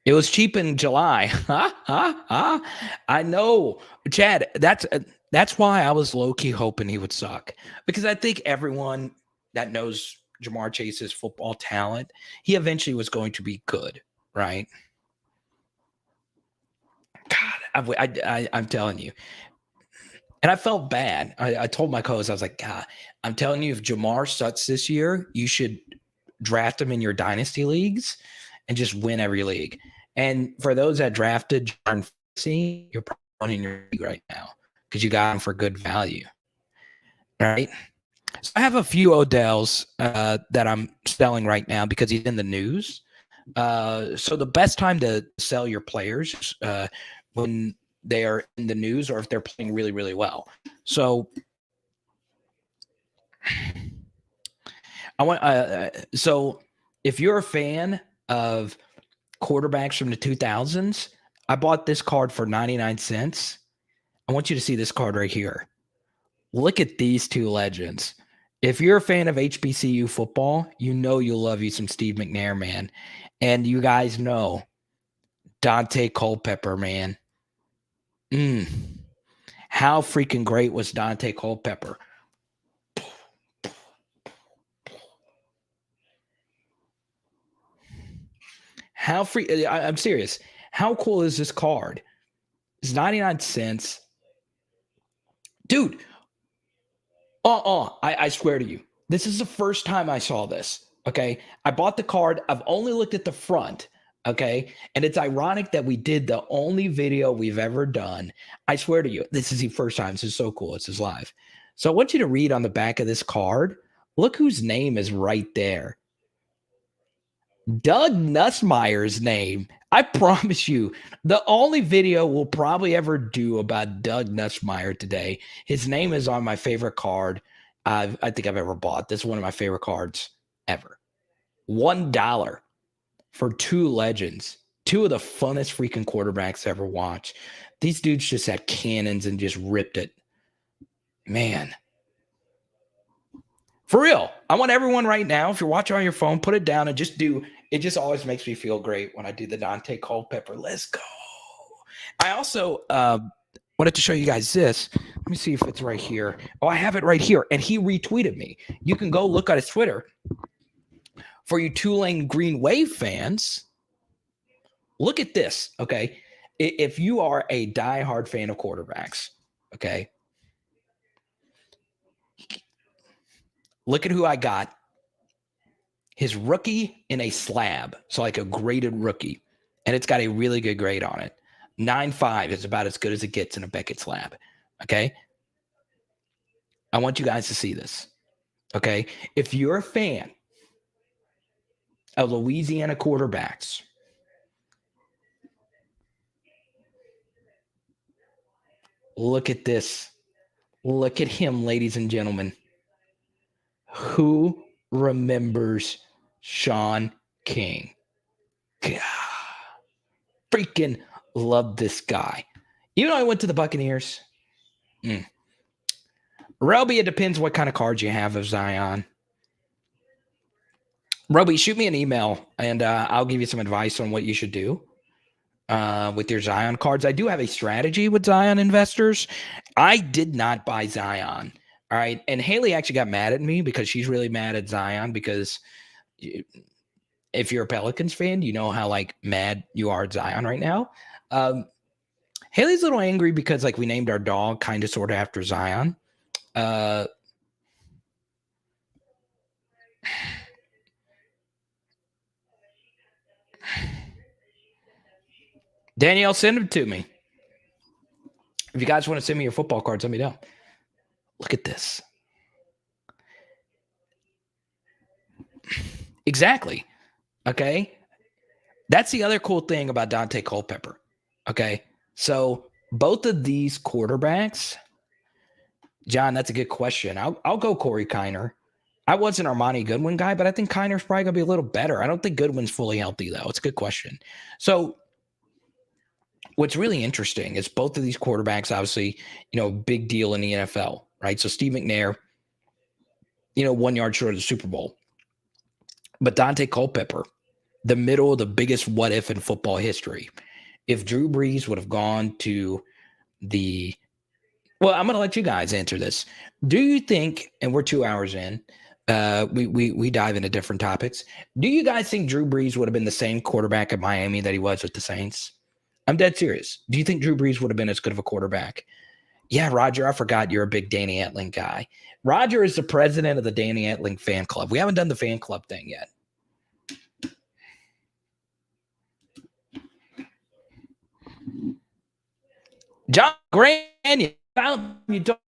It was cheap in July. I know. Chad, that's why I was low-key hoping he would suck. Because I think everyone that knows Jamar Chase's football talent, he eventually was going to be good, right? God, I'm telling you. And I felt bad. I told my co-host, I was like, God, I'm telling you, if Jamar sucks this year, you should draft him in your dynasty leagues and just win every league. And for those that drafted John Fantasy, you're probably winning your league right now because you got him for good value. Right? So I have a few Odells that I'm selling right now because he's in the news. So the best time to sell your players when they are in the news or if they're playing really, really well. So so if you're a fan of quarterbacks from the 2000s, I bought this card for 99 cents. I want you to see this card right here. Look at these two legends. If you're a fan of HBCU football, you know you'll love you some Steve McNair, man. And you guys know Dante Culpepper, man. How freaking great was Dante Culpepper? I'm serious. How cool is this card? It's 99 cents. Dude. I swear to you. This is the first time I saw this. Okay. I bought the card. I've only looked at the front. Okay. And it's ironic that we did the only video we've ever done. I swear to you, this is the first time. This is so cool. This is live. So I want you to read on the back of this card. Look whose name is right there. Doug Nussmeier's name. I promise you, the only video we'll probably ever do about Doug Nussmeier today. His name is on my favorite card I think I've ever bought. This is one of my favorite cards ever. $1 for two legends, two of the funnest freaking quarterbacks ever watched. These dudes just had cannons and just ripped it. Man. For real. I want everyone right now, if you're watching on your phone, put it down and just do. It just always makes me feel great when I do the Dante Culpepper. Let's go. I also wanted to show you guys this. Let me see if it's right here. Oh, I have it right here. And he retweeted me. You can go look at his Twitter. For you Tulane Green Wave fans, look at this, okay? If you are a diehard fan of quarterbacks, okay? Look at who I got. His rookie in a slab. So like a graded rookie. And it's got a really good grade on it. 9.5 is about as good as it gets in a Beckett slab. Okay. I want you guys to see this. Okay. If you're a fan of Louisiana quarterbacks, look at this. Look at him, ladies and gentlemen. Who remembers Sean King? God, freaking love this guy. Even though I went to the Buccaneers. Roby, it depends what kind of cards you have of Zion. Roby, shoot me an email and I'll give you some advice on what you should do with your Zion cards. I do have a strategy with Zion investors. I did not buy Zion. All right. And Haley actually got mad at me because she's really mad at Zion because if you're a Pelicans fan, you know how like mad you are at Zion right now. Haley's a little angry because like we named our dog kind of sort of after Zion. Danielle, send them to me. If you guys want to send me your football cards, let me know. Look at this. Exactly. Okay. That's the other cool thing about Dante Culpepper. Okay. So both of these quarterbacks, John, that's a good question. I'll go Corey Kiner. I was an Armani Goodwin guy, but I think Kiner's probably going to be a little better. I don't think Goodwin's fully healthy, though. It's a good question. So what's really interesting is both of these quarterbacks, obviously, big deal in the NFL, right? So Steve McNair, 1 yard short of the Super Bowl. But Dante Culpepper, the middle of the biggest what if in football history. If Drew Brees would have gone to well, I'm going to let you guys answer this. Do you think, and we're 2 hours in, we dive into different topics. Do you guys think Drew Brees would have been the same quarterback at Miami that he was with the Saints? I'm dead serious. Do you think Drew Brees would have been as good of a quarterback? Yeah, Roger, I forgot you're a big Danny Etling guy. Roger is the president of the Danny Etling fan club. We haven't done the fan club thing yet. John Grant, you don't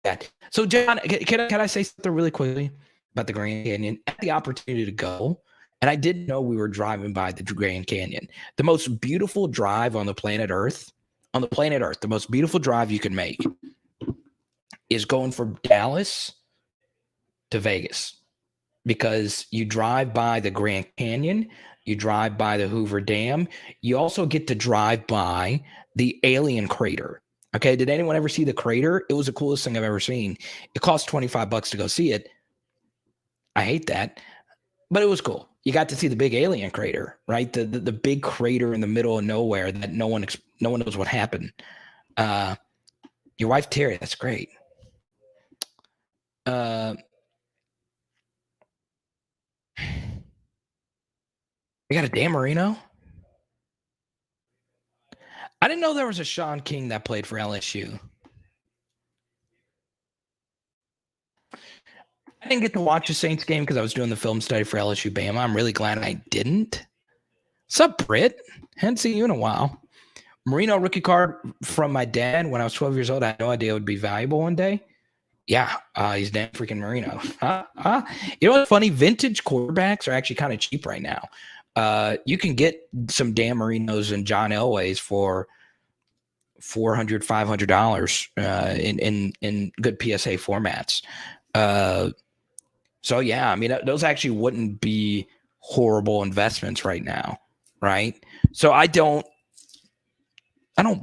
that. So, John, can I say something really quickly about the Grand Canyon? I had the opportunity to go, and I didn't know we were driving by the Grand Canyon. The most beautiful drive on the planet Earth, the most beautiful drive you can make is going from Dallas to Vegas because you drive by the Grand Canyon, you drive by the Hoover Dam, you also get to drive by the alien crater. Okay, did anyone ever see the crater? It was the coolest thing I've ever seen. It cost $25 to go see it. I hate that, but it was cool. You got to see the big alien crater, right? The big crater in the middle of nowhere that no one knows what happened. Your wife Terry, that's great. We got a Dan Marino. I didn't know there was a Sean King that played for LSU. I didn't get to watch the Saints game because I was doing the film study for LSU Bama. I'm really glad I didn't. What's up, Britt? Hadn't seen you in a while. Marino rookie card from my dad when I was 12 years old. I had no idea it would be valuable one day. Yeah, he's Dan freaking Marino. You know what's funny? Vintage quarterbacks are actually kind of cheap right now. You can get some Dan Marinos and John Elways for $400, $500 in good PSA formats. So yeah, I mean, those actually wouldn't be horrible investments right now, right? So I don't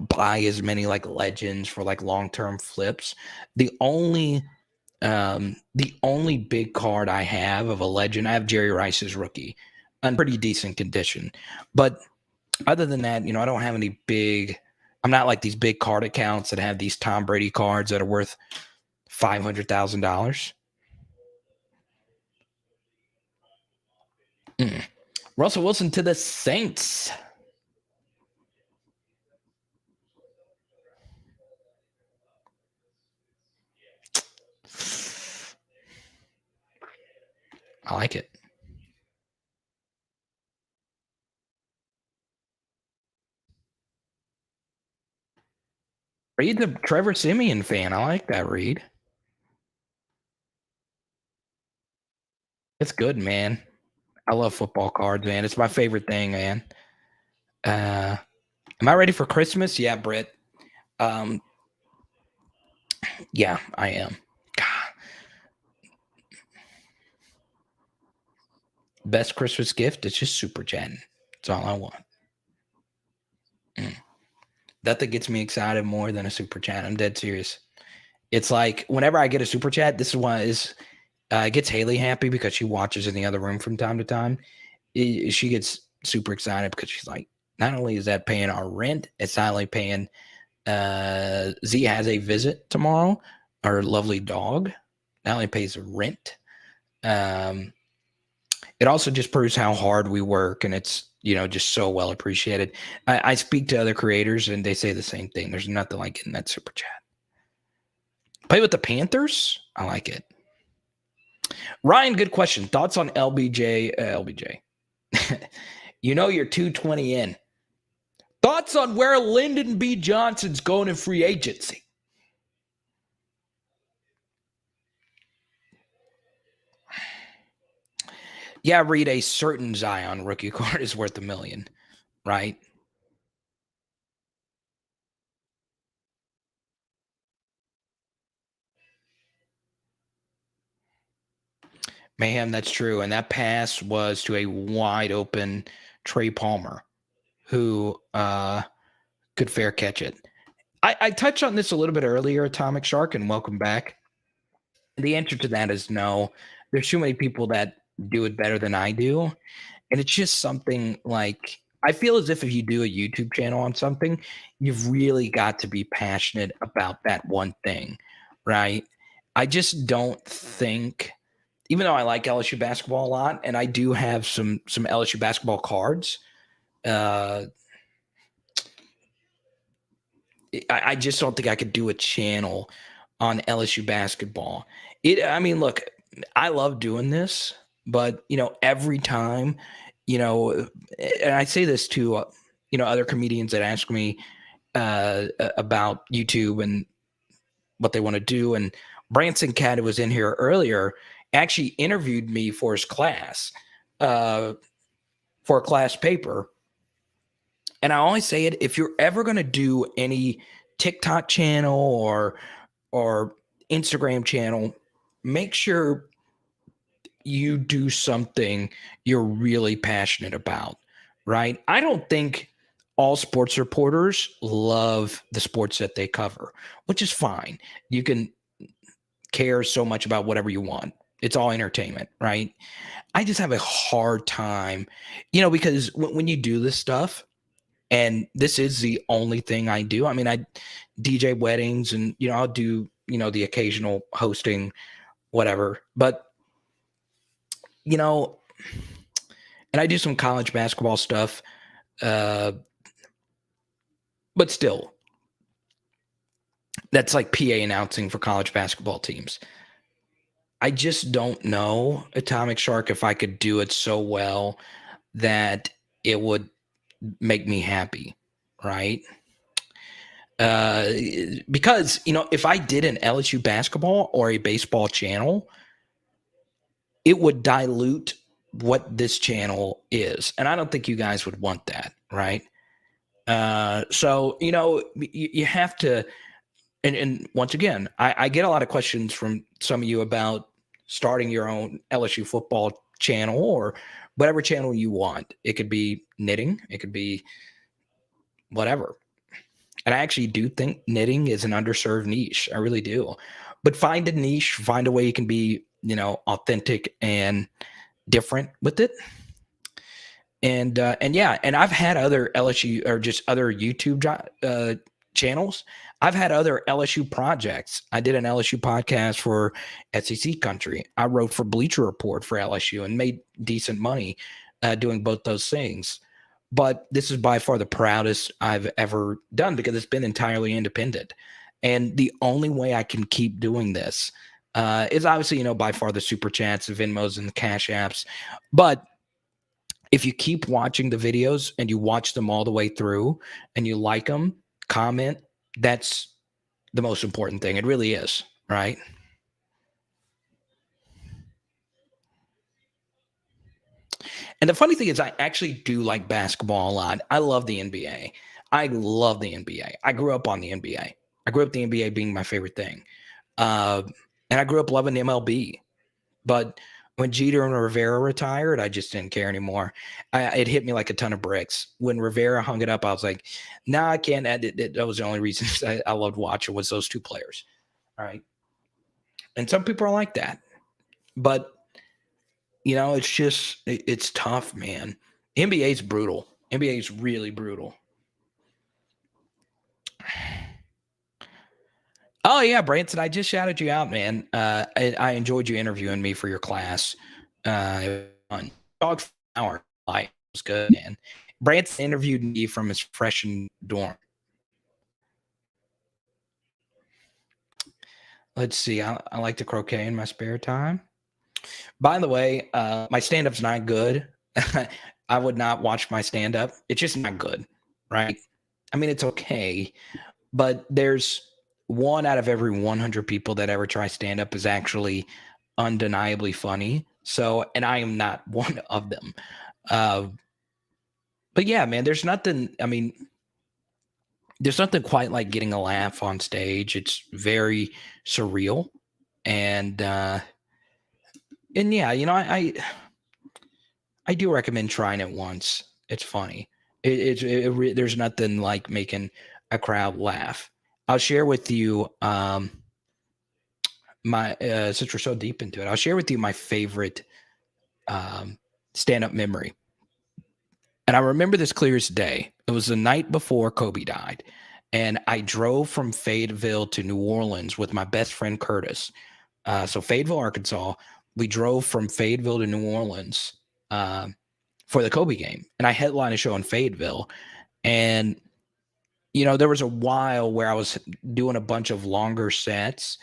buy as many like legends for like long-term flips. The only big card I have of a legend, I have Jerry Rice's rookie, in pretty decent condition. But other than that, I don't have any big. I'm not like these big card accounts that have these Tom Brady cards that are worth $500,000. Russell Wilson to the Saints. Reed's a Trevor Simeon fan. I like that, Reed. It's good, man. I love football cards, man. It's my favorite thing, man. Uh, am I ready for Christmas? Yeah, Britt. Um, yeah, I am. God, best Christmas gift is just super chatting. That's all I want. Mm. Nothing gets me excited more than a super chat. I'm dead serious. It's like whenever I get a super chat, this is why is it gets Haley happy because she watches in the other room from time to time. She gets super excited because she's like, not only is that paying our rent, it's not only paying Z has a visit tomorrow, our lovely dog. Not only pays rent, um, it also just proves how hard we work, and it's just so well appreciated. I speak to other creators, and they say the same thing. There's nothing like getting that super chat. Play with the Panthers. I like it. Ryan, good question. Thoughts on LBJ? LBJ. You're 220 in. Thoughts on where Lyndon B. Johnson's going in free agency? Yeah, read a certain Zion rookie card is worth $1 million, right? Mayhem, that's true. And that pass was to a wide open Trey Palmer, who could fair catch it. I touched on this a little bit earlier, Atomic Shark, and welcome back. The answer to that is no. There's too many people that do it better than I do. And it's just something like I feel as if you do a YouTube channel on something, you've really got to be passionate about that one thing, right? I just don't think, even though I like LSU basketball a lot, and I do have some LSU basketball cards, uh, I just don't think I could do a channel on LSU basketball. I mean, look, I love doing this, but every time, and I say this to other comedians that ask me about YouTube and what they want to do. And Branson Cat, who was in here earlier, actually interviewed me for his class, uh, for a class paper. And I always say it: if you're ever going to do any TikTok channel or Instagram channel, make sure you do something you're really passionate about, right? I don't think all sports reporters love the sports that they cover, which is fine. You can care so much about whatever you want. It's all entertainment, right? I just have a hard time, because when you do this stuff, and this is the only thing I do. I mean, I DJ weddings and, I'll do, the occasional hosting, whatever. But, you know, and I do some college basketball stuff. Uh, but still, that's like PA announcing for college basketball teams. I just don't know, Atomic Shark, if I could do it so well that it would make me happy, right? Uh, because if I did an LSU basketball or a baseball channel, it would dilute what this channel is, and I don't think you guys would want that, right? So you have to, and once again, I get a lot of questions from some of you about starting your own LSU football channel or whatever channel you want. It could be knitting, it could be whatever. And I actually do think knitting is an underserved niche. I really do. But find a niche, find a way you can be, authentic and different with it. And yeah, and I've had other LSU or just other YouTube channels. I've had other LSU projects. I did an LSU podcast for SEC Country. I wrote for Bleacher Report for LSU and made decent money doing both those things. But this is by far the proudest I've ever done because it's been entirely independent. And the only way I can keep doing this is obviously, by far the super chats, the Venmos, and the Cash Apps. But if you keep watching the videos and you watch them all the way through and you like them, comment, that's the most important thing. It really is, right? And the funny thing is, I actually do like basketball a lot. I love the NBA. I love the NBA. I grew up on the NBA. I grew up the NBA being my favorite thing. Uh, and I grew up loving MLB. But when Jeter and Rivera retired, I just didn't care anymore. It hit me like a ton of bricks. When Rivera hung it up, I was like, "Nah, I can't." That was the only reason I loved watching was those two players. All right, and some people are like that, but it's just it's tough, man. NBA is brutal. NBA is really brutal. Oh yeah, Branson, I just shouted you out, man. I enjoyed you interviewing me for your class. It was fun. Dog for an hour. It was good, man. Branson interviewed me from his freshman dorm. Let's see. I like to croquet in my spare time. By the way, my stand-up's not good. I would not watch my stand-up. It's just not good, right? I mean, it's okay, but there's one out of every 100 people that ever try stand-up is actually undeniably funny. So, and I am not one of them. Uh, but yeah, man, there's nothing. I mean, there's nothing quite like getting a laugh on stage. It's very surreal, and yeah, I do recommend trying it once. It's funny. There's nothing like making a crowd laugh. I'll share with you my since we're so deep into it. I'll share with you my favorite stand-up memory. And I remember this clear as day. It was the night before Kobe died. And I drove from Fayetteville to New Orleans with my best friend Curtis. So Fayetteville, Arkansas. We drove from Fayetteville to New Orleans for the Kobe game. And I headlined a show in Fayetteville. And, there was a while where I was doing a bunch of longer sets.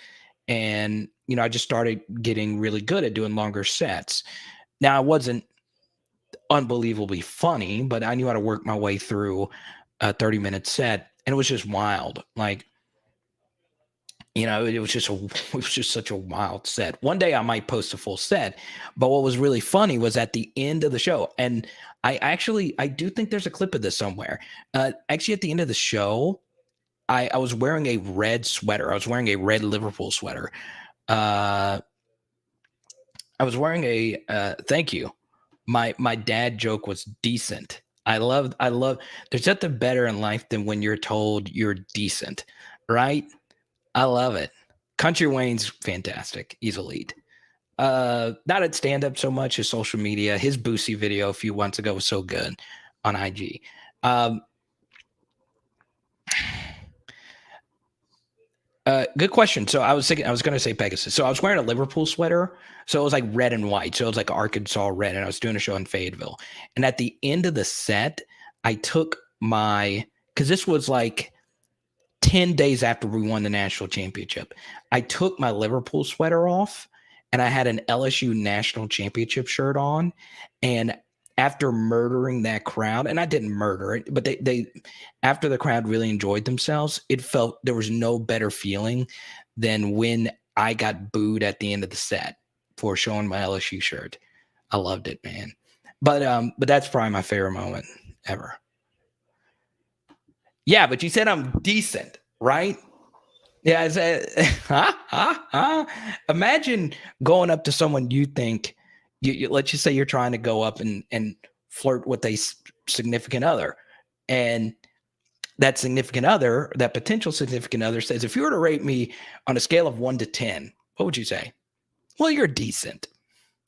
And, I just started getting really good at doing longer sets. Now, I wasn't unbelievably funny, but I knew how to work my way through a 30-minute set, and it was just wild. Like, it was just such a wild set. One day I might post a full set, but what was really funny was at the end of the show, and I do think there's a clip of this somewhere. Actually, at the end of the show, I was wearing a red sweater. I was wearing a red Liverpool sweater. I was wearing a thank you. My dad joke was decent. I love there's nothing better in life than when you're told you're decent, right? I love it. Country Wayne's fantastic. He's elite. Not at stand up so much as social media. His Boosie video a few months ago was so good on IG. Good question. So I was going to say Pegasus. So I was wearing a Liverpool sweater. So it was like red and white. So it was like Arkansas red. And I was doing a show in Fayetteville. And at the end of the set, I took because this was like 10 days after we won the national championship. I took my Liverpool sweater off and I had an LSU national championship shirt on. And after murdering that crowd, and I didn't murder it, but they after the crowd really enjoyed themselves, it felt there was no better feeling than when I got booed at the end of the set for showing my LSU shirt. I loved it, man. But that's probably my favorite moment ever. Yeah, but you said I'm decent, right? Yeah, I said, Imagine going up to someone you think let's just say you're trying to go up and flirt with a significant other, and that significant other, that potential significant other, says, if you were to rate me on a scale of 1 to 10, what would you say? Well, you're decent.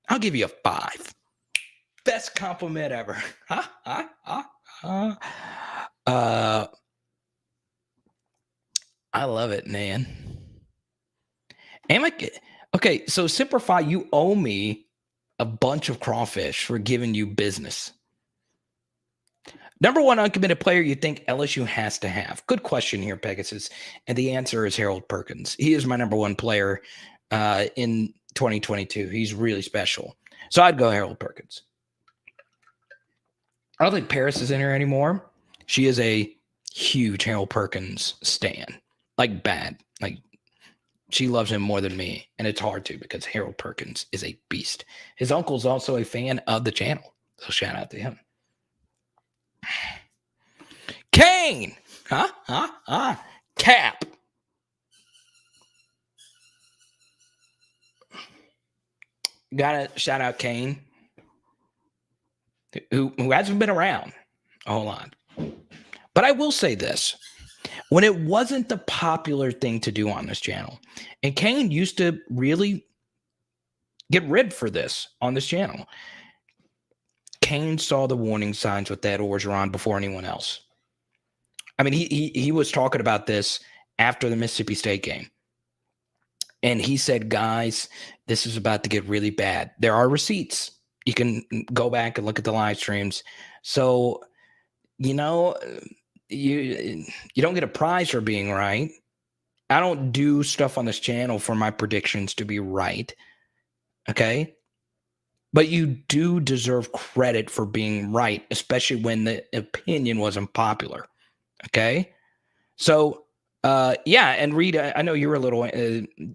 I'll give you a 5. Best compliment ever. I love it, man. Okay, so Simplify, you owe me a bunch of crawfish for giving you business. Number one uncommitted player you think LSU has to have? Good question here, Pegasus. And the answer is Harold Perkins. He is my number one player in 2022. He's really special. So I'd go Harold Perkins. I don't think Paris is in here anymore. She is a huge Harold Perkins stan. like bad. Like she loves him more than me, and it's hard to because Harold Perkins is a beast. His uncle's also a fan of the channel, so shout out to him. Kane, Cap. Gotta shout out Kane, who hasn't been around a whole lot. But I will say this. When it wasn't the popular thing to do on this channel, and Kane used to really get ribbed for this on this channel, Kane saw the warning signs with that Orgeron before anyone else. I mean, he was talking about this after the Mississippi State game. And he said, guys, this is about to get really bad. There are receipts. You can go back and look at the live streams. So, you know, you don't get a prize for being right. I don't do stuff on this channel for my predictions to be right. Okay? But you do deserve credit for being right, especially when the opinion wasn't popular. Okay? So, yeah, and Reed, I know you were a little,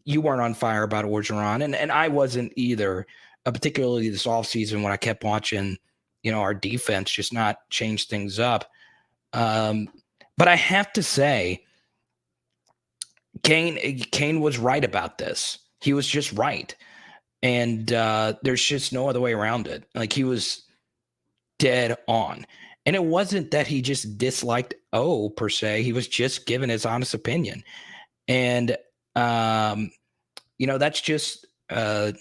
you weren't on fire about Orgeron, and I wasn't either, particularly this offseason when I kept watching, you know, our defense just not change things up. But I have to say, Kane was right about this. He was just right. And there's just no other way around it. Like, he was dead on. And it wasn't that he just disliked O per se. He was just giving his honest opinion. And, you know, that's just, it's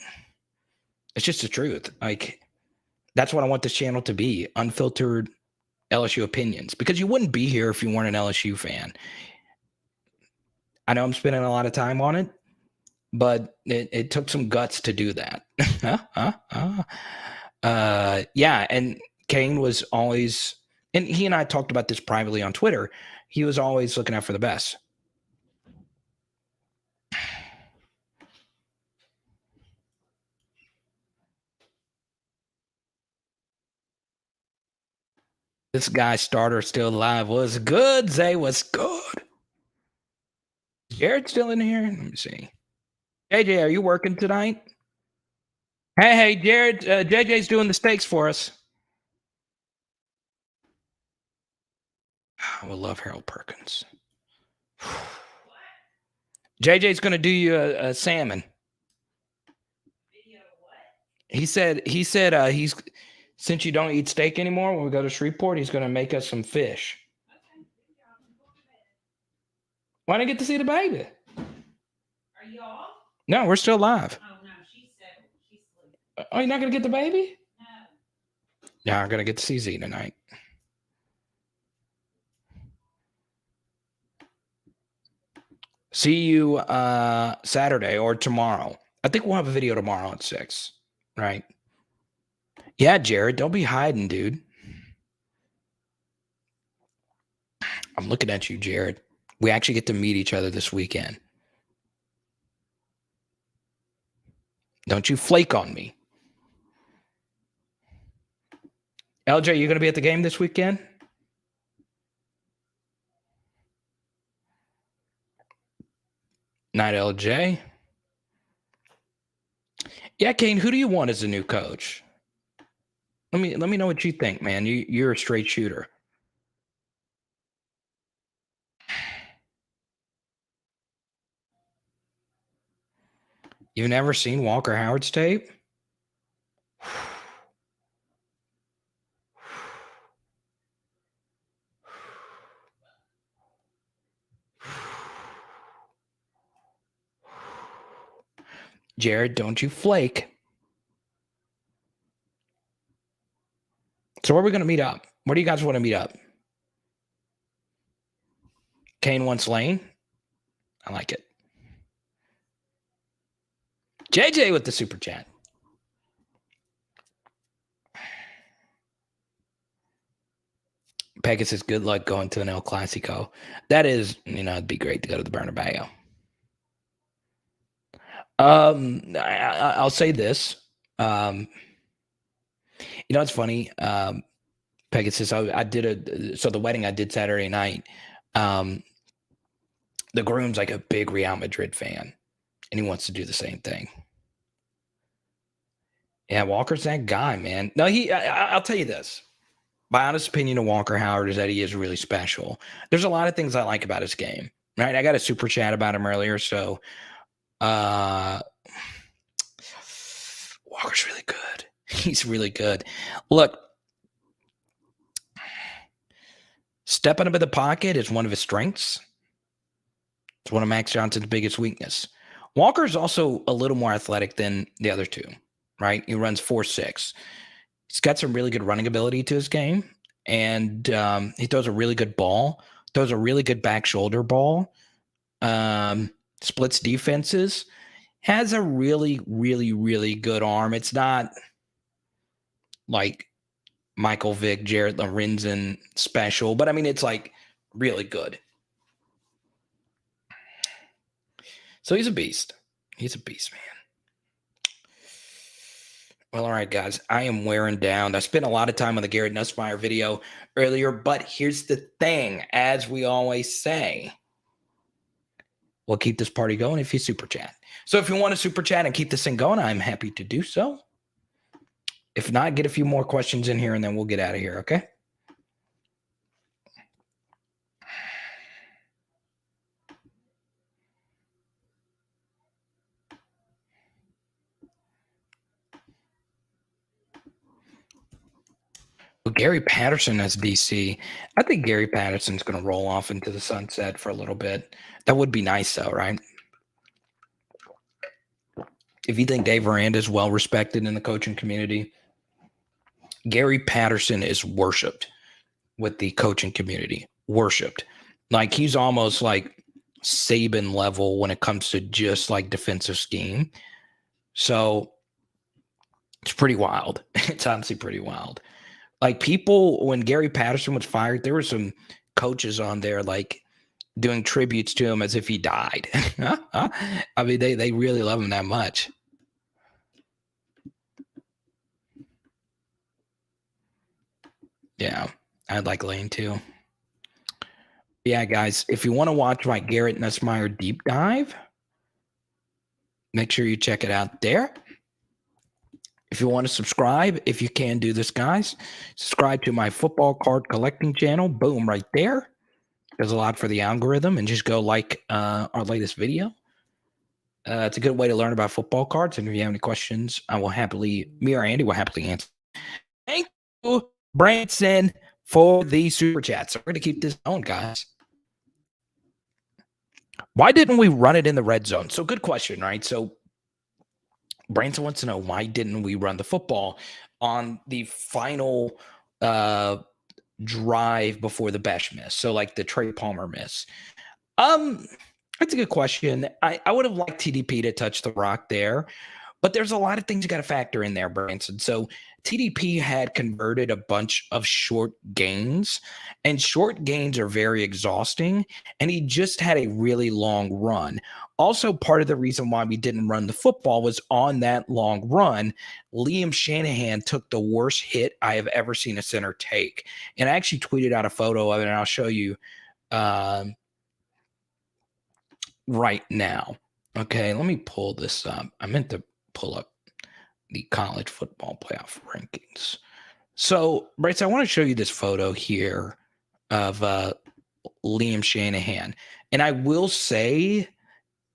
just the truth. Like, that's what I want this channel to be. Unfiltered LSU opinions. Because you wouldn't be here if you weren't an LSU fan. I know I'm spending a lot of time on it, but it took some guts to do that. Yeah, and Kane was always, and he and I talked about this privately on Twitter, he was always looking out for the best. This guy starter still alive. Was good. Zay was good. Is Jared still in here? Let me see. JJ, are you working tonight? Hey, Jared. JJ's doing the steaks for us. I will love Harold Perkins. JJ's going to do you a salmon. He said he's since you don't eat steak anymore, when we go to Shreveport, he's going to make us some fish. Why didn't I get to see the baby? Are you off? No, we're still live. Oh no, she's sleeping. Oh, you're not going to get the baby? No. Yeah, I'm going to get to see Z tonight. See you Saturday or tomorrow. I think we'll have a video tomorrow at 6, right? Yeah, Jared, don't be hiding, dude. I'm looking at you, Jared. We actually get to meet each other this weekend. Don't you flake on me. LJ, you going to be at the game this weekend? Night, LJ. Yeah, Kane, who do you want as a new coach? Let me know what you think, man. You're a straight shooter. You've never seen Walker Howard's tape? Jared, don't you flake. So where are we going to meet up? Where do you guys want to meet up? Kane wants Lane? I like it. JJ with the super chat. Pegasus, good luck going to an El Clasico. That is, you know, it'd be great to go to the Bernabeu. I'll say this. You know, it's funny. Pegasus, I did so the wedding I did Saturday night. The groom's like a big Real Madrid fan, and he wants to do the same thing. Yeah, Walker's that guy, man. No, I'll tell you this. My honest opinion of Walker Howard is that he is really special. There's a lot of things I like about his game, right? I got a super chat about him earlier, so Walker's really good. He's really good. Look, stepping up in the pocket is one of his strengths. It's one of Max Johnson's biggest weakness. Walker is also a little more athletic than the other two, right? He runs 4.6. He's got some really good running ability to his game, and he throws a really good ball, throws a really good back shoulder ball, splits defenses, has a really, really, really good arm. It's not like Michael Vick, Jared Lorenzen special, but I mean, it's like really good. So he's a beast. He's a beast, man. Well, all right, guys, I am wearing down. I spent a lot of time on the Garrett Nussmeier video earlier, but here's the thing. As we always say, we'll keep this party going if you super chat. So if you want to super chat and keep this thing going, I'm happy to do so. If not, get a few more questions in here, and then we'll get out of here, okay? Gary Patterson as DC. I think Gary Patterson's going to roll off into the sunset for a little bit. That would be nice, though, right? If you think Dave Aranda is well respected in the coaching community, Gary Patterson is worshipped with the coaching community. Worshipped. Like, he's almost like Saban level when it comes to just like defensive scheme. So it's pretty wild. It's honestly pretty wild. Like, people, when Gary Patterson was fired, there were some coaches on there like doing tributes to him as if he died. I mean, they really love him that much. Yeah, I'd like Lane too. Yeah, guys, if you want to watch my Garrett Nussmeier deep dive, make sure you check it out there. If you want to subscribe, if you can do this, guys, subscribe to my football card collecting channel. Boom, right there. Does a lot for the algorithm. And just go like our latest video. It's a good way to learn about football cards. And if you have any questions, me or Andy will happily answer. Thank you, Branson, for the super chat. So we're going to keep this going, guys. Why didn't we run it in the red zone? So good question, right? So Branson wants to know, why didn't we run the football on the final drive before the Besh miss? So like the Trey Palmer miss. That's a good question. I would have liked TDP to touch the rock there, but there's a lot of things you got to factor in there, Branson. So TDP had converted a bunch of short gains, and short gains are very exhausting, and he just had a really long run. Also, part of the reason why we didn't run the football was on that long run, Liam Shanahan took the worst hit I have ever seen a center take. And I actually tweeted out a photo of it, and I'll show you right now. Okay, let me pull this up. I meant to pull up the college football playoff rankings. So, Bryce, I want to show you this photo here of Liam Shanahan. And I will say,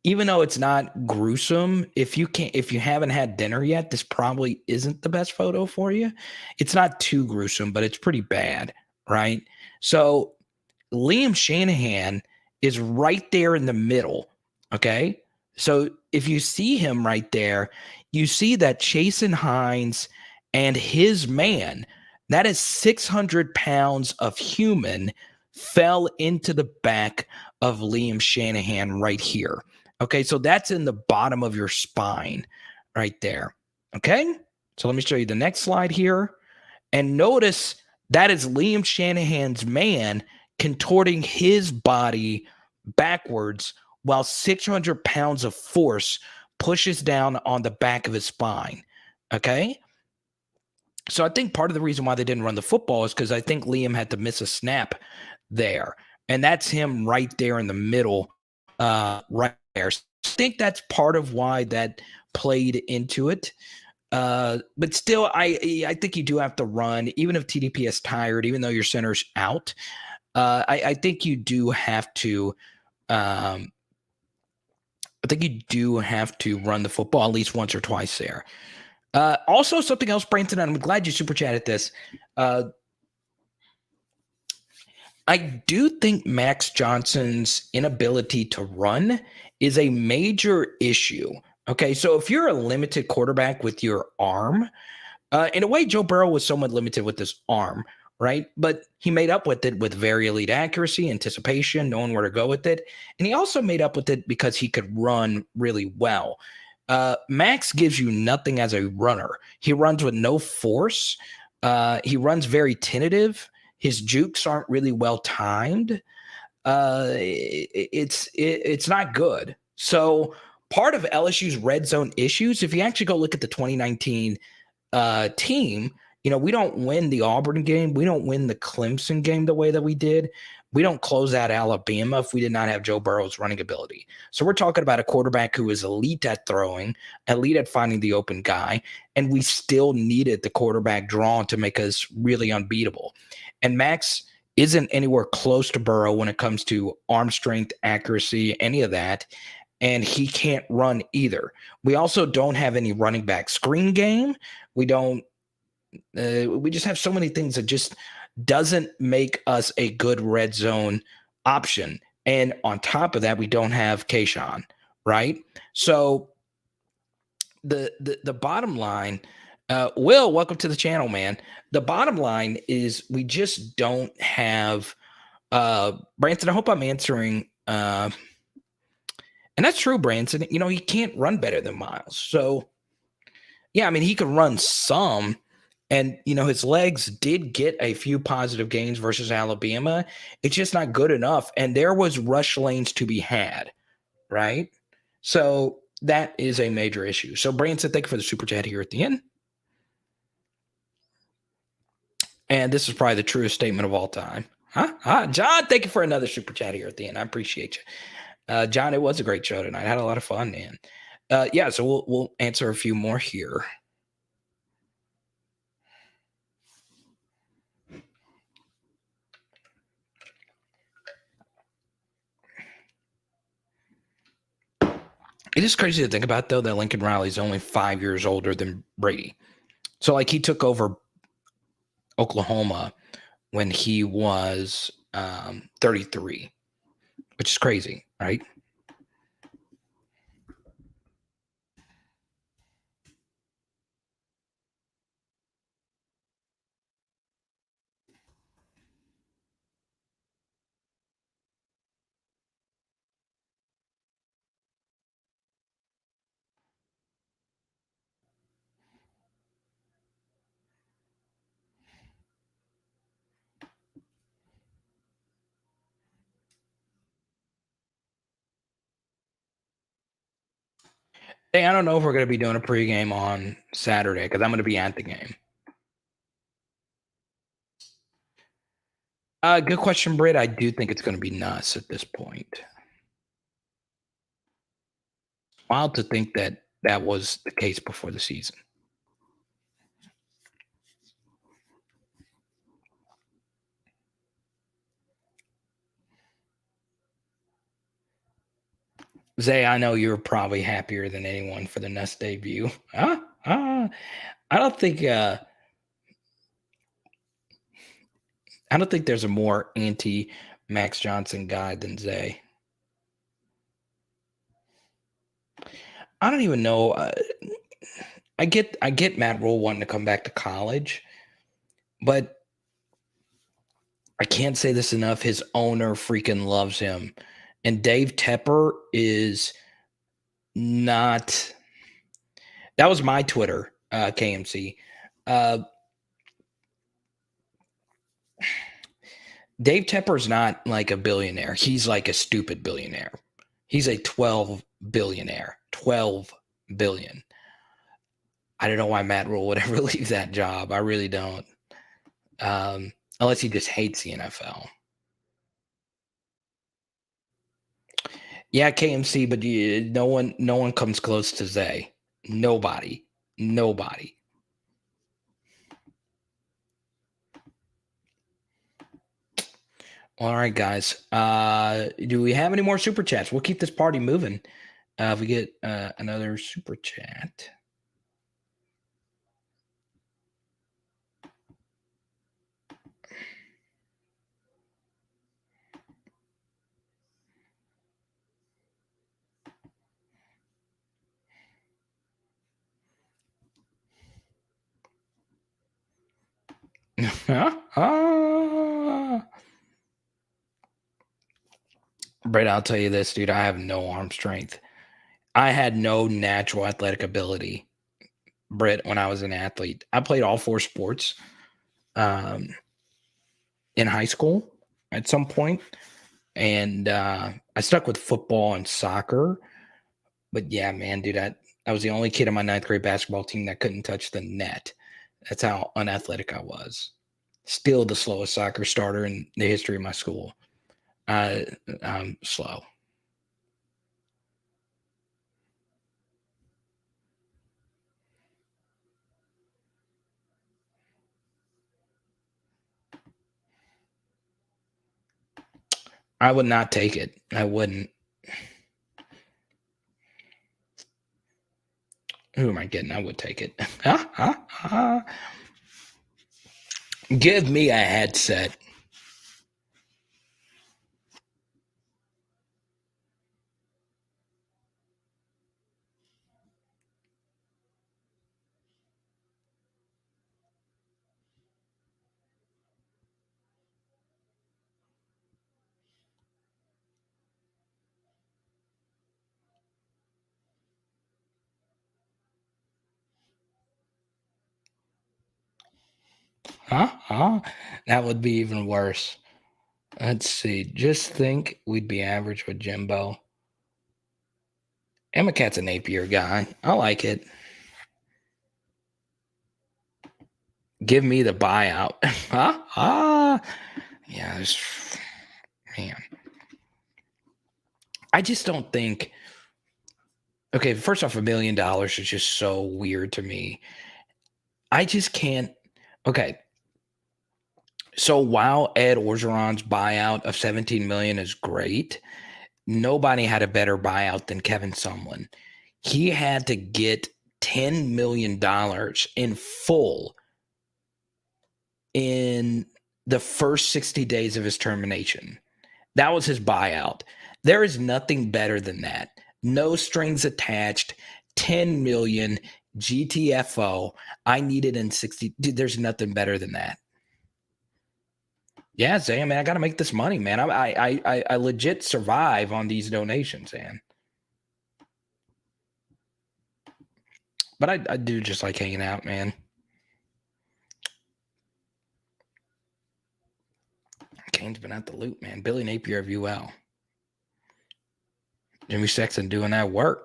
even though it's not gruesome, if you haven't had dinner yet, this probably isn't the best photo for you. It's not too gruesome, but it's pretty bad, right? So Liam Shanahan is right there in the middle, okay? So if you see him right there, you see that Chasen Hines and his man, that is 600 pounds of human, fell into the back of Liam Shanahan right here. Okay, so that's in the bottom of your spine right there. Okay, so let me show you the next slide here. And notice that is Liam Shanahan's man contorting his body backwards while 600 pounds of force pushes down on the back of his spine. Okay, so I think part of the reason why they didn't run the football is because I think Liam had to miss a snap there. And that's him right there in the middle right there. So I think that's part of why that played into it. But still, I think you do have to run, even if TDP is tired, even though your center's out. I think you do have to. I think you do have to run the football at least once or twice there. Also, something else, Branson, and I'm glad you super chatted this. I do think Max Johnson's inability to run is a major issue. Okay, so if you're a limited quarterback with your arm, in a way, Joe Burrow was somewhat limited with his arm, right? But he made up with it with very elite accuracy, anticipation, knowing where to go with it. And he also made up with it because he could run really well. Max gives you nothing as a runner. He runs with no force. He runs very tentative. His jukes aren't really well timed. It's not good. So part of LSU's red zone issues, if you actually go look at the 2019 team, we don't win the Auburn game. We don't win the Clemson game the way that we did. We don't close out Alabama if we did not have Joe Burrow's running ability. So we're talking about a quarterback who is elite at throwing, elite at finding the open guy, and we still needed the quarterback draw to make us really unbeatable. And Max isn't anywhere close to Burrow when it comes to arm strength, accuracy, any of that. And he can't run either. We also don't have any running back screen game. We don't. We just have so many things that just doesn't make us a good red zone option. And on top of that, we don't have Kayshawn, right? So the bottom line, Will, welcome to the channel, man. The bottom line is we just don't have Branson. I hope I'm answering. And that's true, Branson. He can't run better than Miles. So yeah, I mean, he can run some. And, his legs did get a few positive gains versus Alabama. It's just not good enough. And there was rush lanes to be had, right? So that is a major issue. So Branson, thank you for the super chat here at the end. And this is probably the truest statement of all time. John, thank you for another super chat here at the end. I appreciate you. John, it was a great show tonight. I had a lot of fun, man. Yeah, so we'll answer a few more here. It is crazy to think about, though, that Lincoln Riley's only 5 years older than Brady. So, he took over Oklahoma when he was 33, which is crazy, right? Hey, I don't know if we're going to be doing a pregame on Saturday because I'm going to be at the game. Good question, Britt. I do think it's going to be Nuss at this point. Wild to think that that was the case before the season. Zay, I know you're probably happier than anyone for the Nuss debut. I don't think there's a more anti Max Johnson guy than Zay. I don't even know. I get Matt Rule wanting to come back to college, but I can't say this enough. His owner freaking loves him, and Dave Tepper is not. That was my Twitter, KMC. Dave Tepper's not like a billionaire. He's like a stupid billionaire. He's a 12 billionaire. 12 billion. I don't know why Matt Rule would ever leave that job. I really don't. Unless he just hates the NFL. Yeah, KMC, but no one comes close to Zay. Nobody. Nobody. All right, guys. Do we have any more super chats? We'll keep this party moving. If we get another super chat. Brett, I'll tell you this, dude. I have no arm strength. I had no natural athletic ability, Britt, when I was an athlete. I played all four sports in high school at some point, and I stuck with football and soccer. But yeah, man, dude, I was the only kid on my ninth grade basketball team that couldn't touch the net. That's how unathletic I was. Still the slowest soccer starter in the history of my school. I'm slow. I would not take it. I wouldn't. Who am I getting? I would take it. Give me a headset. That would be even worse. Let's see. Just think we'd be average with Jimbo. Emma-Cat's a Napier guy. I like it. Give me the buyout. Yeah, man. I just don't think. Okay, first off, $1 million is just so weird to me. I just can't. Okay. So while Ed Orgeron's buyout of $17 million is great, nobody had a better buyout than Kevin Sumlin. He had to get $10 million in full in the first 60 days of his termination. That was his buyout. There is nothing better than that. No strings attached, 10 million GTFO. I need it in 60. Dude, there's nothing better than that. Yeah, Zay, man, I got to make this money, man. I legit survive on these donations, man. But I do just like hanging out, man. Kane's been at the loop, man. Billy Napier of UL. Jimmy Sexton doing that work.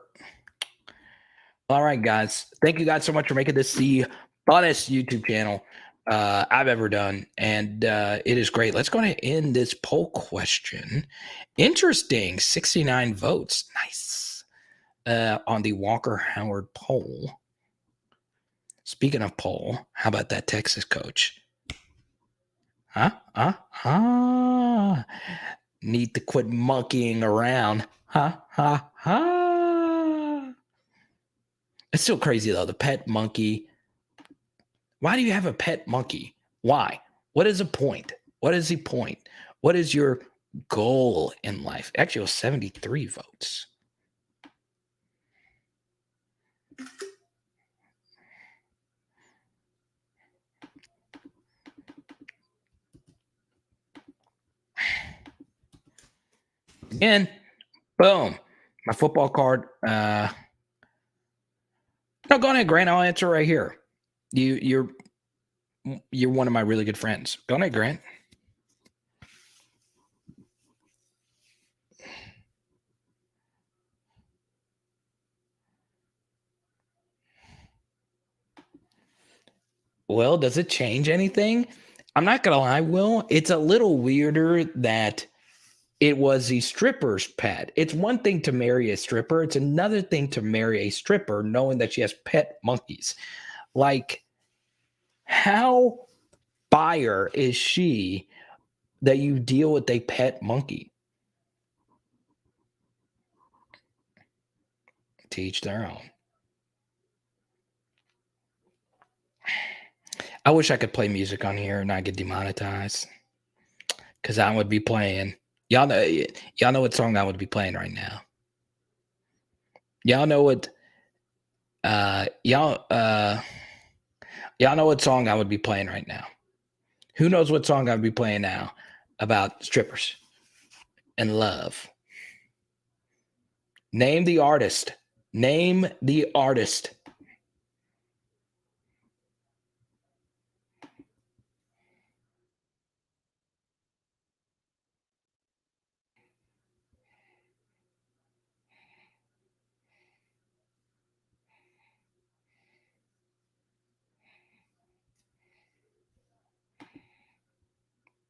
All right, guys. Thank you guys so much for making this the funnest YouTube channel I've ever done. And it is great. Let's go ahead and end this poll question. Interesting. 69 votes. Nice. On the Walker Howard poll. Speaking of poll, how about that Texas coach? Need to quit monkeying around. It's still crazy, though. The pet monkey. Why do you have a pet monkey? Why? What is the point? What is the point? What is your goal in life? Actually, it was 73 votes. Again, boom. My football card. No, go ahead, Grant. I'll answer right here. You're one of my really good friends. Go ahead, Grant. Well, does it change anything? I'm not gonna lie, Will. It's a little weirder that It was the stripper's pet. It's one thing to marry a stripper, it's another thing to marry a stripper knowing that she has pet monkeys. Like, how fire is she that you deal with a pet monkey? Teach their own. I wish I could play music on here and not get demonetized because I would be playing. Y'all know what song I would be playing right now. Y'all know what uh y'all uh y'all know what song I would be playing right now. Who knows what song I would be playing now about strippers and love? Name the artist. Name the artist.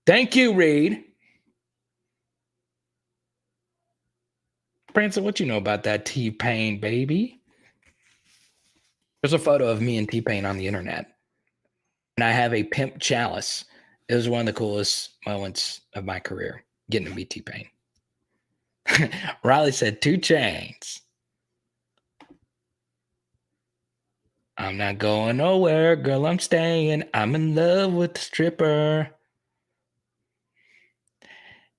Thank you, Reed. Branson, what you know about that T-Pain, baby? There's a photo of me and T-Pain on the internet. And I have a pimp chalice. It was one of the coolest moments of my career, getting to meet T-Pain. Riley said 2 chains. I'm not going nowhere, girl, I'm staying. I'm in love with the stripper.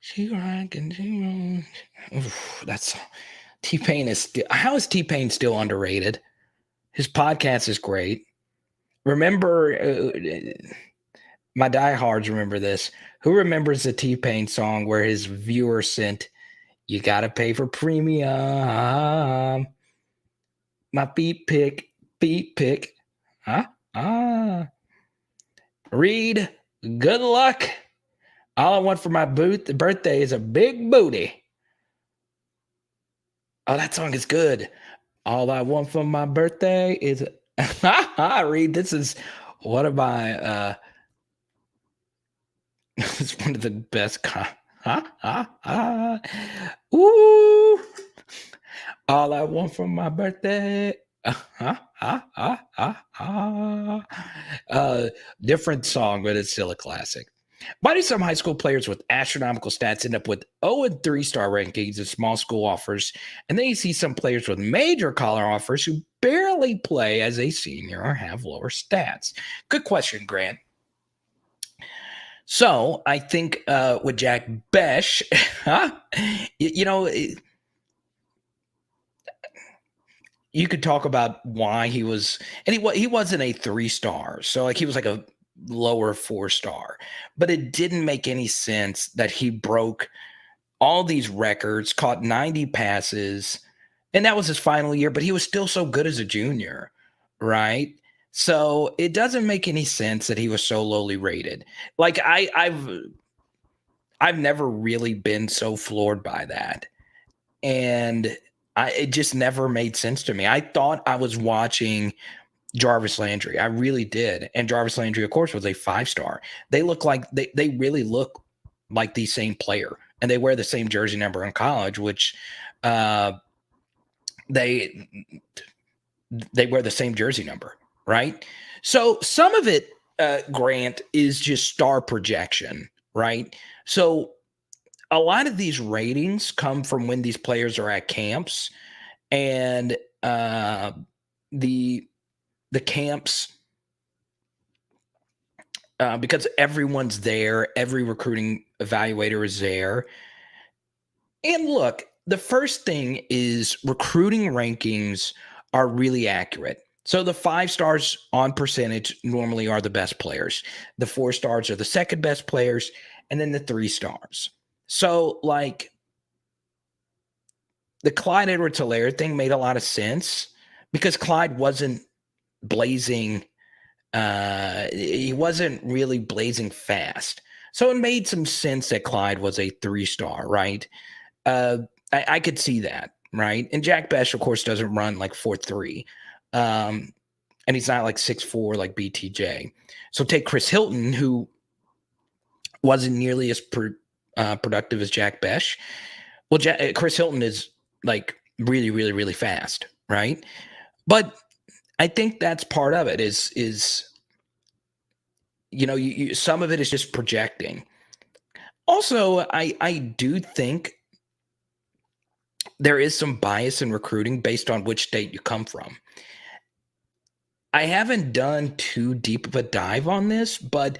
She rockin', she rolling. That's T-Pain is still. How is T-Pain still underrated? His podcast is great. Remember, my diehards remember this. Who remembers the T-Pain song where his viewer sent, "You gotta pay for premium. My feet pick, huh? Reed, good luck. All I want for my birthday is a big booty." Oh, that song is good. All I want for my birthday is Reed, this is one of my it's one of the best ooh. All I want for my birthday. Different song, but it's still a classic. Why do some high school players with astronomical stats end up with 0 and 3-star rankings in small school offers? And then you see some players with major collar offers who barely play as a senior or have lower stats. Good question, Grant. So I think with Jack Besh, you know, you could talk about why he was, and he wasn't a 3-star, so like he was like a lower 4-star, but it didn't make any sense that he broke all these records, caught 90 passes, and that was his final year, but he was still so good as a junior, right? So it doesn't make any sense that he was so lowly rated. Like I've never really been so floored by that. And it just never made sense to me. I thought I was watching Jarvis Landry. I really did. And Jarvis Landry, of course, was a 5-star. They look like they really look like the same player, and they wear the same jersey number in college, which they wear the same jersey number, right? So some of it, Grant, is just star projection, right? So a lot of these ratings come from when these players are at camps, and the camps, because everyone's there, every recruiting evaluator is there. And look, the first thing is recruiting rankings are really accurate. So the 5-stars on percentage normally are the best players. The 4-stars are the second best players, and then the 3-stars. So like the Clyde Edwards-Helaire thing made a lot of sense because Clyde wasn't blazing. He wasn't really blazing fast. So it made some sense that Clyde was a 3-star, right? I could see that, right? And Jack Besh, of course, doesn't run like 4.3. And he's not like 6'4 like BTJ. So take Chris Hilton, who wasn't nearly as productive as Jack Besh. Well, Chris Hilton is like really, really, really fast, right? But I think that's part of it is some of it is just projecting. Also, I do think there is some bias in recruiting based on which state you come from. I haven't done too deep of a dive on this, but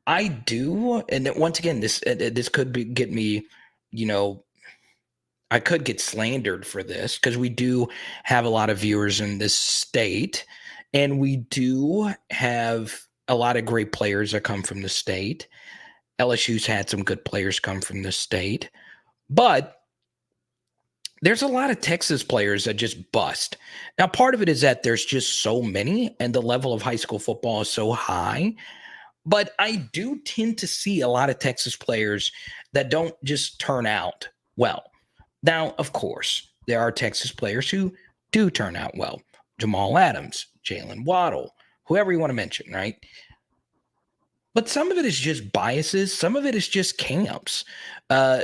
I do, and once again, this could get me, I could get slandered for this because we do have a lot of viewers in this state, and we do have a lot of great players that come from the state. LSU's had some good players come from the state, but there's a lot of Texas players that just bust. Now, part of it is that there's just so many, and the level of high school football is so high. But I do tend to see a lot of Texas players that don't just turn out well. Now, of course, there are Texas players who do turn out well. Jamal Adams, Jalen Waddle, whoever you want to mention, right? But some of it is just biases. Some of it is just camps.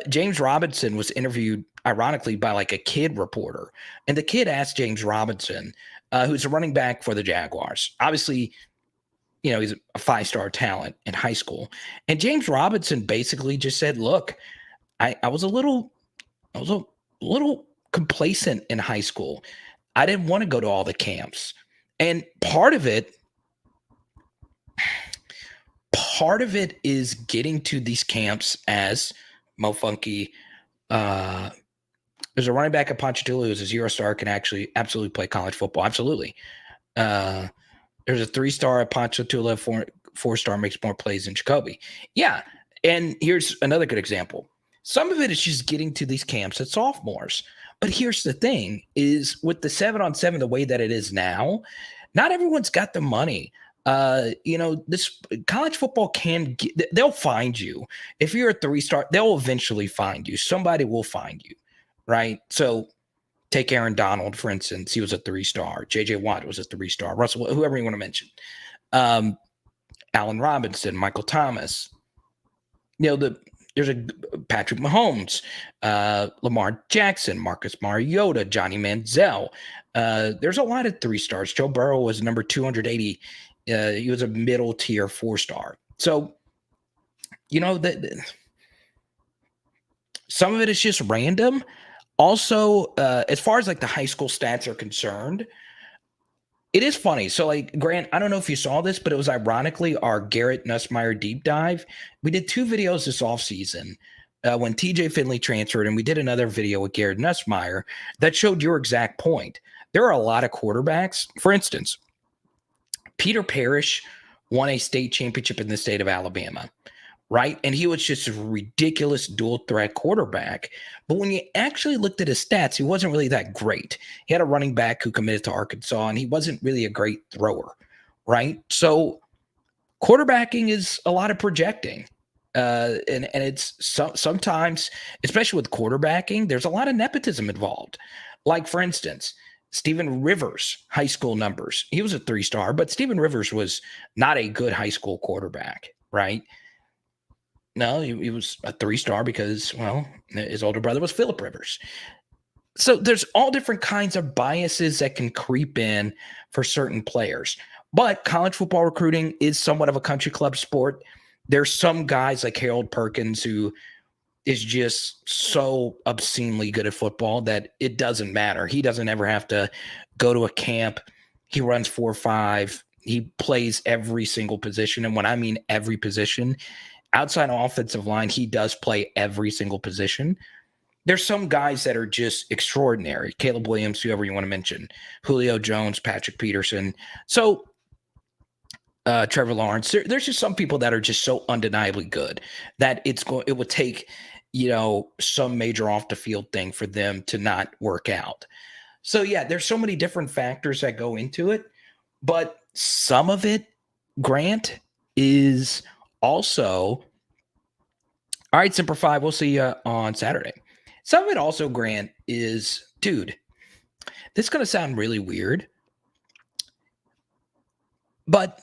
James Robinson was interviewed, ironically, by like a kid reporter. And the kid asked James Robinson, who's a running back for the Jaguars. Obviously, he's a 5-star talent in high school. And James Robinson basically just said, look, I was a little complacent in high school. I didn't want to go to all the camps. And part of it is getting to these camps as Mo Funky. There's a running back at Ponchatoula who's a 0-star, can actually absolutely play college football. Absolutely. There's a 3-star at Ponchatoula, 4-star makes more plays than Jacoby. Yeah. And here's another good example. Some of it is just getting to these camps at sophomores. But here's the thing is with the 7-on-7, the way that it is now, not everyone's got the money. This college football they'll find you. If you're a 3-star, they'll eventually find you. Somebody will find you, right? So take Aaron Donald, for instance. He was a 3-star. J.J. Watt was a 3-star. Russell, whoever you want to mention. Allen Robinson, Michael Thomas. There's a Patrick Mahomes, Lamar Jackson, Marcus Mariota, Johnny Manziel. There's a lot of 3-stars. Joe Burrow was number 280. He was a middle tier 4-star. So, some of it is just random. Also, as far as like the high school stats are concerned, it is funny. So, like, Grant, I don't know if you saw this, but it was ironically our Garrett Nussmeier deep dive. We did 2 videos this offseason when TJ Finley transferred, and we did another video with Garrett Nussmeier that showed your exact point. There are a lot of quarterbacks. For instance, Peter Parrish won a state championship in the state of Alabama, right? And he was just a ridiculous dual threat quarterback. But when you actually looked at his stats, he wasn't really that great. He had a running back who committed to Arkansas, and he wasn't really a great thrower, right? So quarterbacking is a lot of projecting. And it's sometimes, especially with quarterbacking, there's a lot of nepotism involved. Like, for instance, Stephen Rivers' high school numbers. He was a 3-star, but Stephen Rivers was not a good high school quarterback, right? No, he was a 3-star because, well, his older brother was Phillip Rivers. So there's all different kinds of biases that can creep in for certain players. But college football recruiting is somewhat of a country club sport. There's some guys like Harold Perkins who is just so obscenely good at football that it doesn't matter. He doesn't ever have to go to a camp. He runs 4.5. He plays every single position. And when I mean every position, outside offensive line, he does play every single position. There's some guys that are just extraordinary. Caleb Williams, whoever you want to mention, Julio Jones, Patrick Peterson. So Trevor Lawrence. There's just some people that are just so undeniably good that it would take, some major off the field thing for them to not work out. So yeah, there's so many different factors that go into it, but some of it, Grant, is also all right. Semper Fi, we'll see you on Saturday. Some of it also, Grant, is, dude, this is going to sound really weird, but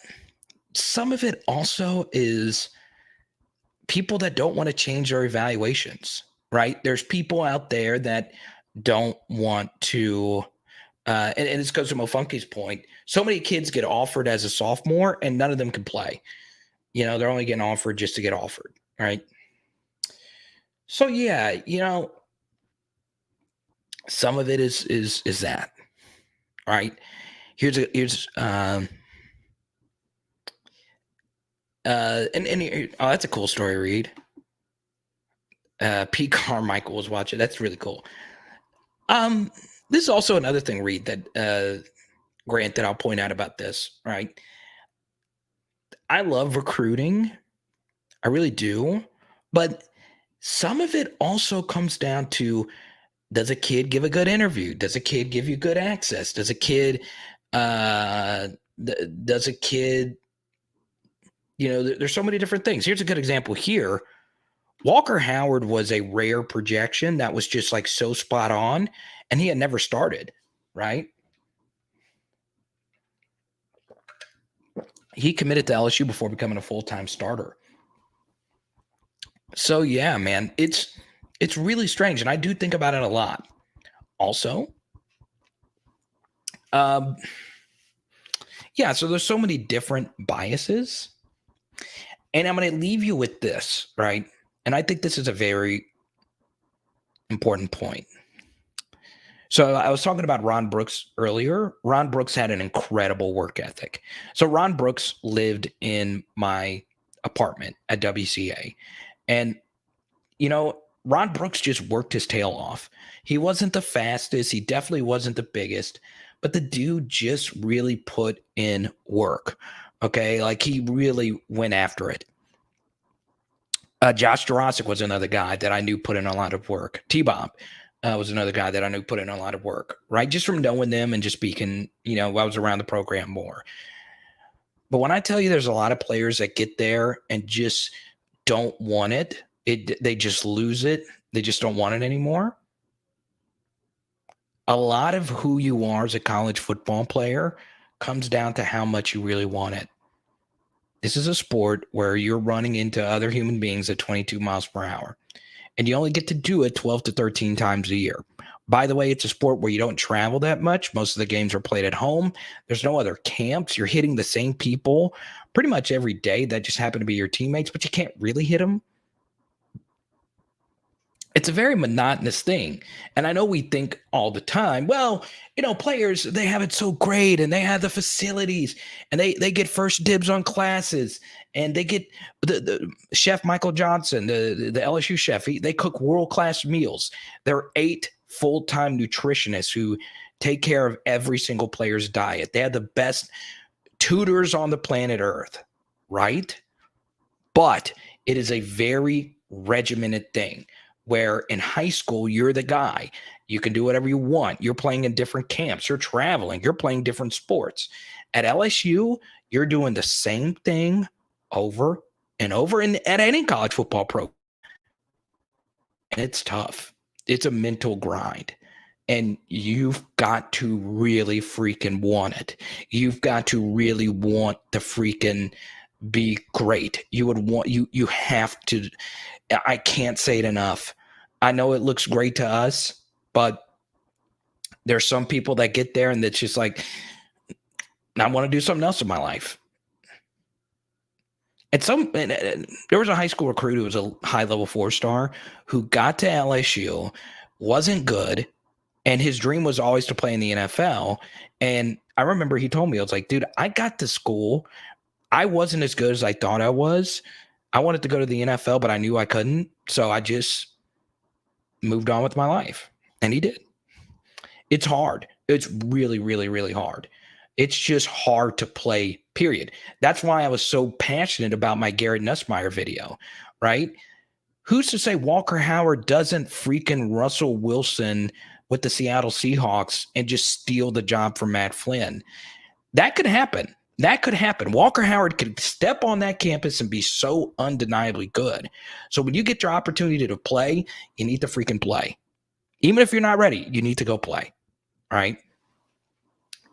some of it also is people that don't want to change their evaluations, right? There's people out there that don't want to, and this goes to Mofunky's point. So many kids get offered as a sophomore and none of them can play. They're only getting offered just to get offered, right? So yeah, some of it is that, right? Here's that's a cool story, Reed. Pete Carmichael was watching. That's really cool. This is also another thing, Reed, that Grant, that I'll point out about this, right? I love recruiting. I really do. But some of it also comes down to, does a kid give a good interview? Does a kid give you good access? Does a kid there's so many different things. Here's a good example here. Walker Howard was a rare projection that was just like so spot on, and he had never started, right? He committed to LSU before becoming a full-time starter. So yeah, man, it's really strange, and I do think about it a lot. Also, yeah, so there's so many different biases, and I'm going to leave you with this, right? And I think this is a very important point. So I was talking about Ron Brooks earlier. Ron Brooks had an incredible work ethic. So Ron Brooks lived in my apartment at WCA. And, Ron Brooks just worked his tail off. He wasn't the fastest. He definitely wasn't the biggest. But the dude just really put in work. Okay? Like, he really went after it. Josh Jurasic was another guy that I knew put in a lot of work. T-Bob was another guy that I knew put in a lot of work, right? Just from knowing them and just speaking, I was around the program more. But when I tell you there's a lot of players that get there and just don't want it, they just lose it. They just don't want it anymore. A lot of who you are as a college football player comes down to how much you really want it. This is a sport where you're running into other human beings at 22 miles per hour, and you only get to do it 12 to 13 times a year. By the way, it's a sport where you don't travel that much. Most of the games are played at home. There's no other camps. You're hitting the same people pretty much every day that just happen to be your teammates, but you can't really hit them. It's a very monotonous thing. And I know we think all the time, well, players, they have it so great and they have the facilities and they get first dibs on classes and they get the chef Michael Johnson, the LSU chef, they cook world-class meals. There are 8 full-time nutritionists who take care of every single player's diet. They have the best tutors on the planet Earth, right? But it is a very regimented thing, where in high school, you're the guy. You can do whatever you want. You're playing in different camps. You're traveling. You're playing different sports. At LSU, you're doing the same thing over and over at any college football program. And it's tough. It's a mental grind. And you've got to really freaking want it. You've got to really want to freaking be great. You have to. I can't say it enough. I know it looks great to us, but there's some people that get there and it's just like, I want to do something else in my life. And there was a high school recruit who was a high-level 4-star who got to LSU, wasn't good, and his dream was always to play in the NFL. And I remember he told me, I was like, dude, I got to school. I wasn't as good as I thought I was. I wanted to go to the NFL, but I knew I couldn't. So I just moved on with my life. And he did. It's hard. It's really, really, really hard. It's just hard to play, period. That's why I was so passionate about my Garrett Nussmeier video, right? Who's to say Walker Howard doesn't freaking Russell Wilson with the Seattle Seahawks and just steal the job from Matt Flynn? That could happen. That could happen. Walker Howard could step on that campus and be so undeniably good. So when you get your opportunity to play, you need to freaking play. Even if you're not ready, you need to go play, right?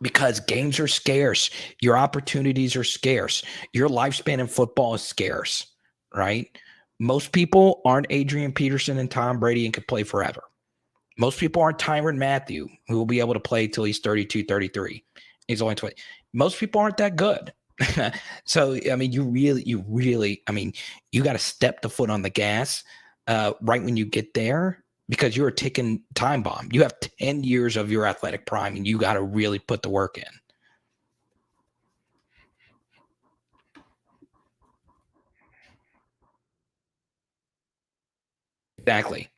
Because games are scarce. Your opportunities are scarce. Your lifespan in football is scarce, right? Most people aren't Adrian Peterson and Tom Brady and could play forever. Most people aren't Tyrann Mathieu, who will be able to play till he's 32, 33. He's only 20. Most people aren't that good. So, I mean, you really, I mean, you got to step the foot on the gas right when you get there, because you're a ticking time bomb. You have 10 years of your athletic prime, and you got to really put the work in. Exactly.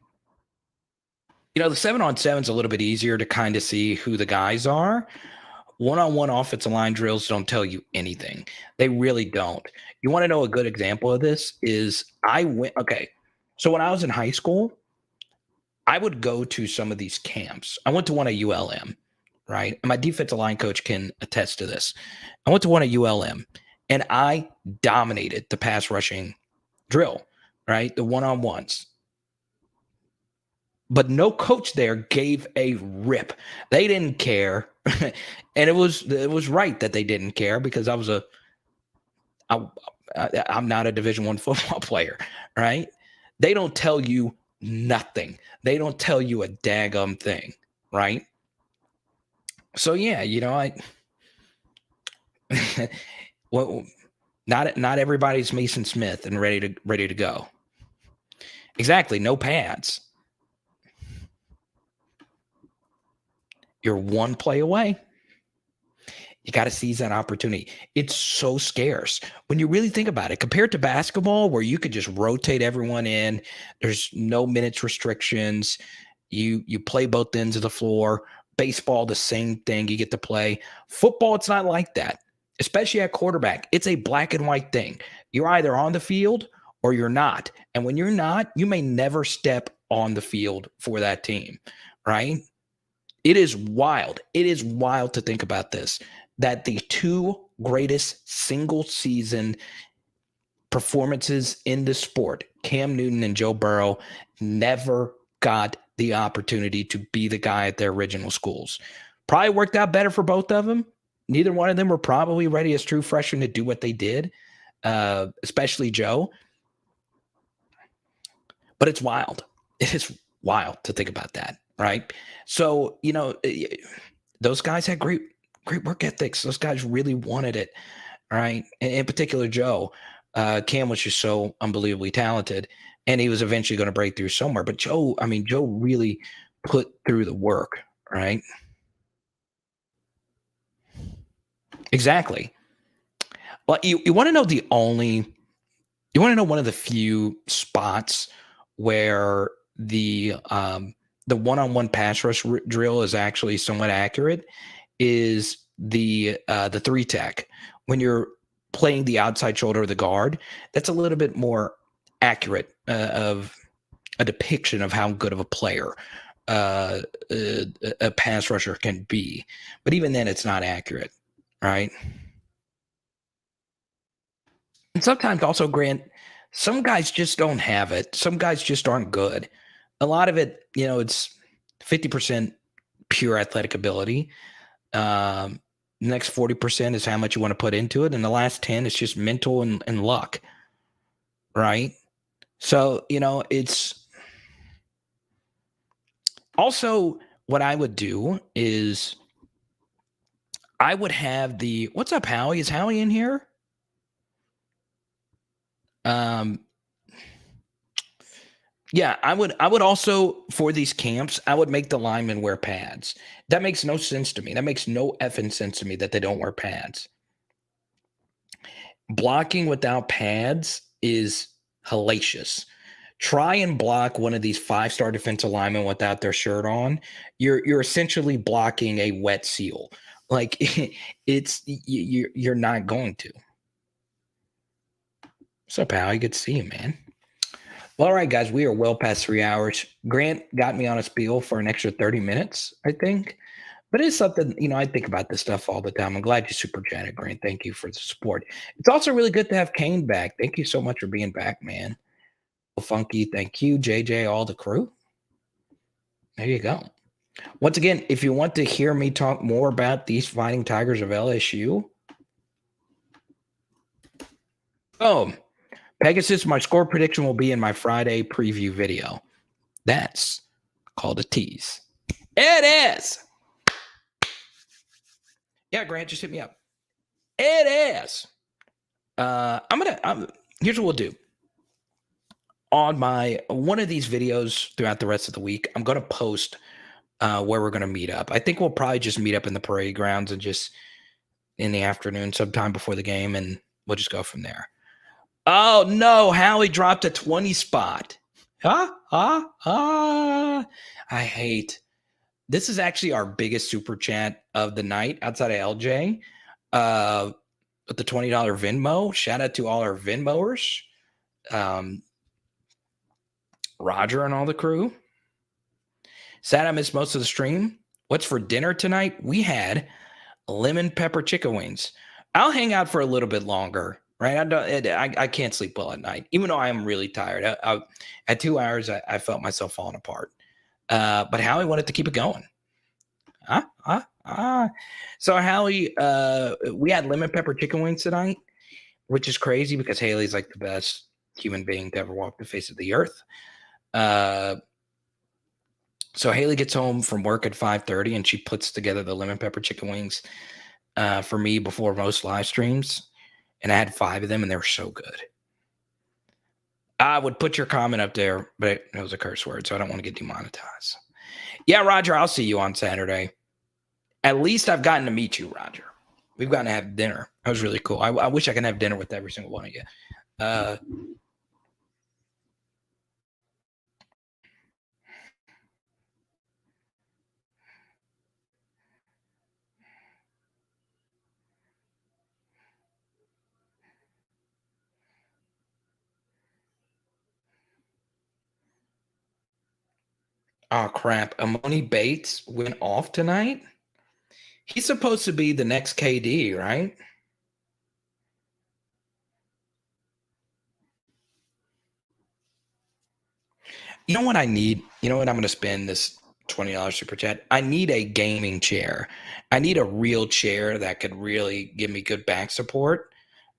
You know, the 7-on-7 is a little bit easier to kind of see who the guys are. One-on-one offensive line drills don't tell you anything. They really don't. You want to know a good example of this is okay. So when I was in high school, I would go to some of these camps. I went to one at ULM, right? And my defensive line coach can attest to this. I went to one at ULM and I dominated the pass rushing drill, right? The one-on-ones. But no coach there gave a rip. They didn't care. And it was right that they didn't care, because I'm not a Division I football player, right? They don't tell you nothing. They don't tell you a daggum thing, right? So yeah, well, not everybody's Mason Smith and ready to go. Exactly, no pads. You're one play away. You got to seize that opportunity. It's so scarce when you really think about it, compared to basketball, where you could just rotate everyone in. There's no minutes restrictions. You play both ends of the floor. Baseball, the same thing. You get to play. Football, it's not like that, especially at quarterback. It's a black and white thing. You're either on the field or you're not. And when you're not, you may never step on the field for that team, right? It is wild. It is wild to think about this, that the two greatest single season performances in the sport, Cam Newton and Joe Burrow, never got the opportunity to be the guy at their original schools. Probably worked out better for both of them. Neither one of them were probably ready as true freshmen to do what they did, especially Joe. But it's wild. It is wild to think about that, right? So, those guys had great work ethics. Those guys really wanted it, right? In particular, Joe. Cam was just so unbelievably talented, and he was eventually going to break through somewhere. But Joe really put through the work, right? Exactly. Well, you want to know you want to know one of the few spots where the one-on-one pass rush drill is actually somewhat accurate is the three tech. When you're playing the outside shoulder of the guard, that's a little bit more accurate of a depiction of how good of a player a pass rusher can be. But even then, it's not accurate, right? And sometimes also, Grant, some guys just don't have it. Some guys just aren't good. A lot of it, it's 50% pure athletic ability. The next 40% is how much you want to put into it. And the last 10 is just mental and luck. Right. So, it's also what I would do is I would have what's up, Howie? Is Howie in here? Yeah, I would also, for these camps, I would make the linemen wear pads. That makes no sense to me. That makes no effing sense to me that they don't wear pads. Blocking without pads is hellacious. Try and block one of these 5-star defensive linemen without their shirt on. You're essentially blocking a wet seal. Like you're not going to. What's up, pal? Good to see you, man. Well, all right, guys, we are well past 3 hours. Grant got me on a spiel for an extra 30 minutes, I think. But it's something, I think about this stuff all the time. I'm glad you super chatted, Grant. Thank you for the support. It's also really good to have Kane back. Thank you so much for being back, man. Funky, thank you. JJ, all the crew. There you go. Once again, if you want to hear me talk more about these Fighting Tigers of LSU, Pegasus, my score prediction will be in my Friday preview video. That's called a tease. It is. Yeah, Grant, just hit me up. It is. Here's what we'll do. On one of these videos throughout the rest of the week, I'm going to post where we're going to meet up. I think we'll probably just meet up in the parade grounds and just in the afternoon, sometime before the game, and we'll just go from there. Oh, no, Howie dropped a 20 spot. I hate. This is actually our biggest super chat of the night outside of LJ. With the $20 Venmo. Shout out to all our Venmoers. Roger and all the crew. Sad I missed most of the stream. What's for dinner tonight? We had lemon pepper chicken wings. I'll hang out for a little bit longer, right? I can't sleep well at night, even though I am really tired. At 2 hours, I felt myself falling apart. But Howie wanted to keep it going. So Howie, we had lemon pepper chicken wings tonight, which is crazy because Haley's like the best human being to ever walk the face of the earth. So Haley gets home from work at 5:30 and she puts together the lemon pepper chicken wings for me before most live streams. And I had 5 of them and they were so good. I would put your comment up there, but it was a curse word, so I don't want to get demonetized. Yeah, Roger, I'll see you on Saturday. At least I've gotten to meet you, Roger. We've gotten to have dinner. That was really cool. I wish I could have dinner with every single one of you. Oh, crap. Amoni Bates went off tonight? He's supposed to be the next KD, right? You know what I need? You know what I'm going to spend this $20 super chat? I need a gaming chair. I need a real chair that could really give me good back support.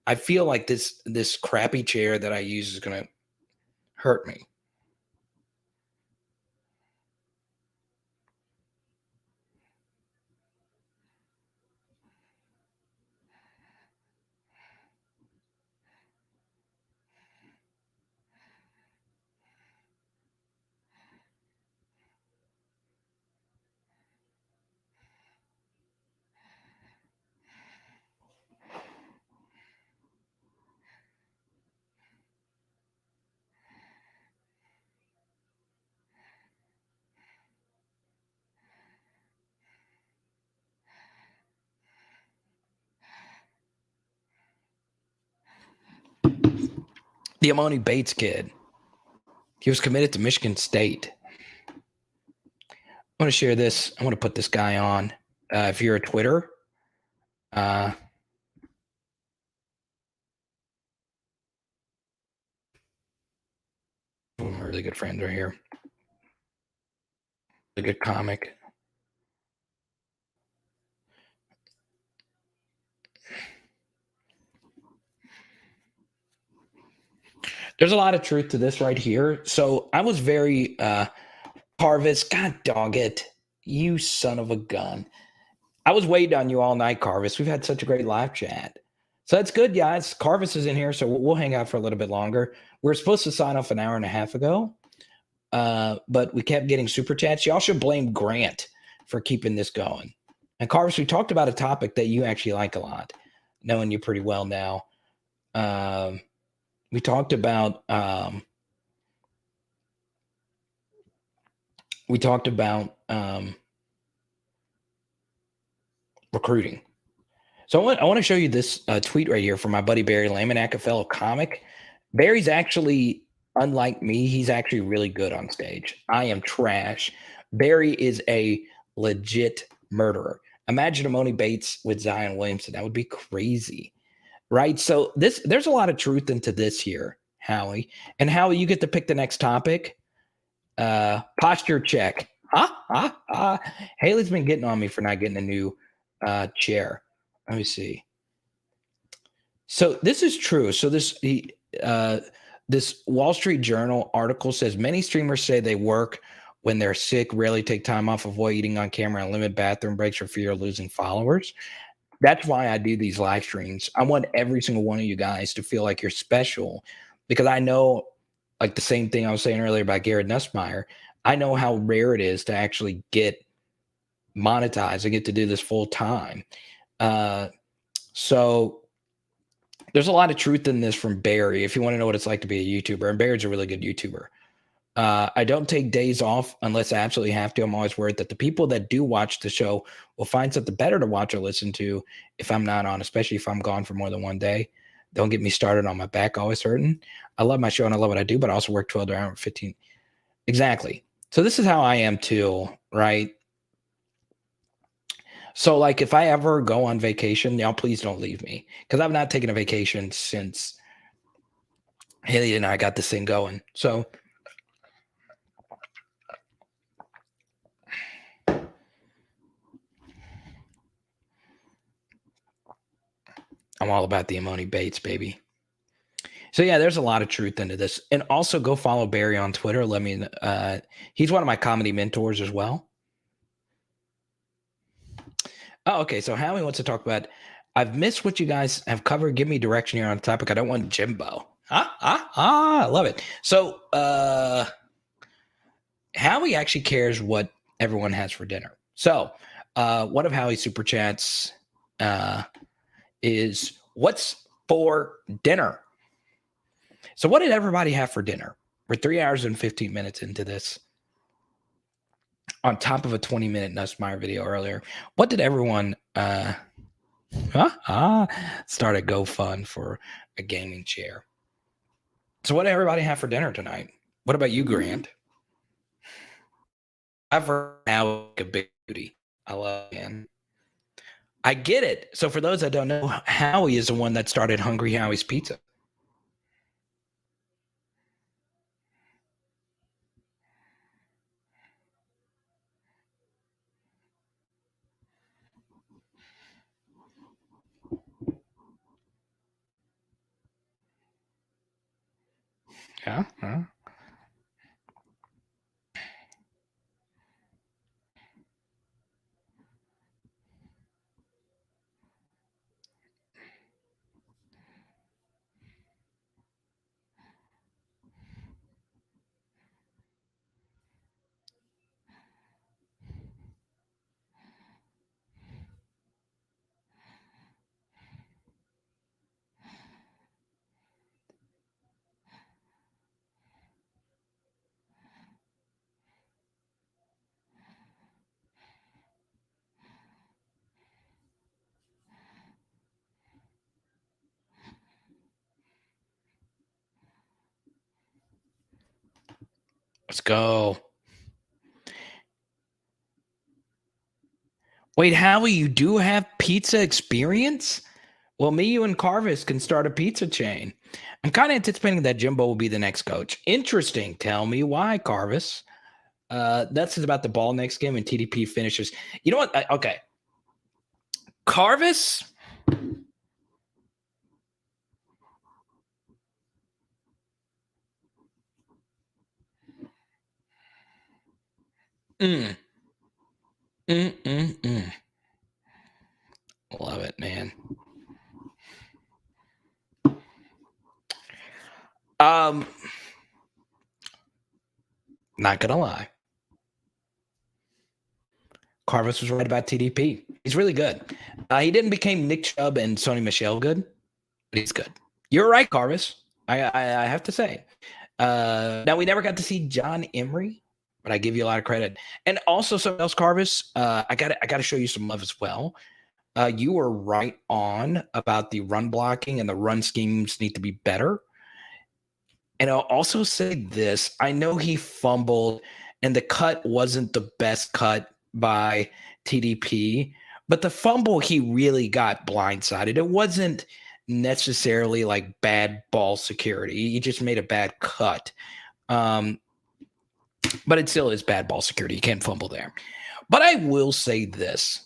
I feel like this crappy chair that I use is going to hurt me. The Amoni Bates kid. He was committed to Michigan State. I want to share this. I want to put this guy on. If you're a Twitter, my really good friends are here. A good comic. There's a lot of truth to this right here. So I was very Carvis, God dog it. You son of a gun. I was waiting on you all night, Carvis. We've had such a great live chat. So that's good, guys. Carvis is in here, so we'll hang out for a little bit longer. We were supposed to sign off an hour and a half ago, but we kept getting super chats. Y'all should blame Grant for keeping this going. And Carvis, we talked about a topic that you actually like a lot, knowing you pretty well now. We talked about recruiting. So I want to show you this tweet right here from my buddy Barry Laminack, a fellow comic. Barry's actually, unlike me, he's actually really good on stage. I am trash. Barry is a legit murderer. Imagine Amoni Bates with Zion Williamson. That would be crazy, right? So there's a lot of truth into this here, Howie. And Howie, you get to pick the next topic. Posture check. Haley's been getting on me for not getting a new chair. Let me see. So this is true. So this Wall Street Journal article says many streamers say they work when they're sick, rarely take time off, avoid eating on camera, and limit bathroom breaks for fear of losing followers. That's why I do these live streams. I want every single one of you guys to feel like you're special because I know, like the same thing I was saying earlier about Garrett Nussmeier, I know how rare it is to actually get monetized. I get to do this full time. So there's a lot of truth in this from Barry. If you want to know what it's like to be a YouTuber, and Barry's a really good YouTuber. I don't take days off unless I absolutely have to. I'm always worried that the people that do watch the show will find something better to watch or listen to if I'm not on, especially if I'm gone for more than one day. Don't get me started on my back always hurting. I love my show and I love what I do, but I also work 12 hours, 15. Exactly. So this is how I am too, right? So like if I ever go on vacation, y'all please don't leave me because I've not taken a vacation since Haley and I got this thing going. So I'm all about the Imoni Bates, baby. So yeah, there's a lot of truth into this. And also go follow Barry on Twitter. Let me he's one of my comedy mentors as well. Oh, okay. So Howie wants to talk about I've missed what you guys have covered. Give me direction here on the topic. I don't want Jimbo. I love it. So Howie actually cares what everyone has for dinner. So one of Howie's super chats is what's for dinner? So what did everybody have for dinner? We're 3 hours and 15 minutes into this. On top of a 20-minute Nussmeier video earlier. What did everyone start a GoFund for a gaming chair? So what did everybody have for dinner tonight? What about you, Grant? I've heard now a big beauty. I love him. I get it. So for those that don't know, Howie is the one that started Hungry Howie's Pizza. Yeah. Let's go. Wait, Howie, you do have pizza experience? Well, me, you, and Carvis can start a pizza chain. I'm kind of anticipating that Jimbo will be the next coach. Interesting. Tell me why, Carvis. That's about the ball next game and TDP finishes. You know what? Okay. Carvis. Love it, man. Not gonna lie. Carvis was right about TDP. He's really good. He didn't become Nick Chubb and Sony Michel good, but he's good. You're right, Carvis. I have to say. Now we never got to see John Emery, but I give you a lot of credit. And also something else, Carvis. I got to show you some love as well. You were right on about the run blocking and the run schemes need to be better. And I'll also say this. I know he fumbled and the cut wasn't the best cut by TDP, but the fumble he really got blindsided. It wasn't necessarily like bad ball security. He just made a bad cut. But it still is bad ball security. You can't fumble there. But I will say this.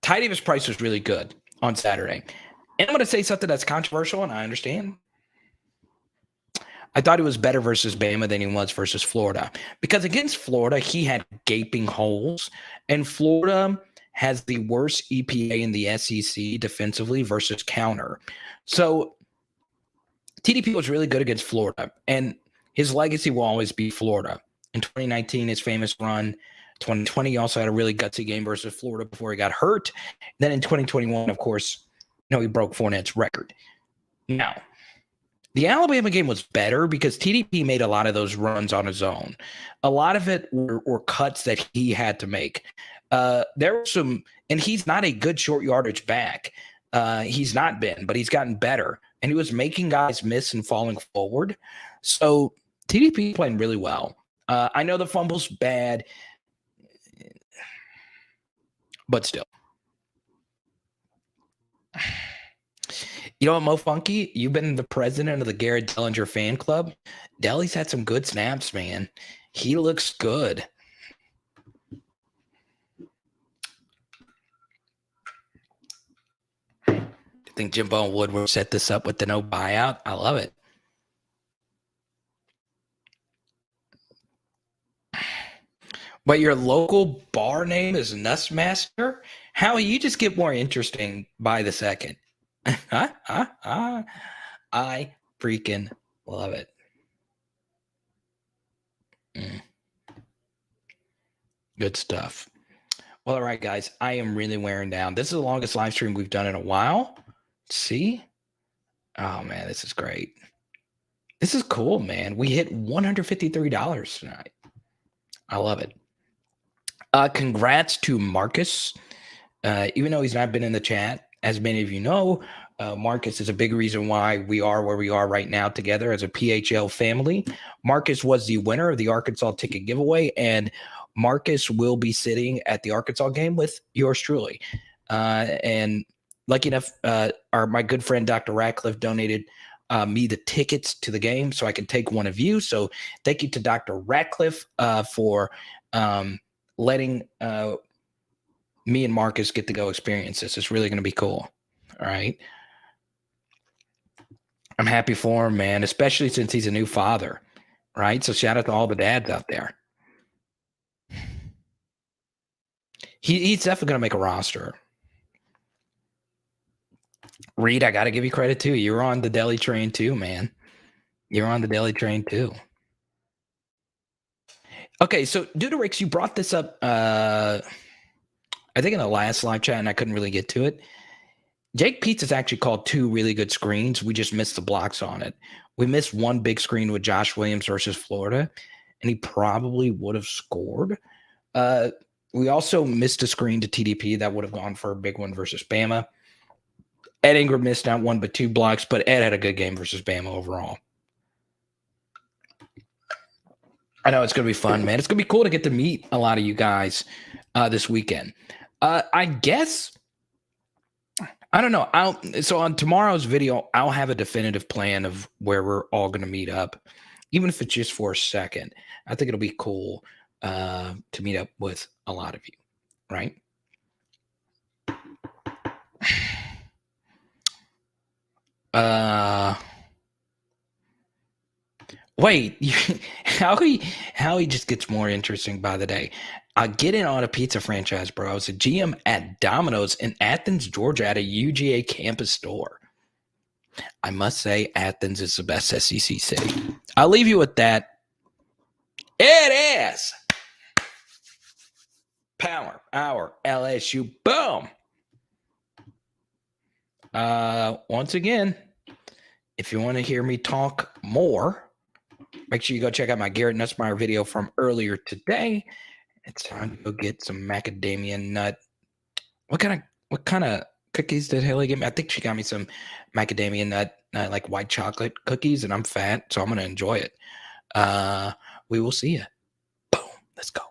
Ty Davis Price was really good on Saturday. And I'm going to say something that's controversial, and I understand. I thought he was better versus Bama than he was versus Florida, because against Florida, he had gaping holes, and Florida has the worst EPA in the SEC defensively versus counter. So TDP was really good against Florida, and his legacy will always be Florida. In 2019, his famous run. 2020, he also had a really gutsy game versus Florida before he got hurt. Then in 2021, of course, he broke Fournette's record. Now, the Alabama game was better because TDP made a lot of those runs on his own. A lot of it were cuts that he had to make. There were some, and he's not a good short yardage back. He's not been, but he's gotten better. And he was making guys miss and falling forward. So TDP playing really well. I know the fumble's bad, but still. You know what, Mo Funky? You've been the president of the Garrett Dellinger fan club. Delly's had some good snaps, man. He looks good. I think Jimbo and Woodward set this up with the no buyout. I love it. But your local bar name is Nussmaster? Howie, you just get more interesting by the second. I freaking love it. Good stuff. Well, all right, guys. I am really wearing down. This is the longest live stream we've done in a while. See? Oh, man, this is great. This is cool, man. We hit $153 tonight. I love it. Congrats to Marcus. Even though he's not been in the chat, as many of you know, Marcus is a big reason why we are where we are right now together as a PHL family. Marcus was the winner of the Arkansas ticket giveaway, and Marcus will be sitting at the Arkansas game with yours truly. And lucky enough, my good friend Dr. Ratcliffe donated me the tickets to the game so I could take one of you. So thank you to Dr. Ratcliffe for letting me and Marcus get to go experience this. It's really going to be cool. All right. I'm happy for him, man, especially since he's a new father, right? So shout out to all the dads out there. He's definitely going to make a roster. Reed, I got to give you credit too. You're on the deli train too, man. You're on the deli train too. Okay, so Dudorix, you brought this up, I think in the last live chat, and I couldn't really get to it. Jake Peets has actually called two really good screens. We just missed the blocks on it. We missed one big screen with Josh Williams versus Florida, and he probably would have scored. We also missed a screen to TDP that would have gone for a big one versus Bama. Ed Ingram missed not one but two blocks, but Ed had a good game versus Bama overall. I know it's going to be fun, man. It's going to be cool to get to meet a lot of you guys this weekend. I guess, I don't know. So on tomorrow's video, I'll have a definitive plan of where we're all going to meet up, even if it's just for a second. I think it'll be cool to meet up with a lot of you, right? Wait, how he just gets more interesting by the day. Get in on a pizza franchise, bro. I was a GM at Domino's in Athens, Georgia, at a UGA campus store. I must say, Athens is the best SEC city. I'll leave you with that. It is Power Hour LSU. Boom. Once again, if you want to hear me talk more, make sure you go check out my Garrett Nussmeier video from earlier today. It's time to go get some macadamia nut. What kind of cookies did Haley get me? I think she got me some macadamia nut, like white chocolate cookies, and I'm fat, so I'm gonna enjoy it. We will see you. Boom. Let's go.